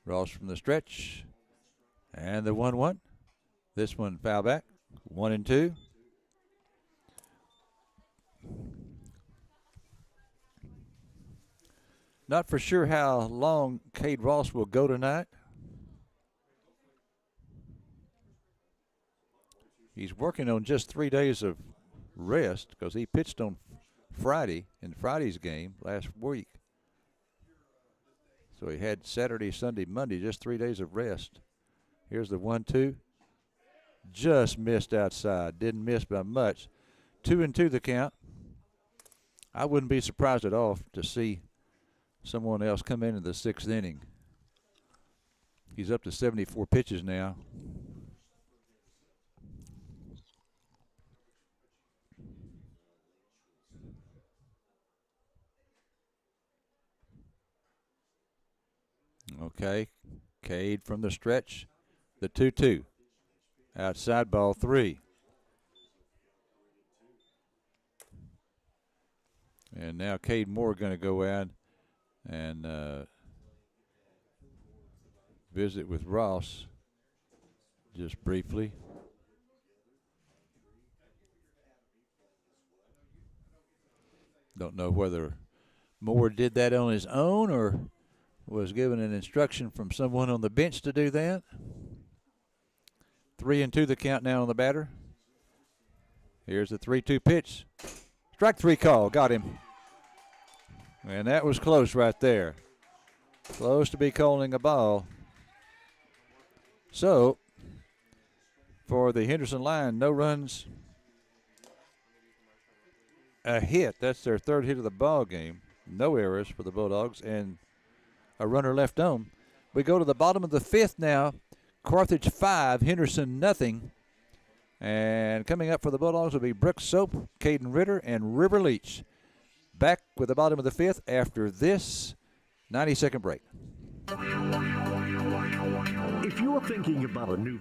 Ross from the stretch. And the 1-1. This one foul back, 1-2. Not for sure how long Cade Ross will go tonight. He's working on just 3 days of rest because he pitched on Friday in Friday's game last week. So he had Saturday, Sunday, Monday, just 3 days of rest. Here's the 1-2. Just missed outside. Didn't miss by much. 2-2 the count. I wouldn't be surprised at all to see someone else come into the 6th inning. He's up to 74 pitches now. Okay, Cade from the stretch. The 2-2. Outside ball 3. And now Cade Moore going to go out and visit with Ross just briefly. Don't know whether Moore did that on his own or was given an instruction from someone on the bench to do that. 3-2 the count now on the batter. Here's the 3-2 pitch. Strike 3 call. Got him. And that was close right there. Close to be calling a ball. So, for the Henderson line, no runs, a hit. That's their 3rd hit of the ball game. No errors for the Bulldogs and a runner left on. We go to the bottom of the 5th now. Carthage 5, Henderson nothing. And coming up for the Bulldogs will be Brooks Soap, Caden Ritter, and River Leach. Back with the bottom of the 5th after this 90-second break. If you're thinking about a new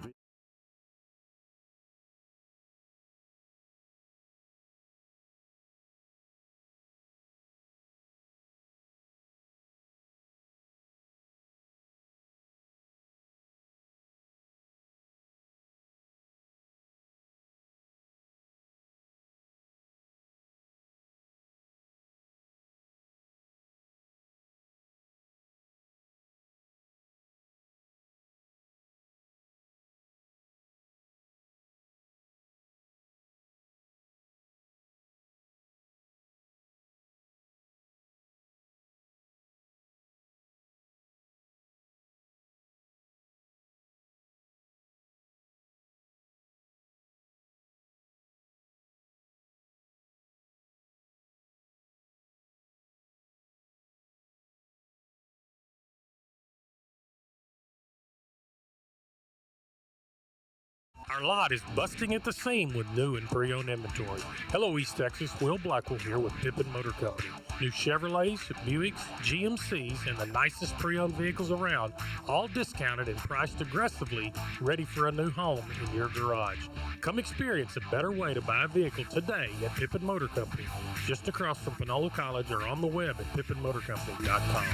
Our lot is busting at the seam with new and pre-owned inventory. Hello, East Texas. Will Blackwell here with Pippin Motor Company. New Chevrolets, Buicks, GMCs, and the nicest pre-owned vehicles around, all discounted and priced aggressively, ready for a new home in your garage. Come experience a better way to buy a vehicle today at Pippin Motor Company, just across from Panola College, or on the web at pippinmotorcompany.com.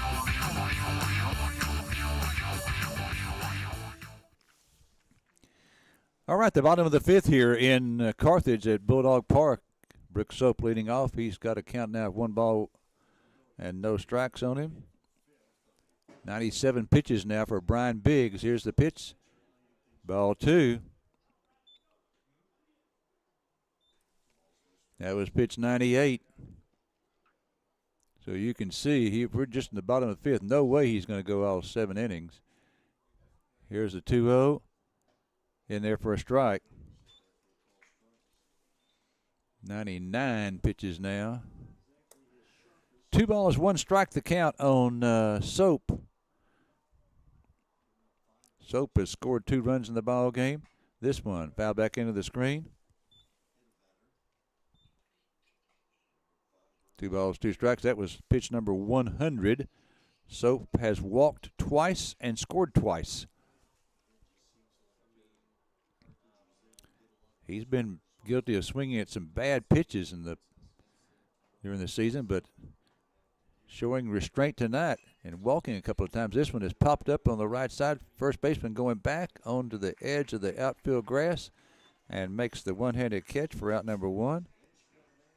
All right, the bottom of the fifth here in Carthage at Bulldog Park. Brooks Soap leading off. He's got a count now of 1 ball and no strikes on him. 97 pitches now for Brian Biggs. Here's the pitch. Ball 2. That was pitch 98. So you can see we're just in the bottom of the fifth. No way he's going to go all 7 innings. Here's the 2-0. In there for a strike. 99 pitches now. 2 balls, 1 strike the count on Soap. Soap has scored 2 runs in the ball game. This one fouled back into the screen. 2 balls, 2 strikes. That was pitch number 100. Soap has walked twice and scored twice. He's been guilty of swinging at some bad pitches during the season, but showing restraint tonight and walking a couple of times. This one has popped up on the right side. First baseman going back onto the edge of the outfield grass and makes the one-handed catch for out number 1.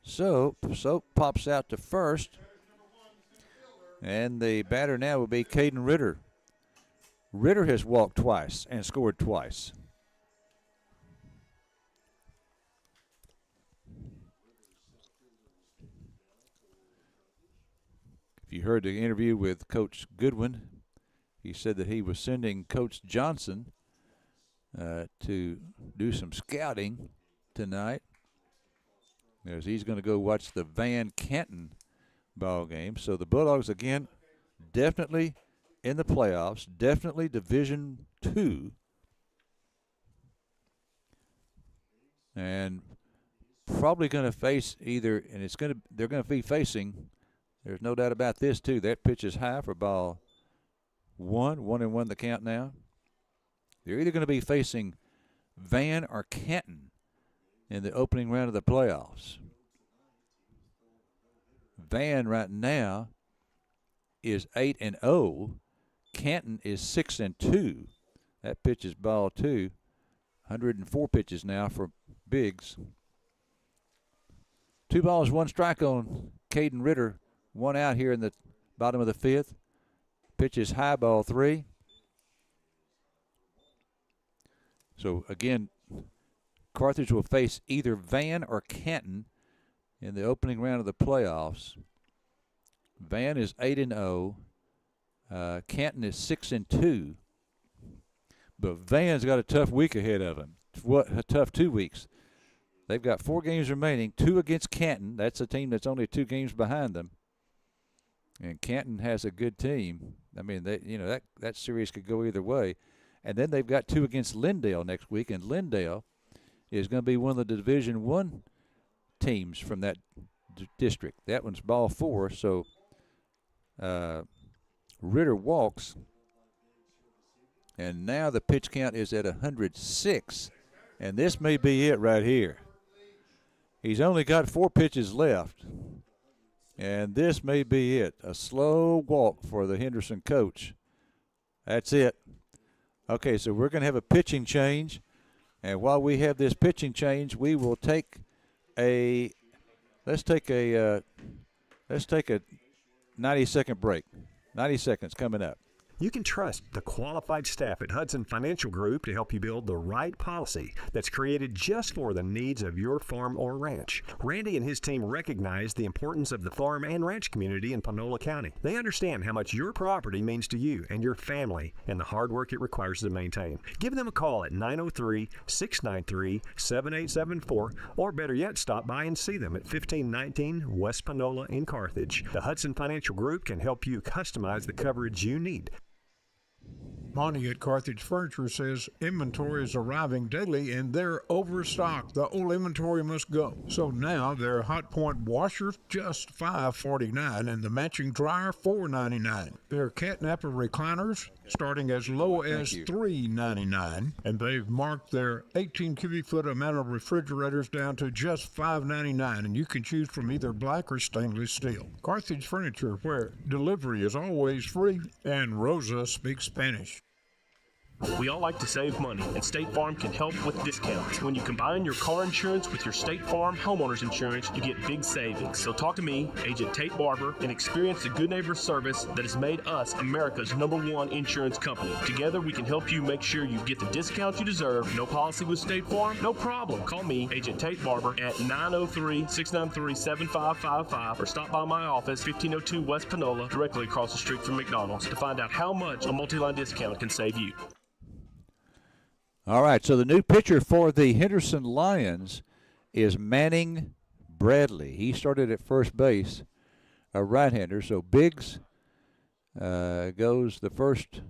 Soap pops out to first, and the batter now will be Caden Ritter. Ritter has walked twice and scored twice. If you heard the interview with Coach Goodwin, he said that he was sending Coach Johnson to do some scouting tonight, as he's going to go watch the Van Canton ball game. So the Bulldogs, again, definitely in the playoffs, definitely Division II, and probably going to face either, and they're going to be facing. There's no doubt about this, too. That pitch is high for ball 1. 1-1 the count now. They're either going to be facing Van or Canton in the opening round of the playoffs. Van right now is 8-0. Canton is 6-2. That pitch is ball 2. 104 pitches now for Biggs. 2 balls, 1 strike on Caden Ritter. 1 out here in the bottom of the fifth. Pitch is high, ball 3. So, again, Carthage will face either Van or Canton in the opening round of the playoffs. Van is 8-0. Canton is 6-2. But Van's got a tough week ahead of him. A tough 2 weeks. They've got 4 games remaining, 2 against Canton. That's a team that's only 2 games behind them. And Canton has a good team. I mean, that series could go either way. And then they've got 2 against Lindale next week, and Lindale is going to be one of the Division I teams from that district. That one's ball 4, so Ritter walks. And now the pitch count is at 106, and this may be it right here. He's only got 4 pitches left. And this may be it. A slow walk for the Henderson coach. That's it. Okay, so we're going to have a pitching change. And while we have this pitching change, we will take a 90-second break. 90 seconds coming up. You can trust the qualified staff at Hudson Financial Group to help you build the right policy that's created just for the needs of your farm or ranch. Randy and his team recognize the importance of the farm and ranch community in Panola County. They understand how much your property means to you and your family and the hard work it requires to maintain. Give them a call at 903-693-7874, or better yet, stop by and see them at 1519 West Panola in Carthage. The Hudson Financial Group can help you customize the coverage you need. Monty at Carthage Furniture says inventory is arriving daily and they're overstocked. The old inventory must go. So now their Hot Point washers just $5.49 and the matching dryer $4.99. Their catnapper recliners starting as low as $3.99, and they've marked their 18 cubic foot amount of refrigerators down to just $5.99, and you can choose from either black or stainless steel. Carthage Furniture, where delivery is always free, and Rosa speaks Spanish. We all like to save money, and State Farm can help with discounts. When you combine your car insurance with your State Farm homeowner's insurance, you get big savings. So talk to me, Agent Tate Barber, and experience the good neighbor service that has made us America's #1 insurance company. Together, we can help you make sure you get the discount you deserve. No policy with State Farm? No problem. Call me, Agent Tate Barber, at 903-693-7555 or stop by my office, 1502 West Panola, directly across the street from McDonald's, to find out how much a multi-line discount can save you. All right, so the new pitcher for the Henderson Lions is Manning Bradley. He started at first base, a right-hander. So Biggs goes the first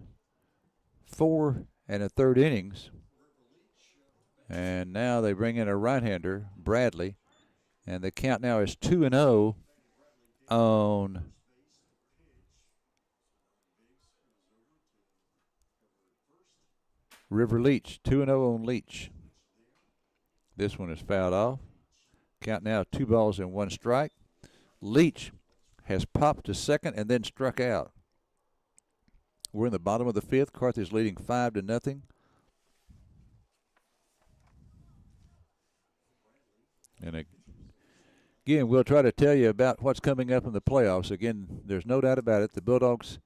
4 1/3 innings. And now they bring in a right-hander, Bradley. And the count now is 2-0 on River Leach, 2-0 on Leach. This one is fouled off. Count now 2 balls and 1 strike. Leach has popped to second and then struck out. We're in the bottom of the 5th. Carthage leading 5-0. And again, we'll try to tell you about what's coming up in the playoffs. Again, there's no doubt about it. The Bulldogs,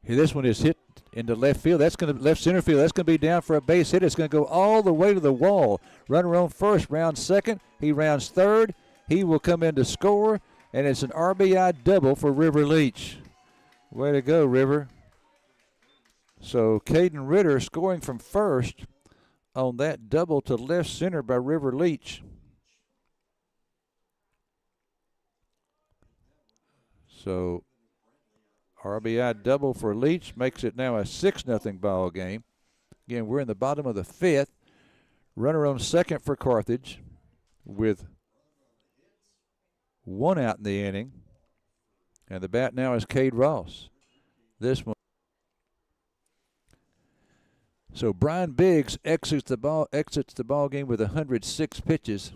this one is hit into left field. That's going to left center field. That's going to be down for a base hit. It's going to go all the way to the wall. Runner on first, round second. He rounds third. He will come in to score, and it's an RBI double for River Leach. Way to go, River. So Caden Ritter scoring from first on that double to left center by River Leach. So RBI double for Leach makes it now a 6-0 ball game. Again, we're in the bottom of the 5th. Runner on second for Carthage with 1 out in the inning. And the bat now is Cade Ross. This one. So Brian Biggs exits the ball game with 106 pitches.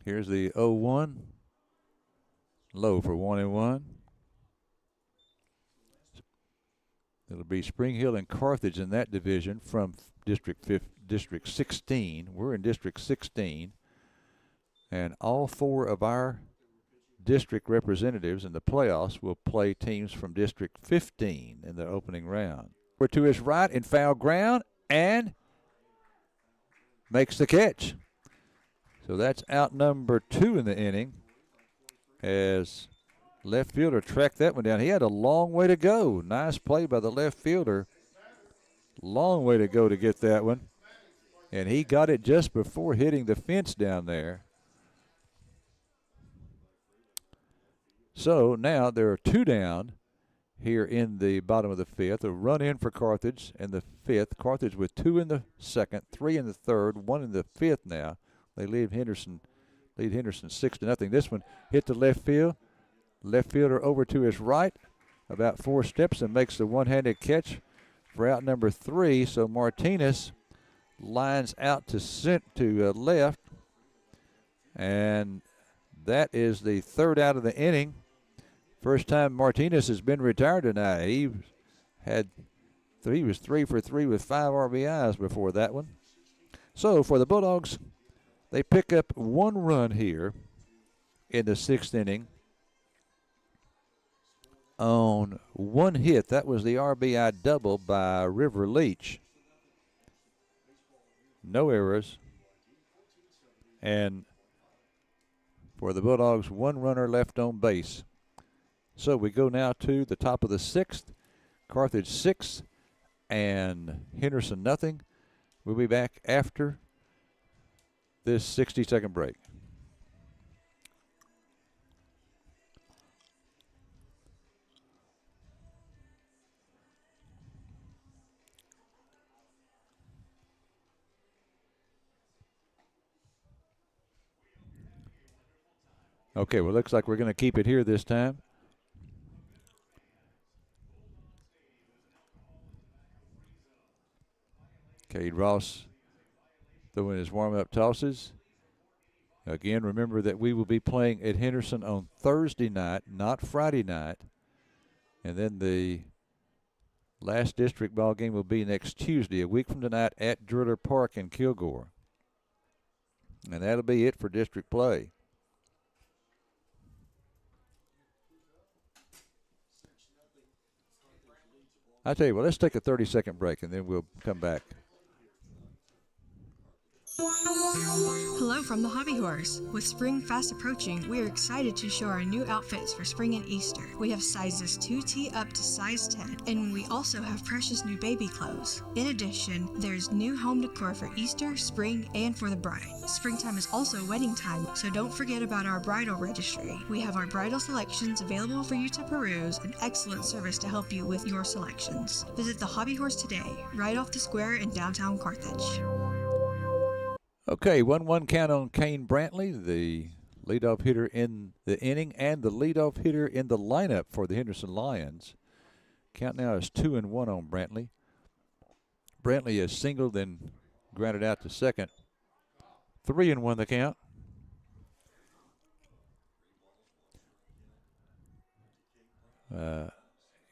Here's the 0-1. Low for 1-1. It'll be Spring Hill and Carthage in that division from District 16. We're in District 16. And all 4 of our district representatives in the playoffs will play teams from District 15 in the opening round. We're to his right in foul ground and makes the catch. So that's out number 2 in the inning, as left fielder tracked that one down. He had a long way to go. Nice play by the left fielder. Long way to go to get that one. And he got it just before hitting the fence down there. So now there are 2 down here in the bottom of the 5th. A run in for Carthage in the 5th. Carthage with 2 in the 2nd, 3 in the 3rd, 1 in the 5th now. They lead Henderson 6-0. This one hit the left field. Left fielder over to his right, about 4 steps, and makes the one-handed catch for out number 3. So Martinez lines out to left, and that is the 3rd out of the inning. First time Martinez has been retired tonight. He was 3 for 3 with 5 RBIs before that one. So for the Bulldogs, they pick up 1 run here in the 6th inning on 1 hit. That was the RBI double by River Leach. No errors. And for the Bulldogs, 1 runner left on base. So we go now to the top of the 6th. Carthage 6 and Henderson nothing. We'll be back after this 60-second break. Okay, well, looks like we're going to keep it here this time. Cade Ross throwing his warm-up tosses. Again, remember that we will be playing at Henderson on Thursday night, not Friday night. And then the last district ball game will be next Tuesday, a week from tonight, at Driller Park in Kilgore. And that'll be it for district play. I tell you what, let's take a 30-second break, and then we'll come back. Hello from the Hobby Horse. With spring fast approaching, we are excited to show our new outfits for spring and Easter. We have sizes 2T up to size 10, and we also have precious new baby clothes. In addition, there's new home decor for Easter, spring, and for the bride. Springtime is also wedding time, so don't forget about our bridal registry. We have our bridal selections available for you to peruse, and excellent service to help you with your selections. Visit the Hobby Horse today, right off the square in downtown Carthage. Okay, 1-1 count on Kane Brantley, the leadoff hitter in the inning and the leadoff hitter in the lineup for the Henderson Lions. Count now is 2-1 on Brantley. Brantley is singled, then grounded out to second. 3-1 the count.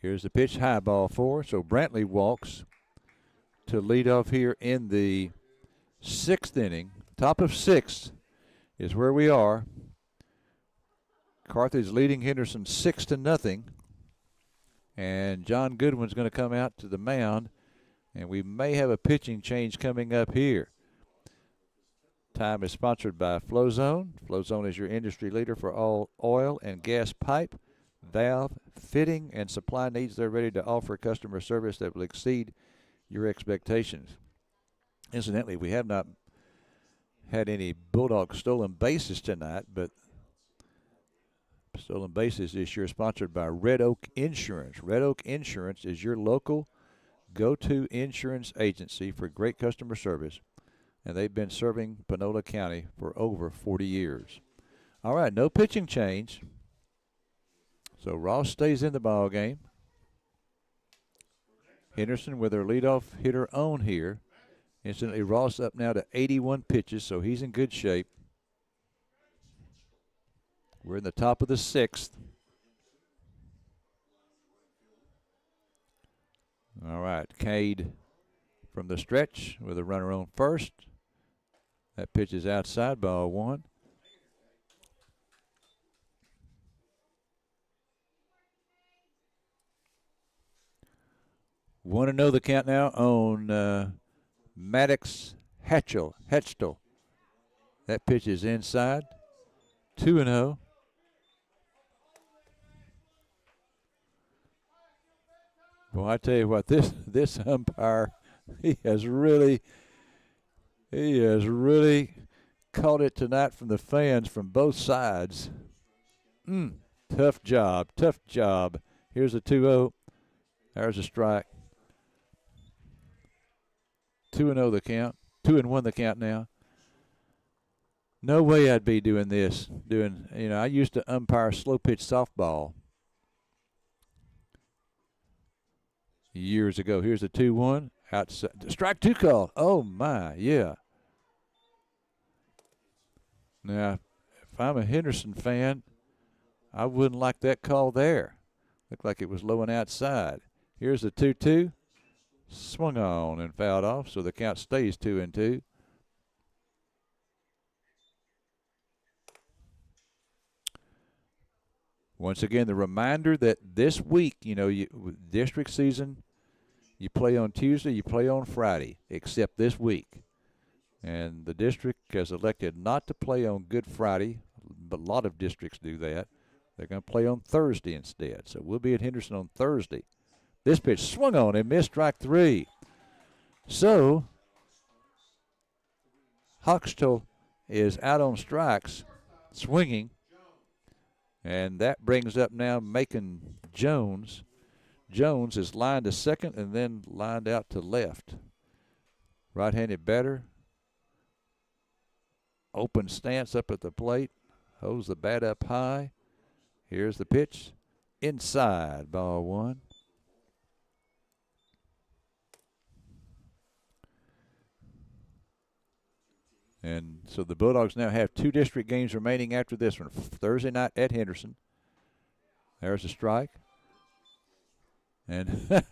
Here's the pitch, high ball 4. So Brantley walks to lead off here in the 6th inning. Top of 6th is where we are. Carthage leading Henderson 6-0. And John Goodwin's going to come out to the mound. And we may have a pitching change coming up here. Time is sponsored by FlowZone. FlowZone is your industry leader for all oil and gas pipe, valve, fitting, and supply needs. They're ready to offer customer service that will exceed your expectations. Incidentally, we have not had any Bulldog stolen bases tonight, but stolen bases this year sponsored by Red Oak Insurance. Red Oak Insurance is your local go-to insurance agency for great customer service, and they've been serving Panola County for over 40 years. All right, no pitching change. So Ross stays in the ball game. Henderson with their leadoff hitter on here. Instantly, Ross up now to 81 pitches, so he's in good shape. We're in the top of the 6th. All right, Cade from the stretch with a runner on first. That pitch is outside, ball 1. Want to know the count now on Maddox Hetchel. That pitch is inside. 2-0. Well, I tell you what, this umpire, he has really caught it tonight from the fans from both sides. Tough job. Here's a 2-0. There's a strike. 2-0 the count. 2-1 the count now. No way I'd be doing this. I used to umpire slow pitch softball years ago. Here's a 2-1. Outside. Strike 2 call. Oh, my, yeah. Now, if I'm a Henderson fan, I wouldn't like that call there. Looked like it was low and outside. Here's the 2-2. Swung on and fouled off, so the count stays 2-2. Once again, the reminder that this week, district season, you play on Tuesday, you play on Friday, except this week. And the district has elected not to play on Good Friday, but a lot of districts do that. They're going to play on Thursday instead. So we'll be at Henderson on Thursday. This pitch swung on and missed, strike 3. So Hochstel is out on strikes, swinging. And that brings up now Macon Jones. Jones is lined to second and then lined out to left. Right-handed batter. Open stance up at the plate. holds the bat up high. Here's the pitch. Inside, ball one. And so the Bulldogs now have 2 district games remaining after this one. Thursday night at Henderson. There's a strike. And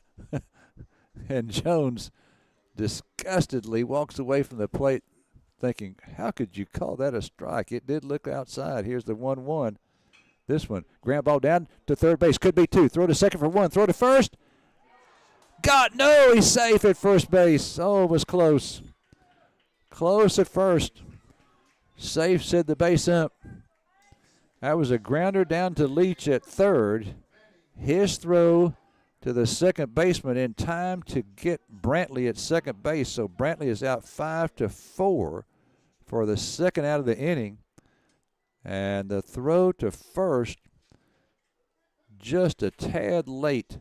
and Jones disgustedly walks away from the plate thinking, how could you call that a strike? It did look outside. Here's the 1-1. This one, ground ball down to third base. Could be 2. Throw to second for 1. Throw to first. God, no, he's safe at first base. Oh, it was close. Close at first. Safe, said the base ump. That was a grounder down to Leach at third. His throw to the second baseman in time to get Brantley at second base. So Brantley is out 5-4 for the second out of the inning. And the throw to first just a tad late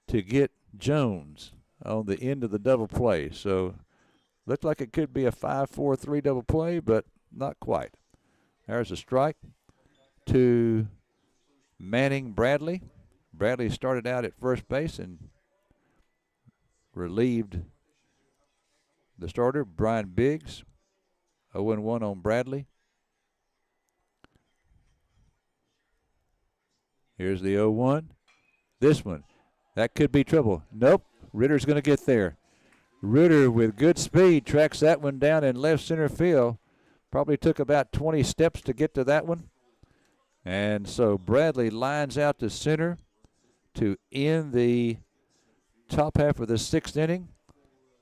to get Jones on the end of the double play. So looked like it could be a 5-4-3 double play, but not quite. There's a strike to Manning Bradley. Bradley started out at first base and relieved the starter, Brian Biggs. 0-1 on Bradley. Here's the 0-1. This one, that could be trouble. Nope, Ritter's going to get there. Ritter with good speed tracks that one down in left center field. Probably took about 20 steps to get to that one. And so Bradley lines out to center to end the top half of the 6th inning.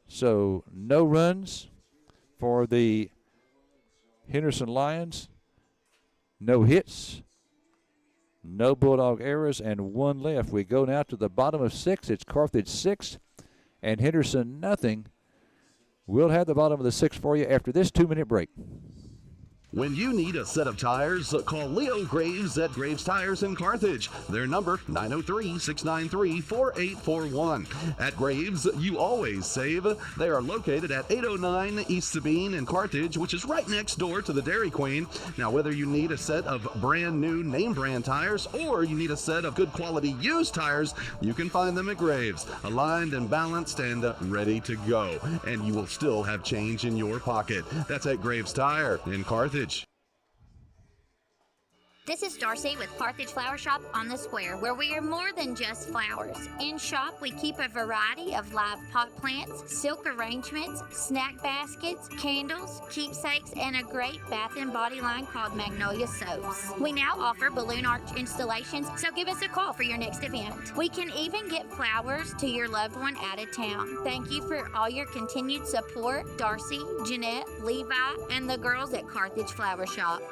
So no runs for the Henderson Lions. No hits. No Bulldog errors, and 1 left. We go now to the bottom of 6. It's Carthage 6 and Henderson nothing. We'll have the bottom of the 6th for you after this 2-minute break. When you need a set of tires, call Leo Graves at Graves Tires in Carthage. Their number, 903-693-4841. At Graves, you always save. They are located at 809 East Sabine in Carthage, which is right next door to the Dairy Queen. Now, whether you need a set of brand new name brand tires or you need a set of good quality used tires, you can find them at Graves, aligned and balanced and ready to go. And you will still have change in your pocket. That's at Graves Tire in Carthage. This is Darcy with Carthage Flower Shop on the Square, where we are more than just flowers. In shop, we keep a variety of live pot plants, silk arrangements, snack baskets, candles, keepsakes, and a great bath and body line called Magnolia Soaps. We now offer balloon arch installations, so give us a call for your next event. We can even get flowers to your loved one out of town. Thank you for all your continued support, Darcy, Jeanette, Levi, and the girls at Carthage Flower Shop.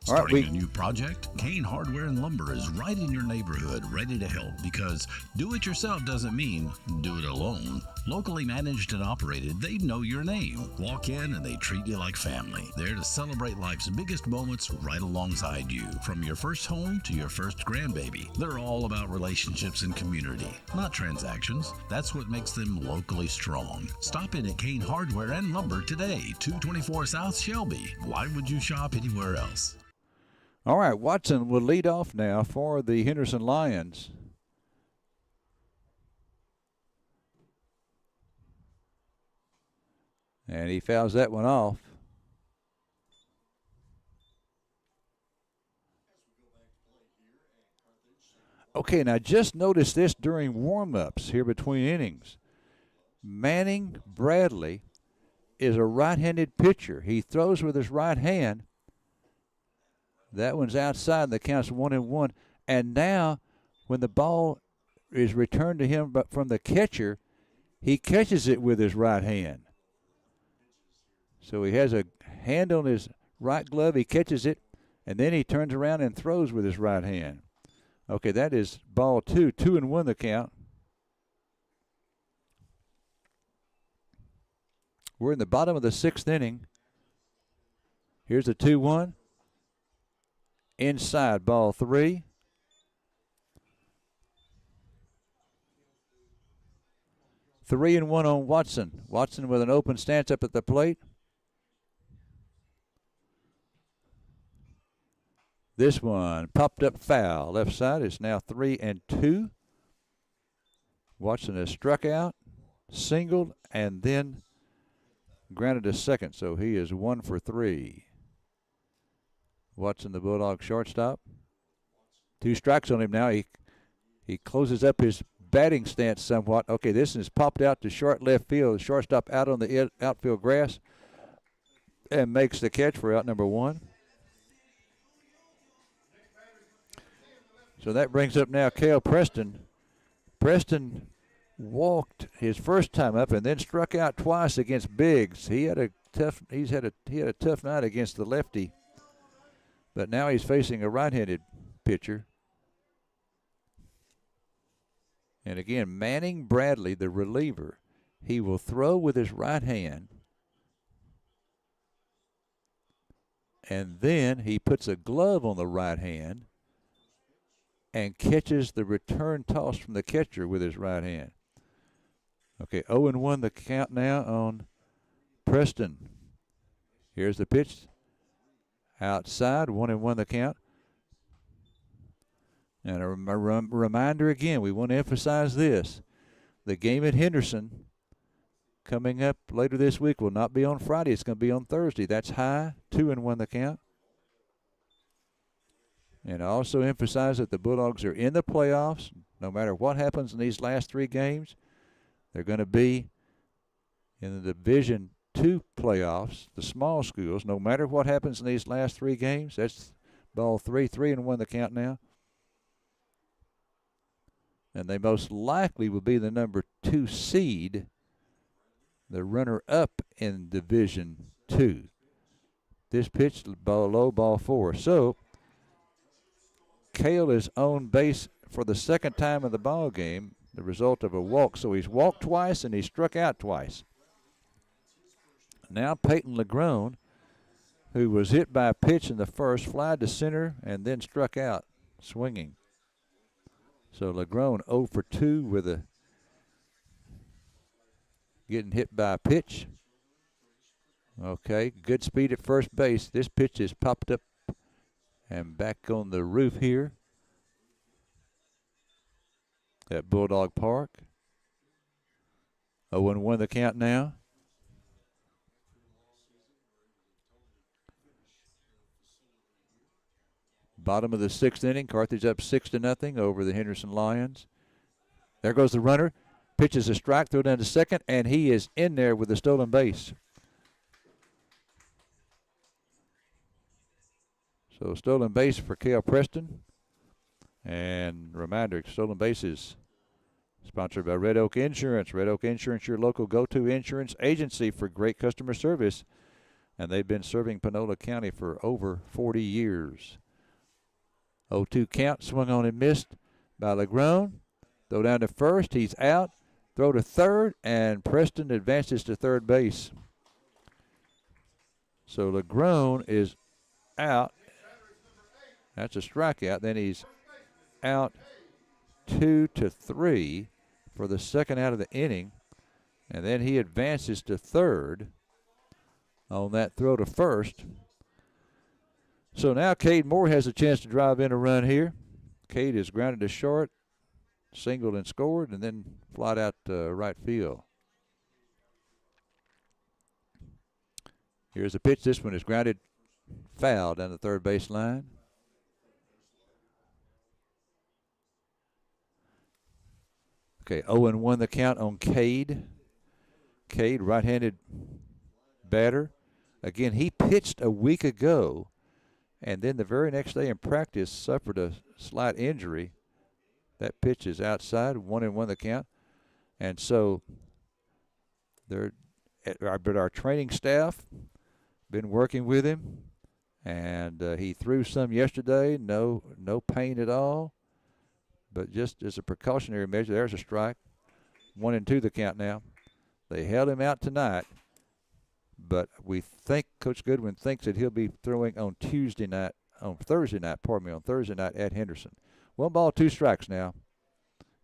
Starting a new project? Kane Hardware and Lumber is right in your neighborhood, ready to help, because do-it-yourself doesn't mean do it alone. Locally managed and operated, they know your name. Walk in and they treat you like family. There to celebrate life's biggest moments right alongside you. From your first home to your first grandbaby, they're all about relationships and community, not transactions. That's what makes them locally strong. Stop in at Kane Hardware and Lumber today, 224 South Shelby. Why would you shop anywhere else? All right, Watson will lead off now for the Henderson Lions. And he fouls that one off. Okay, now just notice this during warm-ups here between innings. Manning Bradley is a right-handed pitcher. He throws with his right hand. That one's outside. The count's 1-1. And now, when the ball is returned to him but from the catcher, he catches it with his right hand. So he has a hand on his right glove. He catches it, and then he turns around and throws with his right hand. Okay, that is ball 2. 2-1 the count. We're in the bottom of the 6th inning. Here's the 2-1. Inside, ball 3. Three and 1 on Watson. Watson with an open stance up at the plate. This one popped up foul. Left side is now 3-2. Watson has struck out, singled, and then grounded a second, so he is 1 for 3. Watson, the Bulldog shortstop. 2 strikes on him now. He closes up his batting stance somewhat. Okay, this is popped out to short left field. The shortstop out on the outfield grass and makes the catch for out number 1. So that brings up now Cale Preston. Preston walked his first time up and then struck out twice against Biggs. He had a tough night against the lefty, but now he's facing a right-handed pitcher. And again, Manning Bradley, the reliever, he will throw with his right hand, and then he puts a glove on the right hand and catches the return toss from the catcher with his right hand. Okay, 0-1 the count now on Preston. Here's the pitch. Outside, 1-1 the count. And a reminder again, we want to emphasize this. The game at Henderson coming up later this week will not be on Friday. It's going to be on Thursday. That's high, 2-1 the count. And I also emphasize that the Bulldogs are in the playoffs. No matter what happens in these last 3 games, they're going to be in the Division II playoffs, the small schools. No matter what happens in these last 3 games, that's ball 3, 3-1 the count now. And they most likely will be the number 2 seed, the runner-up in Division II. This pitch, ball low, ball 4. So Cale is on base for the second time in the ball game, the result of a walk. So he's walked twice and he struck out twice. Now Peyton Legrone, who was hit by a pitch in the first, flied to center and then struck out swinging. So Legrone 0 for 2 with a getting hit by a pitch. Okay, good speed at first base. This pitch is popped up and back on the roof here at Bulldog Park. 0-1 the count now. Bottom of the 6th inning, Carthage up 6-0 over the Henderson Lions. There goes the runner. Pitches a strike, throw down to second, and he is in there with the stolen base. So stolen base for Cale Preston. And reminder, stolen base is sponsored by Red Oak Insurance. Red Oak Insurance, your local go-to insurance agency for great customer service. And they've been serving Panola County for over 40 years. 0-2 count, swung on and missed by Legrone. Throw down to first, he's out. Throw to third, and Preston advances to third base. So Legrone is out. That's a strikeout. Then he's out 2-3 for the second out of the inning. And then he advances to third on that throw to first. So now Cade Moore has a chance to drive in a run here. Cade is grounded to short, singled and scored, and then flied out to right field. Here's a pitch. This one is grounded foul down the third base line. Okay, 0-1 the count on Cade. Cade, right-handed batter. Again, he pitched a week ago, and then the very next day in practice suffered a slight injury. That pitch is outside, 1-1 the count. And so our training staff been working with him, and he threw some yesterday, no pain at all. But just as a precautionary measure, there's a strike. 1-2 the count now. They held him out tonight, but we think Coach Goodwin thinks that he'll be throwing on Thursday night at Henderson. 1 ball, 2 strikes now.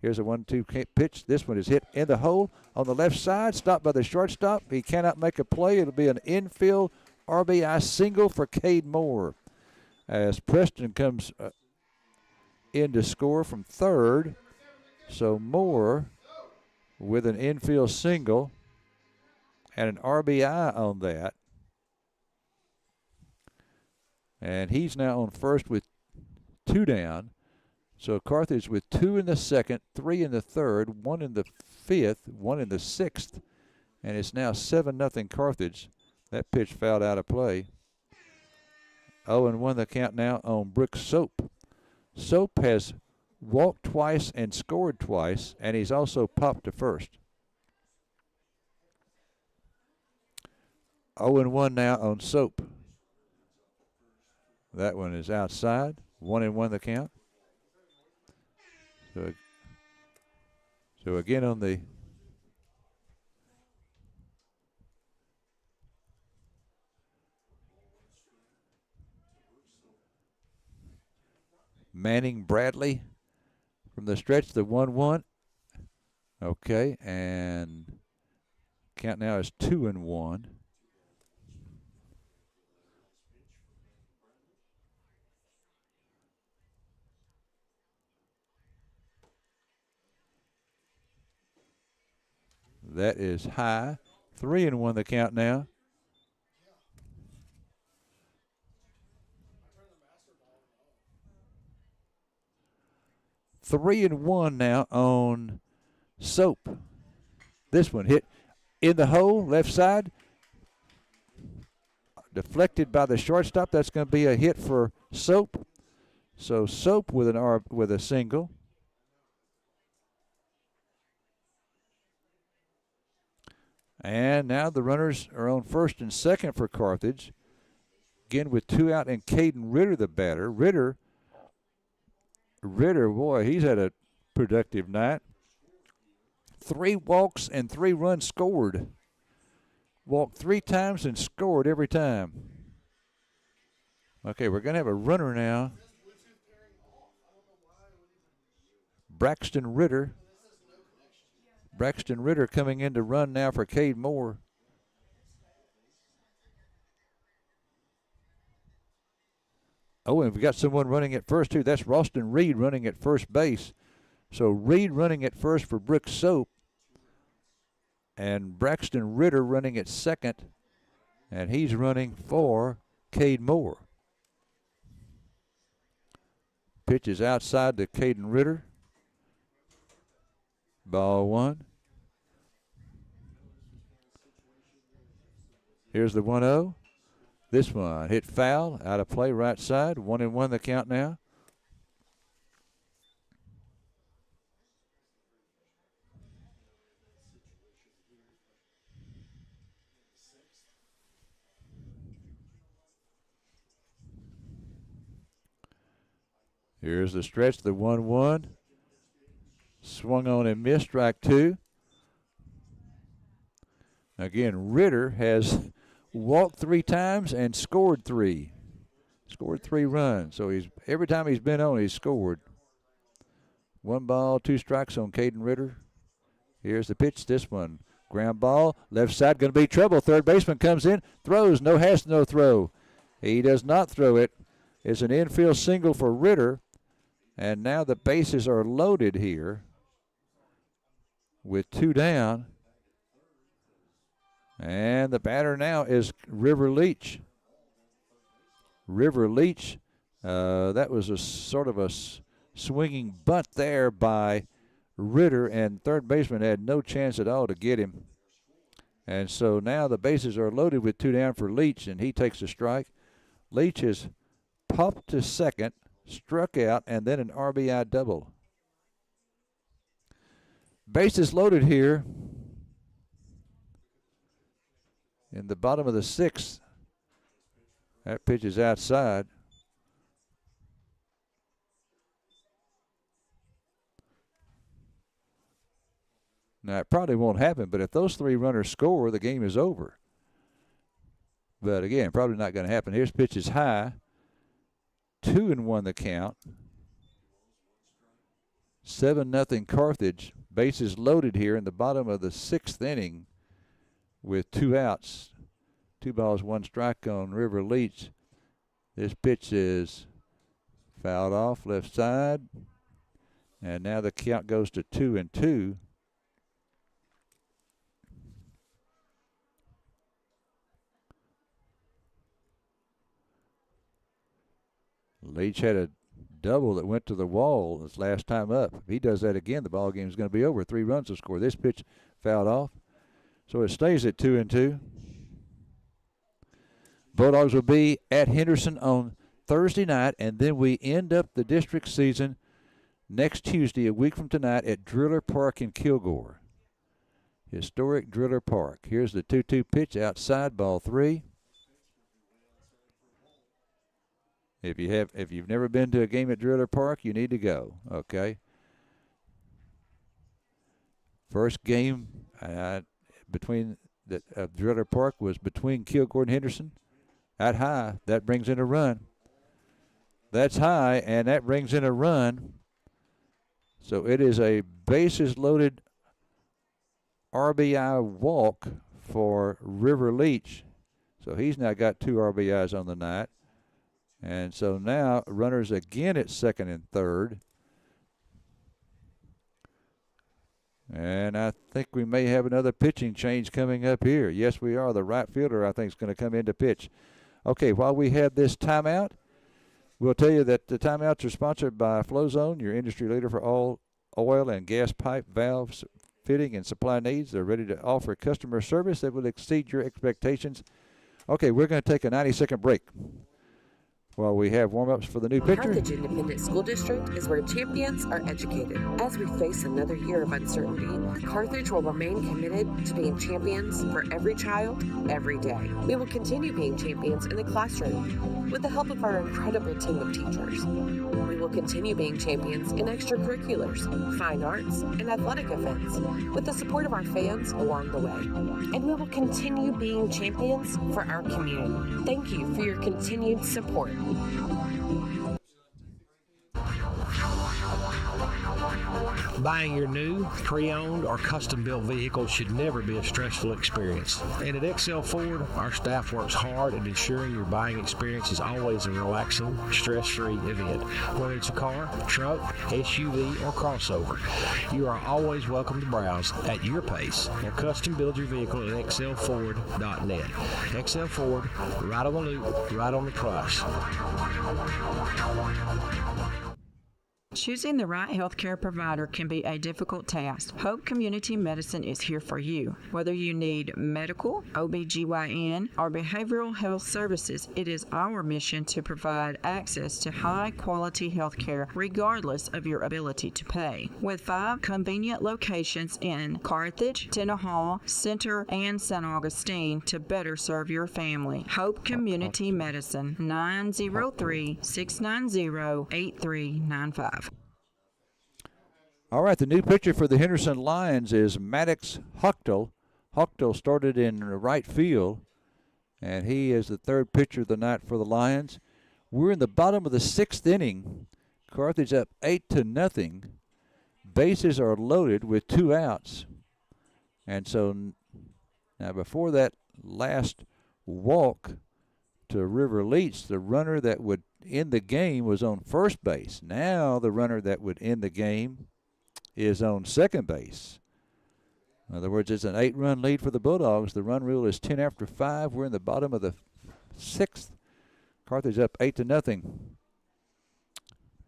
Here's a 1-2 pitch. This one is hit in the hole on the left side, stopped by the shortstop. He cannot make a play. It'll be an infield RBI single for Cade Moore. as Preston comes in to score from third. So Moore with an infield single and an RBI on that. And he's now on first with 2 down. So Carthage with 2 in the second, 3 in the third, 1 in the fifth, 1 in the sixth. And it's now 7-0 Carthage. That pitch fouled out of play. 0-1 the count now on Brooks Soap. Soap has walked twice and scored twice, and he's also popped to first. 0-1 now on Soap. That one is outside. 1-1 the count. So again on the Manning Bradley from the stretch, the 1-1. Okay, and count now is 2-1. That is high. 3-1 the count now. Three and one now on Soap. This one hit in the hole, left side. Deflected by the shortstop. That's going to be a hit for Soap. So Soap with a single. And now the runners are on first and second for Carthage. Again with 2 out, and Caden Ritter the batter. Ritter, boy, he's had a productive night. 3 walks and 3 runs scored. Walked 3 times and scored every time. Okay, we're going to have a runner now. Braxton Ritter coming in to run now for Cade Moore. Oh, and we've got someone running at first, too. That's Ralston Reed running at first base. So Reed running at first for Brooks Soap. And Braxton Ritter running at second. And he's running for Cade Moore. Pitch is outside to Caden Ritter. Ball 1. Here's the 1-0. This one hit foul, out of play, right side. 1-1 the count now. Here's the stretch, the 1-1. Swung on and missed, strike 2. Again, Ritter has walked 3 times and scored 3. Scored 3 runs. So every time he's been on, he's scored. 1 ball, 2 strikes on Caden Ritter. Here's the pitch. This one, ground ball, left side, going to be trouble. Third baseman comes in, throws, no throw. He does not throw it. It's an infield single for Ritter. And now the bases are loaded here with 2 down. And the batter now is River Leach. That was a sort of a swinging bunt there by Ritter, and third baseman had no chance at all to get him. And so now the bases are loaded with 2 down for Leach, and he takes a strike. Leach is popped to second, struck out, and then an RBI double. Bases loaded here in the bottom of the 6th. That pitch is outside. Now, it probably won't happen, but if those 3 runners score, the game is over. But again, probably not going to happen. Here's pitch is high. 2-1 the count. 7-0 Carthage. Bases loaded here in the bottom of the 6th inning with 2 outs. 2 balls, 1 strike on River Leach. This pitch is fouled off left side. And now the count goes to 2-2. Leach had a double that went to the wall his last time up. If he does that again, the ball game is going to be over. 3 runs to score. This pitch fouled off. So it stays at 2-2. Bulldogs will be at Henderson on Thursday night, and then we end up the district season next Tuesday, a week from tonight, at Driller Park in Kilgore. Historic Driller Park. Here's the 2-2 pitch outside, ball 3. If you've never been to a game at Driller Park, you need to go. Okay. First game between Driller Park was between Kilgore and Henderson. At high, that brings in a run. That's high, and that brings in a run. So it is a bases-loaded RBI walk for River Leach. So he's now got 2 RBIs on the night. And so now runners again at second and third. And I think we may have another pitching change coming up here. Yes, we are. The right fielder, I think, is going to come in to pitch. Okay, while we have this timeout, we'll tell you that the timeouts are sponsored by FlowZone, your industry leader for all oil and gas pipe, valves, fitting, and supply needs. They're ready to offer customer service that will exceed your expectations. Okay, we're going to take a 90-second break while we have warm-ups for the new pitcher. Carthage Independent School District is where champions are educated. As we face another year of uncertainty, Carthage will remain committed to being champions for every child, every day. We will continue being champions in the classroom with the help of our incredible team of teachers. We will continue being champions in extracurriculars, fine arts, and athletic events with the support of our fans along the way. And we will continue being champions for our community. Thank you for your continued support. Buying your new, pre-owned, or custom-built vehicle should never be a stressful experience. And at XL Ford, our staff works hard at ensuring your buying experience is always a relaxing, stress-free event. Whether it's a car, truck, SUV, or crossover, you are always welcome to browse at your pace or custom build your vehicle at xlford.net. XL Ford, right on the loop, right on the price. Choosing the right healthcare provider can be a difficult task. Hope Community Medicine is here for you. Whether you need medical, OBGYN, or behavioral health services, it is our mission to provide access to high-quality healthcare regardless of your ability to pay. With 5 convenient locations in Carthage, Tenaha, Center, and San Augustine to better serve your family. Hope Community Medicine, 903-690-8395. All right, the new pitcher for the Henderson Lions is Maddox Huchtel. Huchtel started in right field, and he is the 3rd pitcher of the night for the Lions. We're in the bottom of the 6th inning. Carthage up 8-0. Bases are loaded with 2 outs. And so now before that last walk to River Leach, the runner that would end the game was on first base. Now the runner that would end the game is on second base. In other words, it's an 8-run lead for the Bulldogs. The run rule is 10 after 5. We're in the bottom of the 6th. Carthage up 8-0.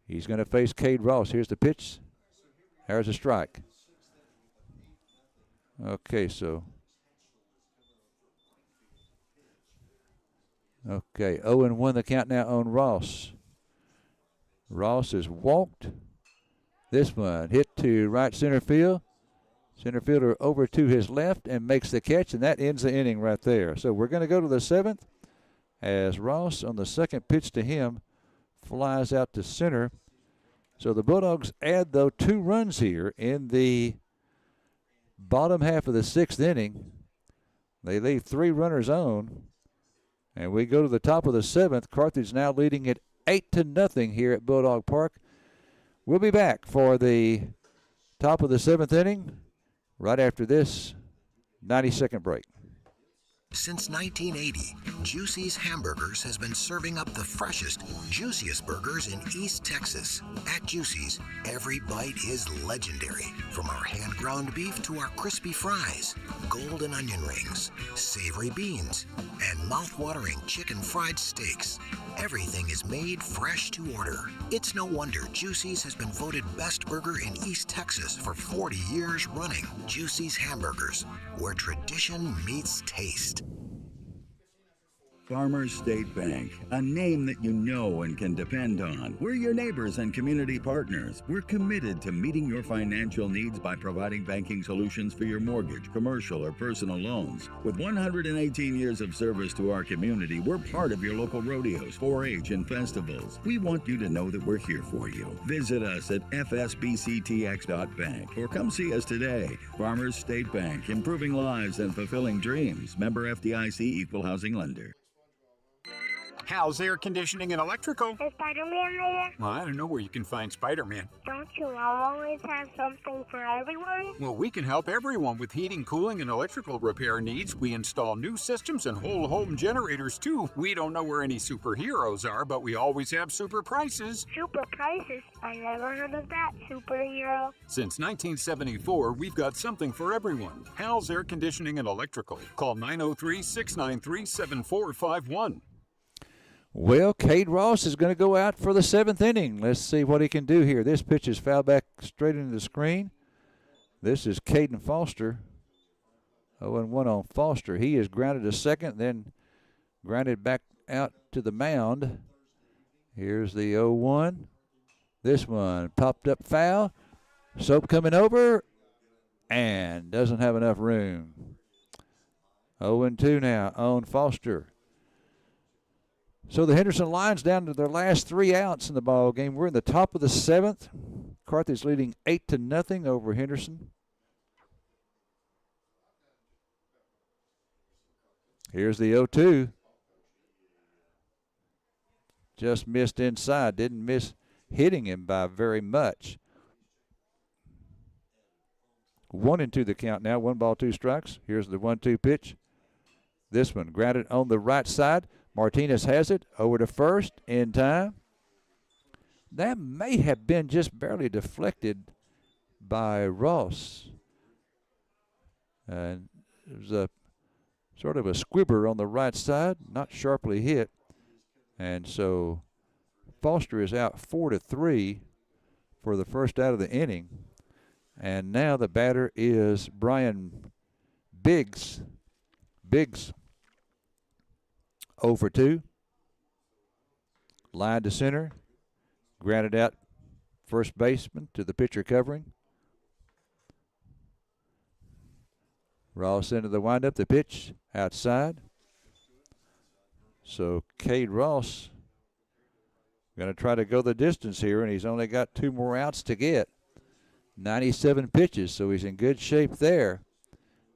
He's going to face Cade Ross. Here's the pitch. There's a strike. Okay, so. Okay, 0-1 the count now on Ross. Ross has walked. This one hit to right center field. Center fielder over to his left and makes the catch, and that ends the inning right there. So we're going to go to the 7th as Ross on the second pitch to him flies out to center. So the Bulldogs add, though, 2 runs here in the bottom half of the 6th inning. They leave 3 runners on, and we go to the top of the 7th. Carthage now leading at 8-0 here at Bulldog Park. We'll be back for the top of the 7th inning right after this 90-second break. Since 1980, Juicy's Hamburgers has been serving up the freshest, juiciest burgers in East Texas. At Juicy's, every bite is legendary. From our hand-ground beef to our crispy fries, golden onion rings, savory beans, and mouth-watering chicken fried steaks. Everything is made fresh to order. It's no wonder Juicy's has been voted best burger in East Texas for 40 years running. Juicy's Hamburgers, where tradition meets taste. Farmers State Bank, a name that you know and can depend on. We're your neighbors and community partners. We're committed to meeting your financial needs by providing banking solutions for your mortgage, commercial, or personal loans. With 118 years of service to our community, we're part of your local rodeos, 4-H, and festivals. We want you to know that we're here for you. Visit us at fsbctx.bank or come see us today. Farmers State Bank, improving lives and fulfilling dreams. Member FDIC, Equal Housing Lender. How's air conditioning and electrical? Is Spider-Man there? Well, I don't know where you can find Spider-Man. Don't you always have something for everyone? Well, we can help everyone with heating, cooling, and electrical repair needs. We install new systems and whole home generators, too. We don't know where any superheroes are, but we always have super prices. Super prices? I never heard of that superhero. Since 1974, we've got something for everyone. Hal's Air Conditioning and Electrical. Call 903-693-7451. Well, Cade Ross is going to go out for the 7th inning. Let's see what he can do here. This pitch is fouled back straight into the screen. This is Caden Foster. 0-1 on Foster. He is grounded to second, then grounded back out to the mound. Here's the 0-1. This one popped up foul. Soap coming over and doesn't have enough room. 0-2 now on Foster. So the Henderson Lions down to their last 3 outs in the ball game. We're in the top of the 7th. Carthage leading 8-0 over Henderson. Here's the 0-2. Just missed inside. Didn't miss hitting him by very much. 1-2 the count now. 1 ball, 2 strikes. Here's the 1-2 pitch. This one grounded on the right side. Martinez has it over to first in time. That may have been just barely deflected by Ross. And it was a sort of a squibber on the right side, not sharply hit. And so Foster is out 4-3 for the first out of the inning. And now the batter is Brian Biggs. 0-2. Line to center. Grounded out first baseman to the pitcher covering. Ross into the windup. The pitch outside. So Cade Ross going to try to go the distance here, and he's only got 2 more outs to get. 97 pitches, so he's in good shape there.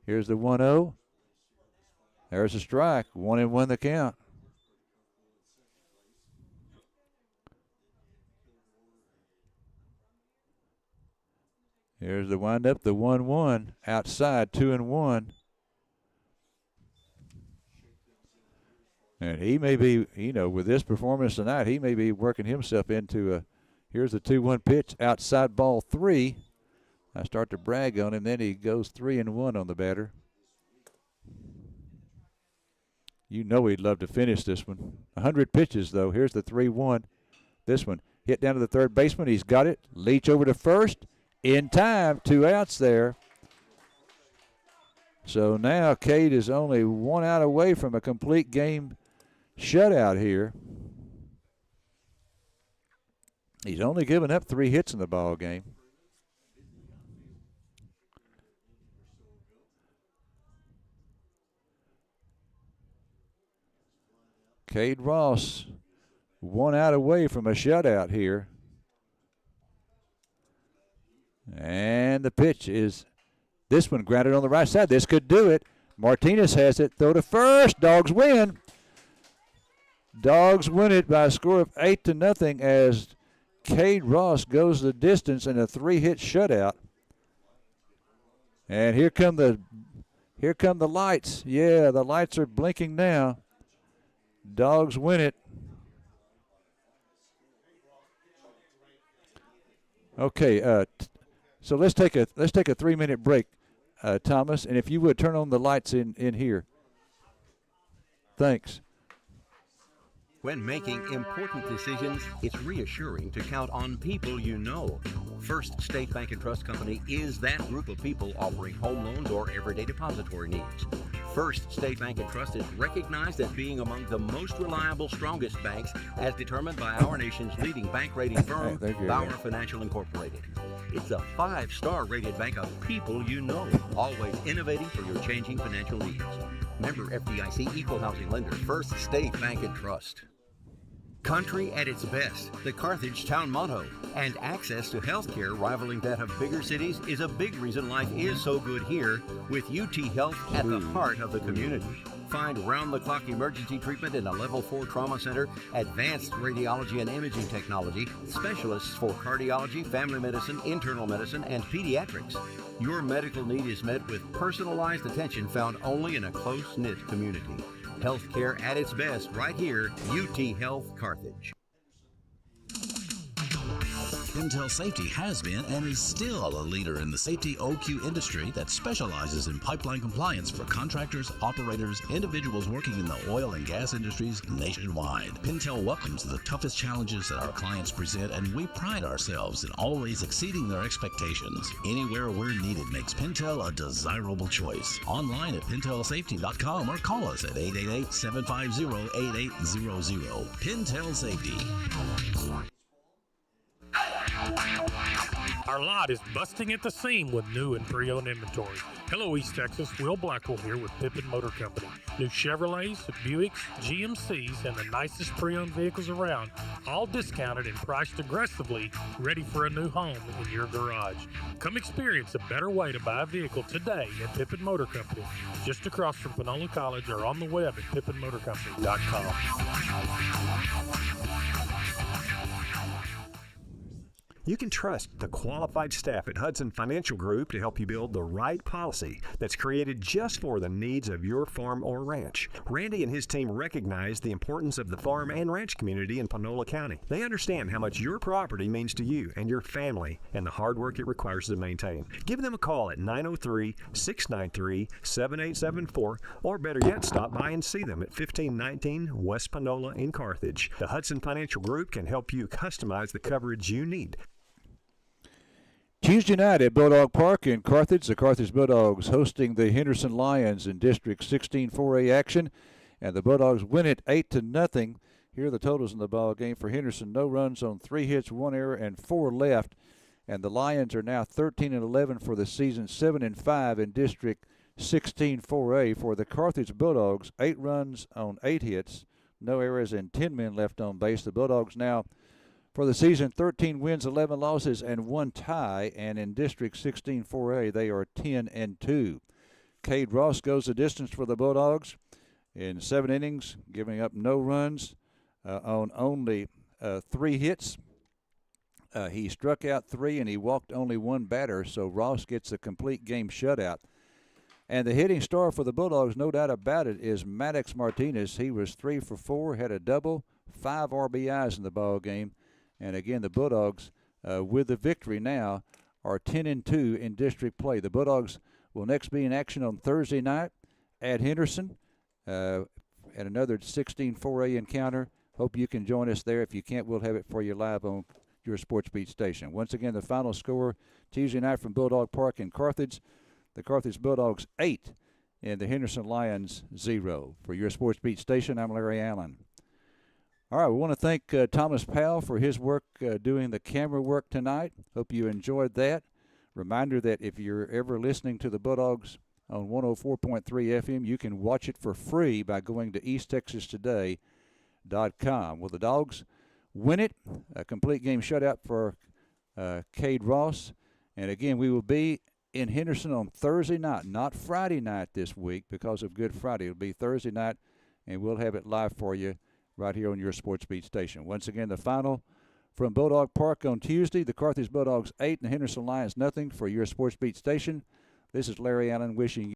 Here's the 1-0. There's a strike. 1-1 the count. Here's the windup, the 1-1. Outside, 2-1. And he may be, with this performance tonight, he may be working himself into a, here's the 2-1 pitch, outside ball 3. I start to brag on him, then he goes 3-1 on the batter. You know he'd love to finish this one. 100 pitches, though. Here's the 3-1. This one hit down to the third baseman. He's got it. Leach over to first. In time, 2 outs there. So now Cade is only 1 out away from a complete game shutout here. He's only given up 3 hits in the ball game. Cade Ross 1 out away from a shutout here. And the pitch is this one grounded on the right side. This could do it. Martinez has it. Throw to first. Dogs win. Dogs win it by a score of 8-0 as Cade Ross goes the distance in a 3-hit shutout. And here come the lights. Yeah, the lights are blinking now. Dogs win it. Okay, so let's take a 3-minute break, Thomas, and if you would turn on the lights in here. Thanks. When making important decisions, it's reassuring to count on people you know. First State Bank and Trust Company is that group of people offering home loans or everyday depository needs. First State Bank and Trust is recognized as being among the most reliable, strongest banks as determined by our nation's leading bank rating firm, Bauer Financial Incorporated. It's a 5-star rated bank of people you know, always innovating for your changing financial needs. Member FDIC Equal Housing Lender, First State Bank and Trust. Country at its best, the Carthage town motto, and access to health care rivaling that of bigger cities is a big reason life is so good here, with UT Health at the heart of the community. Find round-the-clock emergency treatment in a Level 4 trauma center, advanced radiology and imaging technology, specialists for cardiology, family medicine, internal medicine, and pediatrics. Your medical need is met with personalized attention found only in a close-knit community. Healthcare at its best right here, UT Health Carthage. Pintail Safety has been and is still a leader in the safety OQ industry that specializes in pipeline compliance for contractors, operators, individuals working in the oil and gas industries nationwide. Pintail welcomes the toughest challenges that our clients present, and we pride ourselves in always exceeding their expectations. Anywhere we're needed makes Pintail a desirable choice. Online at pintailsafety.com or call us at 888-750-8800. Pintail Safety. Our lot is busting at the seam with new and pre-owned inventory. Hello, East Texas. Will Blackwell here with Pippin Motor Company. New Chevrolets, Buicks, GMCs, and the nicest pre-owned vehicles around, all discounted and priced aggressively, ready for a new home in your garage. Come experience a better way to buy a vehicle today at Pippin Motor Company, just across from Panola College, or on the web at pippinmotorcompany.com. You can trust the qualified staff at Hudson Financial Group to help you build the right policy that's created just for the needs of your farm or ranch. Randy and his team recognize the importance of the farm and ranch community in Panola County. They understand how much your property means to you and your family and the hard work it requires to maintain. Give them a call at 903-693-7874, or better yet, stop by and see them at 1519 West Panola in Carthage. The Hudson Financial Group can help you customize the coverage you need. Tuesday night at Bulldog Park in Carthage, the Carthage Bulldogs hosting the Henderson Lions in District 16 4A action, and the Bulldogs win it 8-0. Here are the totals in the ball game for Henderson: no runs on 3 hits, 1 error, and 4 left. And the Lions are now 13-11 for the season, 7-5 in District 16 4A. For the Carthage Bulldogs, 8 runs on 8 hits, no errors, and 10 men left on base. The Bulldogs now, for the season, 13 wins, 11 losses, and 1 tie. And in District 16 4A, they are 10-2. Cade Ross goes the distance for the Bulldogs in 7 innings, giving up no runs on only 3 hits. He struck out 3 and he walked only 1 batter, so Ross gets a complete game shutout. And the hitting star for the Bulldogs, no doubt about it, is Maddox Martinez. He was 3 for 4, had a double, 5 RBIs in the ball game. And again, the Bulldogs, with the victory now, are 10-2 in district play. The Bulldogs will next be in action on Thursday night at Henderson at another 16 4A encounter. Hope you can join us there. If you can't, we'll have it for you live on your Sports Beat station. Once again, the final score Tuesday night from Bulldog Park in Carthage, the Carthage Bulldogs 8 and the Henderson Lions 0. For your Sports Beat station, I'm Larry Allen. All right, we want to thank Thomas Powell for his work doing the camera work tonight. Hope you enjoyed that. Reminder that if you're ever listening to the Bulldogs on 104.3 FM, you can watch it for free by going to easttexastoday.com. Well, the Dogs win it, a complete game shutout for Cade Ross. And again, we will be in Henderson on Thursday night, not Friday night this week because of Good Friday. It'll be Thursday night, and we'll have it live for you right here on your Sports Beat station. Once again, the final from Bulldog Park on Tuesday, the Carthage Bulldogs 8 and the Henderson Lions 0 for your Sports Beat station. This is Larry Allen wishing you